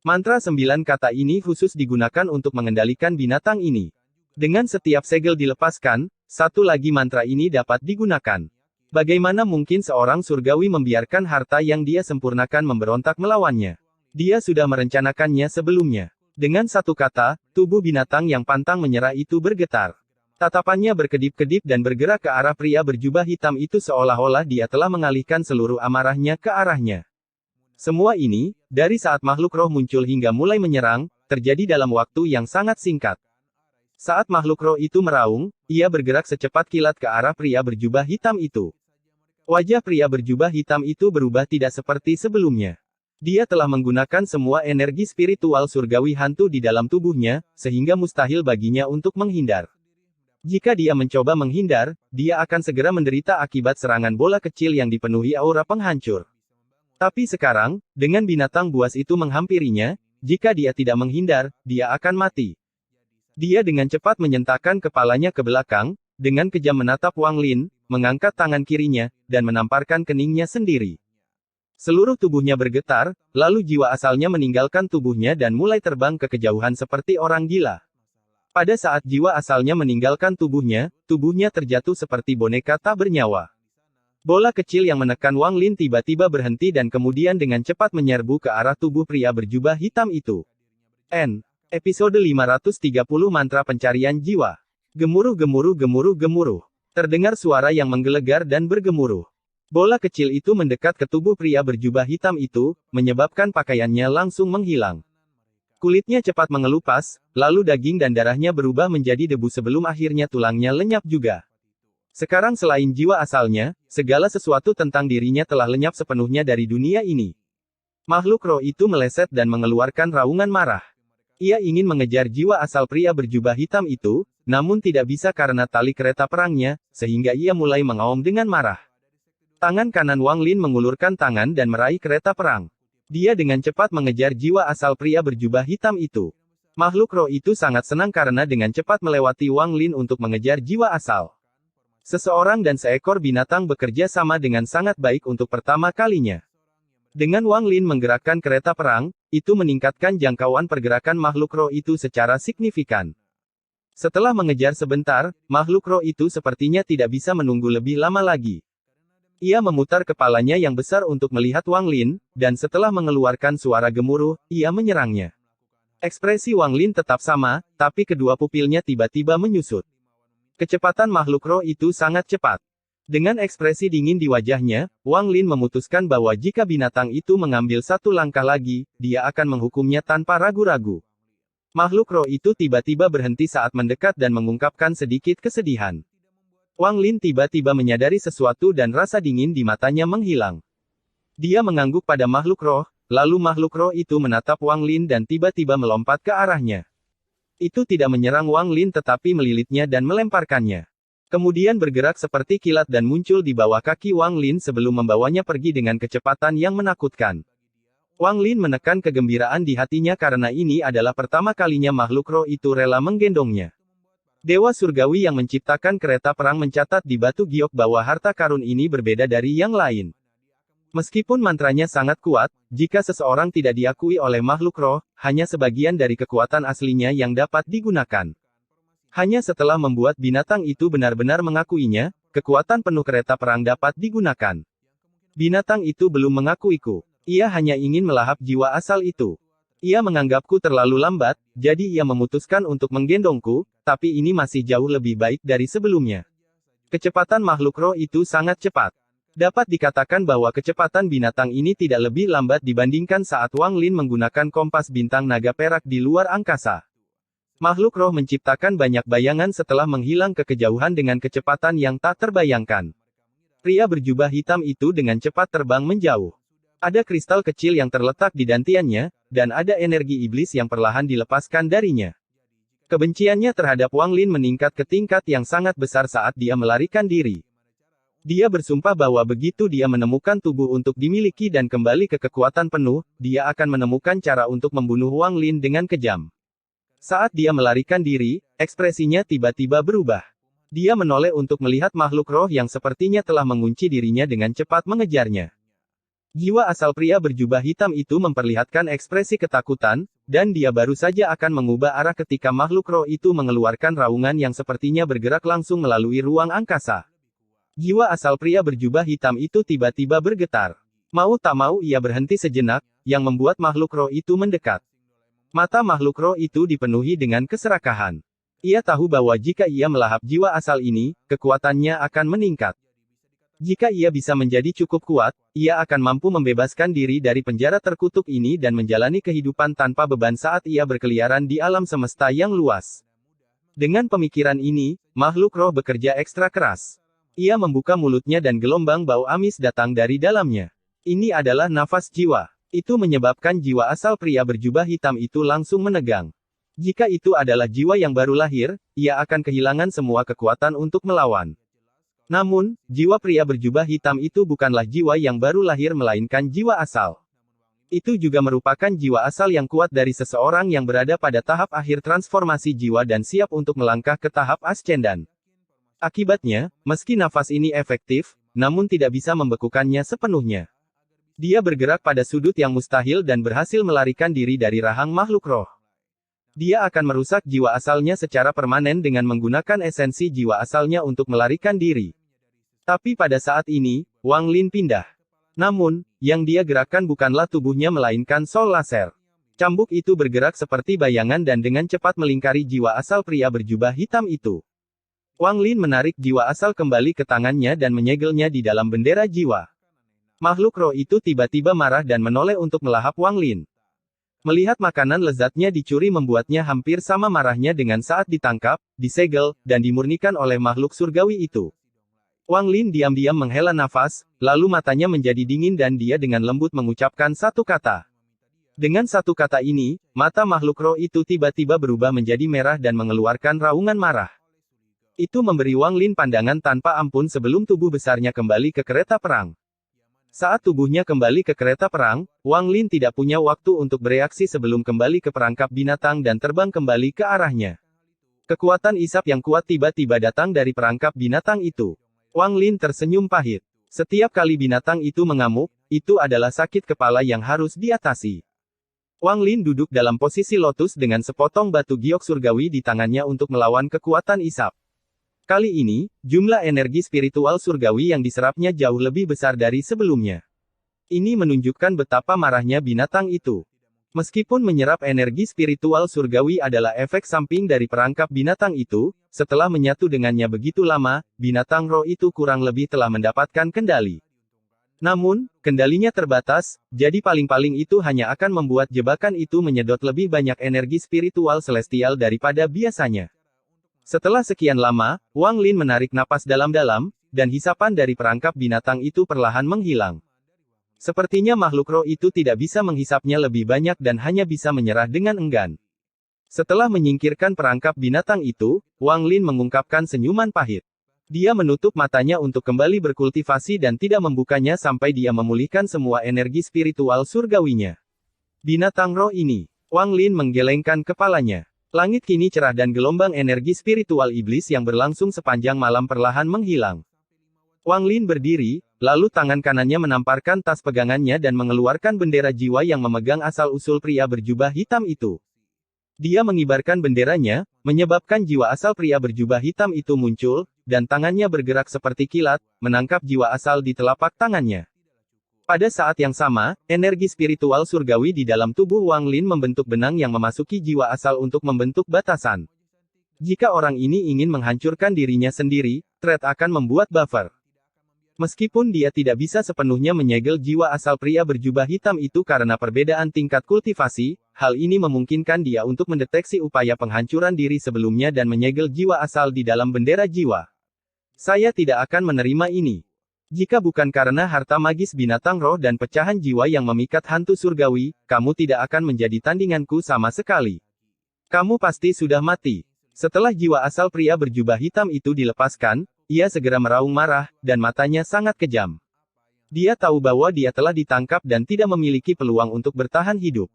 Mantra 9 kata ini khusus digunakan untuk mengendalikan binatang ini. Dengan setiap segel dilepaskan, satu lagi mantra ini dapat digunakan. Bagaimana mungkin seorang surgawi membiarkan harta yang dia sempurnakan memberontak melawannya? Dia sudah merencanakannya sebelumnya. Dengan satu kata, tubuh binatang yang pantang menyerah itu bergetar. Tatapannya berkedip-kedip dan bergerak ke arah pria berjubah hitam itu seolah-olah dia telah mengalihkan seluruh amarahnya ke arahnya. Semua ini, dari saat makhluk roh muncul hingga mulai menyerang, terjadi dalam waktu yang sangat singkat. Saat makhluk roh itu meraung, ia bergerak secepat kilat ke arah pria berjubah hitam itu. Wajah pria berjubah hitam itu berubah tidak seperti sebelumnya. Dia telah menggunakan semua energi spiritual surgawi hantu di dalam tubuhnya, sehingga mustahil baginya untuk menghindar. Jika dia mencoba menghindar, dia akan segera menderita akibat serangan bola kecil yang dipenuhi aura penghancur. Tapi sekarang, dengan binatang buas itu menghampirinya, jika dia tidak menghindar, dia akan mati. Dia dengan cepat menyentakkan kepalanya ke belakang, dengan kejam menatap Wang Lin, mengangkat tangan kirinya, dan menamparkan keningnya sendiri. Seluruh tubuhnya bergetar, lalu jiwa asalnya meninggalkan tubuhnya dan mulai terbang ke kejauhan seperti orang gila. Pada saat jiwa asalnya meninggalkan tubuhnya terjatuh seperti boneka tak bernyawa. Bola kecil yang menekan Wang Lin tiba-tiba berhenti dan kemudian dengan cepat menyerbu ke arah tubuh pria berjubah hitam itu. Episode 530 Mantra Pencarian Jiwa. Gemuruh gemuruh gemuruh gemuruh. Terdengar suara yang menggelegar dan bergemuruh. Bola kecil itu mendekat ke tubuh pria berjubah hitam itu, menyebabkan pakaiannya langsung menghilang. Kulitnya cepat mengelupas, lalu daging dan darahnya berubah menjadi debu sebelum akhirnya tulangnya lenyap juga. Sekarang selain jiwa asalnya, segala sesuatu tentang dirinya telah lenyap sepenuhnya dari dunia ini. Makhluk roh itu meleset dan mengeluarkan raungan marah. Ia ingin mengejar jiwa asal pria berjubah hitam itu, namun tidak bisa karena tali kereta perangnya, sehingga ia mulai mengaum dengan marah. Tangan kanan Wang Lin mengulurkan tangan dan meraih kereta perang. Dia dengan cepat mengejar jiwa asal pria berjubah hitam itu. Makhluk roh itu sangat senang karena dengan cepat melewati Wang Lin untuk mengejar jiwa asal. Seseorang dan seekor binatang bekerja sama dengan sangat baik untuk pertama kalinya. Dengan Wang Lin menggerakkan kereta perang, itu meningkatkan jangkauan pergerakan makhluk roh itu secara signifikan. Setelah mengejar sebentar, makhluk roh itu sepertinya tidak bisa menunggu lebih lama lagi. Ia memutar kepalanya yang besar untuk melihat Wang Lin, dan setelah mengeluarkan suara gemuruh, ia menyerangnya. Ekspresi Wang Lin tetap sama, tapi kedua pupilnya tiba-tiba menyusut. Kecepatan makhluk roh itu sangat cepat. Dengan ekspresi dingin di wajahnya, Wang Lin memutuskan bahwa jika binatang itu mengambil satu langkah lagi, dia akan menghukumnya tanpa ragu-ragu. Makhluk roh itu tiba-tiba berhenti saat mendekat dan mengungkapkan sedikit kesedihan. Wang Lin tiba-tiba menyadari sesuatu dan rasa dingin di matanya menghilang. Dia mengangguk pada makhluk roh, lalu makhluk roh itu menatap Wang Lin dan tiba-tiba melompat ke arahnya. Itu tidak menyerang Wang Lin tetapi melilitnya dan melemparkannya. Kemudian bergerak seperti kilat dan muncul di bawah kaki Wang Lin sebelum membawanya pergi dengan kecepatan yang menakutkan. Wang Lin menekan kegembiraan di hatinya karena ini adalah pertama kalinya makhluk roh itu rela menggendongnya. Dewa surgawi yang menciptakan kereta perang mencatat di batu giok bahwa harta karun ini berbeda dari yang lain. Meskipun mantranya sangat kuat, jika seseorang tidak diakui oleh makhluk roh, hanya sebagian dari kekuatan aslinya yang dapat digunakan. Hanya setelah membuat binatang itu benar-benar mengakuinya, kekuatan penuh kereta perang dapat digunakan. Binatang itu belum mengakuiku. Ia hanya ingin melahap jiwa asal itu. Ia menganggapku terlalu lambat, jadi ia memutuskan untuk menggendongku, tapi ini masih jauh lebih baik dari sebelumnya. Kecepatan makhluk roh itu sangat cepat. Dapat dikatakan bahwa kecepatan binatang ini tidak lebih lambat dibandingkan saat Wang Lin menggunakan kompas bintang naga perak di luar angkasa. Makhluk roh menciptakan banyak bayangan setelah menghilang ke kejauhan dengan kecepatan yang tak terbayangkan. Pria berjubah hitam itu dengan cepat terbang menjauh. Ada kristal kecil yang terletak di dantiannya, dan ada energi iblis yang perlahan dilepaskan darinya. Kebenciannya terhadap Wang Lin meningkat ke tingkat yang sangat besar saat dia melarikan diri. Dia bersumpah bahwa begitu dia menemukan tubuh untuk dimiliki dan kembali ke kekuatan penuh, dia akan menemukan cara untuk membunuh Wang Lin dengan kejam. Saat dia melarikan diri, ekspresinya tiba-tiba berubah. Dia menoleh untuk melihat makhluk roh yang sepertinya telah mengunci dirinya dengan cepat mengejarnya. Jiwa asal pria berjubah hitam itu memperlihatkan ekspresi ketakutan, dan dia baru saja akan mengubah arah ketika makhluk roh itu mengeluarkan raungan yang sepertinya bergerak langsung melalui ruang angkasa. Jiwa asal pria berjubah hitam itu tiba-tiba bergetar. Mau tak mau ia berhenti sejenak, yang membuat makhluk roh itu mendekat. Mata makhluk roh itu dipenuhi dengan keserakahan. Ia tahu bahwa jika ia melahap jiwa asal ini, kekuatannya akan meningkat. Jika ia bisa menjadi cukup kuat, ia akan mampu membebaskan diri dari penjara terkutuk ini dan menjalani kehidupan tanpa beban saat ia berkeliaran di alam semesta yang luas. Dengan pemikiran ini, makhluk roh bekerja ekstra keras. Ia membuka mulutnya dan gelombang bau amis datang dari dalamnya. Ini adalah nafas jiwa. Itu menyebabkan jiwa asal pria berjubah hitam itu langsung menegang. Jika itu adalah jiwa yang baru lahir, ia akan kehilangan semua kekuatan untuk melawan. Namun, jiwa pria berjubah hitam itu bukanlah jiwa yang baru lahir melainkan jiwa asal. Itu juga merupakan jiwa asal yang kuat dari seseorang yang berada pada tahap akhir transformasi jiwa dan siap untuk melangkah ke tahap ascendan. Akibatnya, meski nafas ini efektif, namun tidak bisa membekukannya sepenuhnya. Dia bergerak pada sudut yang mustahil dan berhasil melarikan diri dari rahang makhluk roh. Dia akan merusak jiwa asalnya secara permanen dengan menggunakan esensi jiwa asalnya untuk melarikan diri. Tapi pada saat ini, Wang Lin pindah. Namun, yang dia gerakkan bukanlah tubuhnya melainkan sol laser. Cambuk itu bergerak seperti bayangan dan dengan cepat melingkari jiwa asal pria berjubah hitam itu. Wang Lin menarik jiwa asal kembali ke tangannya dan menyegelnya di dalam bendera jiwa. Makhluk roh itu tiba-tiba marah dan menoleh untuk melahap Wang Lin. Melihat makanan lezatnya dicuri membuatnya hampir sama marahnya dengan saat ditangkap, disegel, dan dimurnikan oleh makhluk surgawi itu. Wang Lin diam-diam menghela nafas, lalu matanya menjadi dingin dan dia dengan lembut mengucapkan satu kata. Dengan satu kata ini, mata makhluk roh itu tiba-tiba berubah menjadi merah dan mengeluarkan raungan marah. Itu memberi Wang Lin pandangan tanpa ampun sebelum tubuh besarnya kembali ke kereta perang. Saat tubuhnya kembali ke kereta perang, Wang Lin tidak punya waktu untuk bereaksi sebelum kembali ke perangkap binatang dan terbang kembali ke arahnya. Kekuatan isap yang kuat tiba-tiba datang dari perangkap binatang itu. Wang Lin tersenyum pahit. Setiap kali binatang itu mengamuk, itu adalah sakit kepala yang harus diatasi. Wang Lin duduk dalam posisi lotus dengan sepotong batu giok surgawi di tangannya untuk melawan kekuatan isap. Kali ini, jumlah energi spiritual surgawi yang diserapnya jauh lebih besar dari sebelumnya. Ini menunjukkan betapa marahnya binatang itu. Meskipun menyerap energi spiritual surgawi adalah efek samping dari perangkap binatang itu, setelah menyatu dengannya begitu lama, binatang roh itu kurang lebih telah mendapatkan kendali. Namun, kendalinya terbatas, jadi paling-paling itu hanya akan membuat jebakan itu menyedot lebih banyak energi spiritual celestial daripada biasanya. Setelah sekian lama, Wang Lin menarik napas dalam-dalam, dan hisapan dari perangkap binatang itu perlahan menghilang. Sepertinya makhluk roh itu tidak bisa menghisapnya lebih banyak dan hanya bisa menyerah dengan enggan. Setelah menyingkirkan perangkap binatang itu, Wang Lin mengungkapkan senyuman pahit. Dia menutup matanya untuk kembali berkultivasi dan tidak membukanya sampai dia memulihkan semua energi spiritual surgawinya. Binatang roh ini. Wang Lin menggelengkan kepalanya. Langit kini cerah dan gelombang energi spiritual iblis yang berlangsung sepanjang malam perlahan menghilang. Wang Lin berdiri, lalu tangan kanannya menamparkan tas pegangannya dan mengeluarkan bendera jiwa yang memegang asal-usul pria berjubah hitam itu. Dia mengibarkan benderanya, menyebabkan jiwa asal pria berjubah hitam itu muncul, dan tangannya bergerak seperti kilat, menangkap jiwa asal di telapak tangannya. Pada saat yang sama, energi spiritual surgawi di dalam tubuh Wang Lin membentuk benang yang memasuki jiwa asal untuk membentuk batasan. Jika orang ini ingin menghancurkan dirinya sendiri, thread akan membuat buffer. Meskipun dia tidak bisa sepenuhnya menyegel jiwa asal pria berjubah hitam itu karena perbedaan tingkat kultivasi, hal ini memungkinkan dia untuk mendeteksi upaya penghancuran diri sebelumnya dan menyegel jiwa asal di dalam bendera jiwa. Saya tidak akan menerima ini. Jika bukan karena harta magis binatang roh dan pecahan jiwa yang memikat hantu surgawi, kamu tidak akan menjadi tandinganku sama sekali. Kamu pasti sudah mati. Setelah jiwa asal pria berjubah hitam itu dilepaskan, ia segera meraung marah, dan matanya sangat kejam. Dia tahu bahwa dia telah ditangkap dan tidak memiliki peluang untuk bertahan hidup.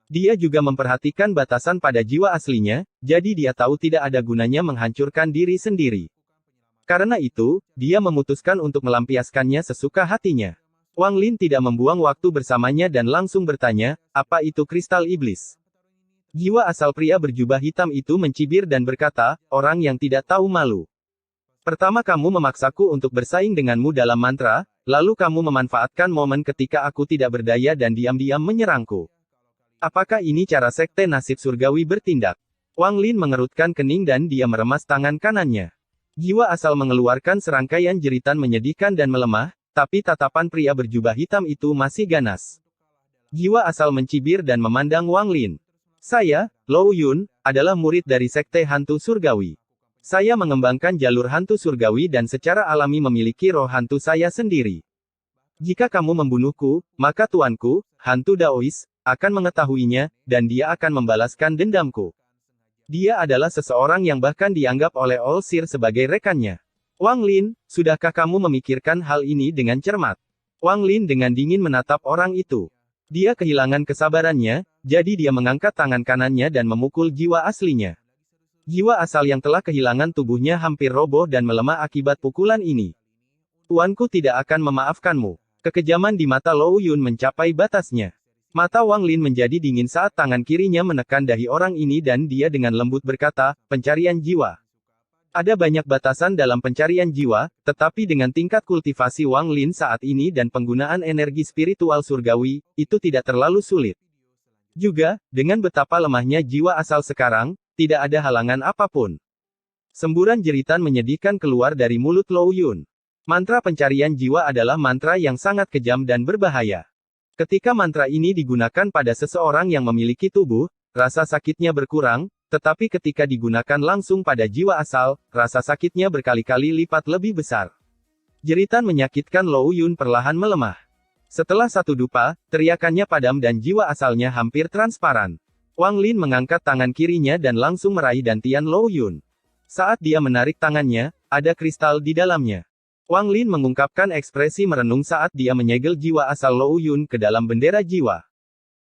Dia juga memperhatikan batasan pada jiwa aslinya, jadi dia tahu tidak ada gunanya menghancurkan diri sendiri. Karena itu, dia memutuskan untuk melampiaskannya sesuka hatinya. Wang Lin tidak membuang waktu bersamanya dan langsung bertanya, apa itu kristal iblis? Jiwa asal pria berjubah hitam itu mencibir dan berkata, orang yang tidak tahu malu. Pertama kamu memaksaku untuk bersaing denganmu dalam mantra, lalu kamu memanfaatkan momen ketika aku tidak berdaya dan diam-diam menyerangku. Apakah ini cara sekte nasib surgawi bertindak? Wang Lin mengerutkan kening dan dia meremas tangan kanannya. Jiwa asal mengeluarkan serangkaian jeritan menyedihkan dan melemah, tapi tatapan pria berjubah hitam itu masih ganas. Jiwa asal mencibir dan memandang Wang Lin. Saya, Lou Yun, adalah murid dari sekte hantu surgawi. Saya mengembangkan jalur hantu surgawi dan secara alami memiliki roh hantu saya sendiri. Jika kamu membunuhku, maka tuanku, hantu Daois, akan mengetahuinya, dan dia akan membalaskan dendamku. Dia adalah seseorang yang bahkan dianggap oleh All Seer sebagai rekannya. Wang Lin, sudahkah kamu memikirkan hal ini dengan cermat? Wang Lin dengan dingin menatap orang itu. Dia kehilangan kesabarannya, jadi dia mengangkat tangan kanannya dan memukul jiwa aslinya. Jiwa asal yang telah kehilangan tubuhnya hampir roboh dan melemah akibat pukulan ini. Tuanku tidak akan memaafkanmu. Kekejaman di mata Lou Yun mencapai batasnya. Mata Wang Lin menjadi dingin saat tangan kirinya menekan dahi orang ini dan dia dengan lembut berkata, pencarian jiwa. Ada banyak batasan dalam pencarian jiwa, tetapi dengan tingkat kultivasi Wang Lin saat ini dan penggunaan energi spiritual surgawi, itu tidak terlalu sulit. Juga, dengan betapa lemahnya jiwa asal sekarang, tidak ada halangan apapun. Semburan jeritan menyedihkan keluar dari mulut Lou Yun. Mantra pencarian jiwa adalah mantra yang sangat kejam dan berbahaya. Ketika mantra ini digunakan pada seseorang yang memiliki tubuh, rasa sakitnya berkurang, tetapi ketika digunakan langsung pada jiwa asal, rasa sakitnya berkali-kali lipat lebih besar. Jeritan menyakitkan Lou Yun perlahan melemah. Setelah satu dupa, teriakannya padam dan jiwa asalnya hampir transparan. Wang Lin mengangkat tangan kirinya dan langsung meraih dantian Lou Yun. Saat dia menarik tangannya, ada kristal di dalamnya. Wang Lin mengungkapkan ekspresi merenung saat dia menyegel jiwa asal Lou Yun ke dalam bendera jiwa.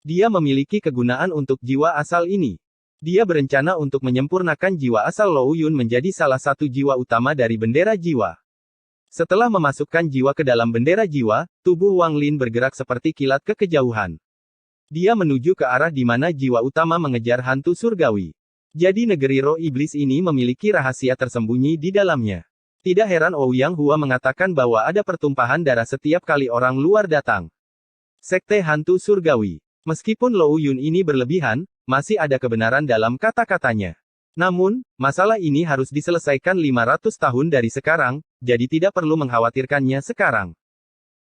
Dia memiliki kegunaan untuk jiwa asal ini. Dia berencana untuk menyempurnakan jiwa asal Lou Yun menjadi salah satu jiwa utama dari bendera jiwa. Setelah memasukkan jiwa ke dalam bendera jiwa, tubuh Wang Lin bergerak seperti kilat ke kejauhan. Dia menuju ke arah di mana jiwa utama mengejar hantu surgawi. Jadi negeri roh iblis ini memiliki rahasia tersembunyi di dalamnya. Tidak heran Ouyang Hua mengatakan bahwa ada pertumpahan darah setiap kali orang luar datang. Sekte hantu surgawi. Meskipun Lou Yun ini berlebihan, masih ada kebenaran dalam kata-katanya. Namun, masalah ini harus diselesaikan 500 tahun dari sekarang, jadi tidak perlu mengkhawatirkannya sekarang.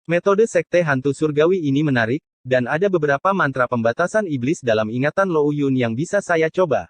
Metode Sekte Hantu Surgawi ini menarik, dan ada beberapa mantra pembatasan iblis dalam ingatan Lou Yun yang bisa saya coba.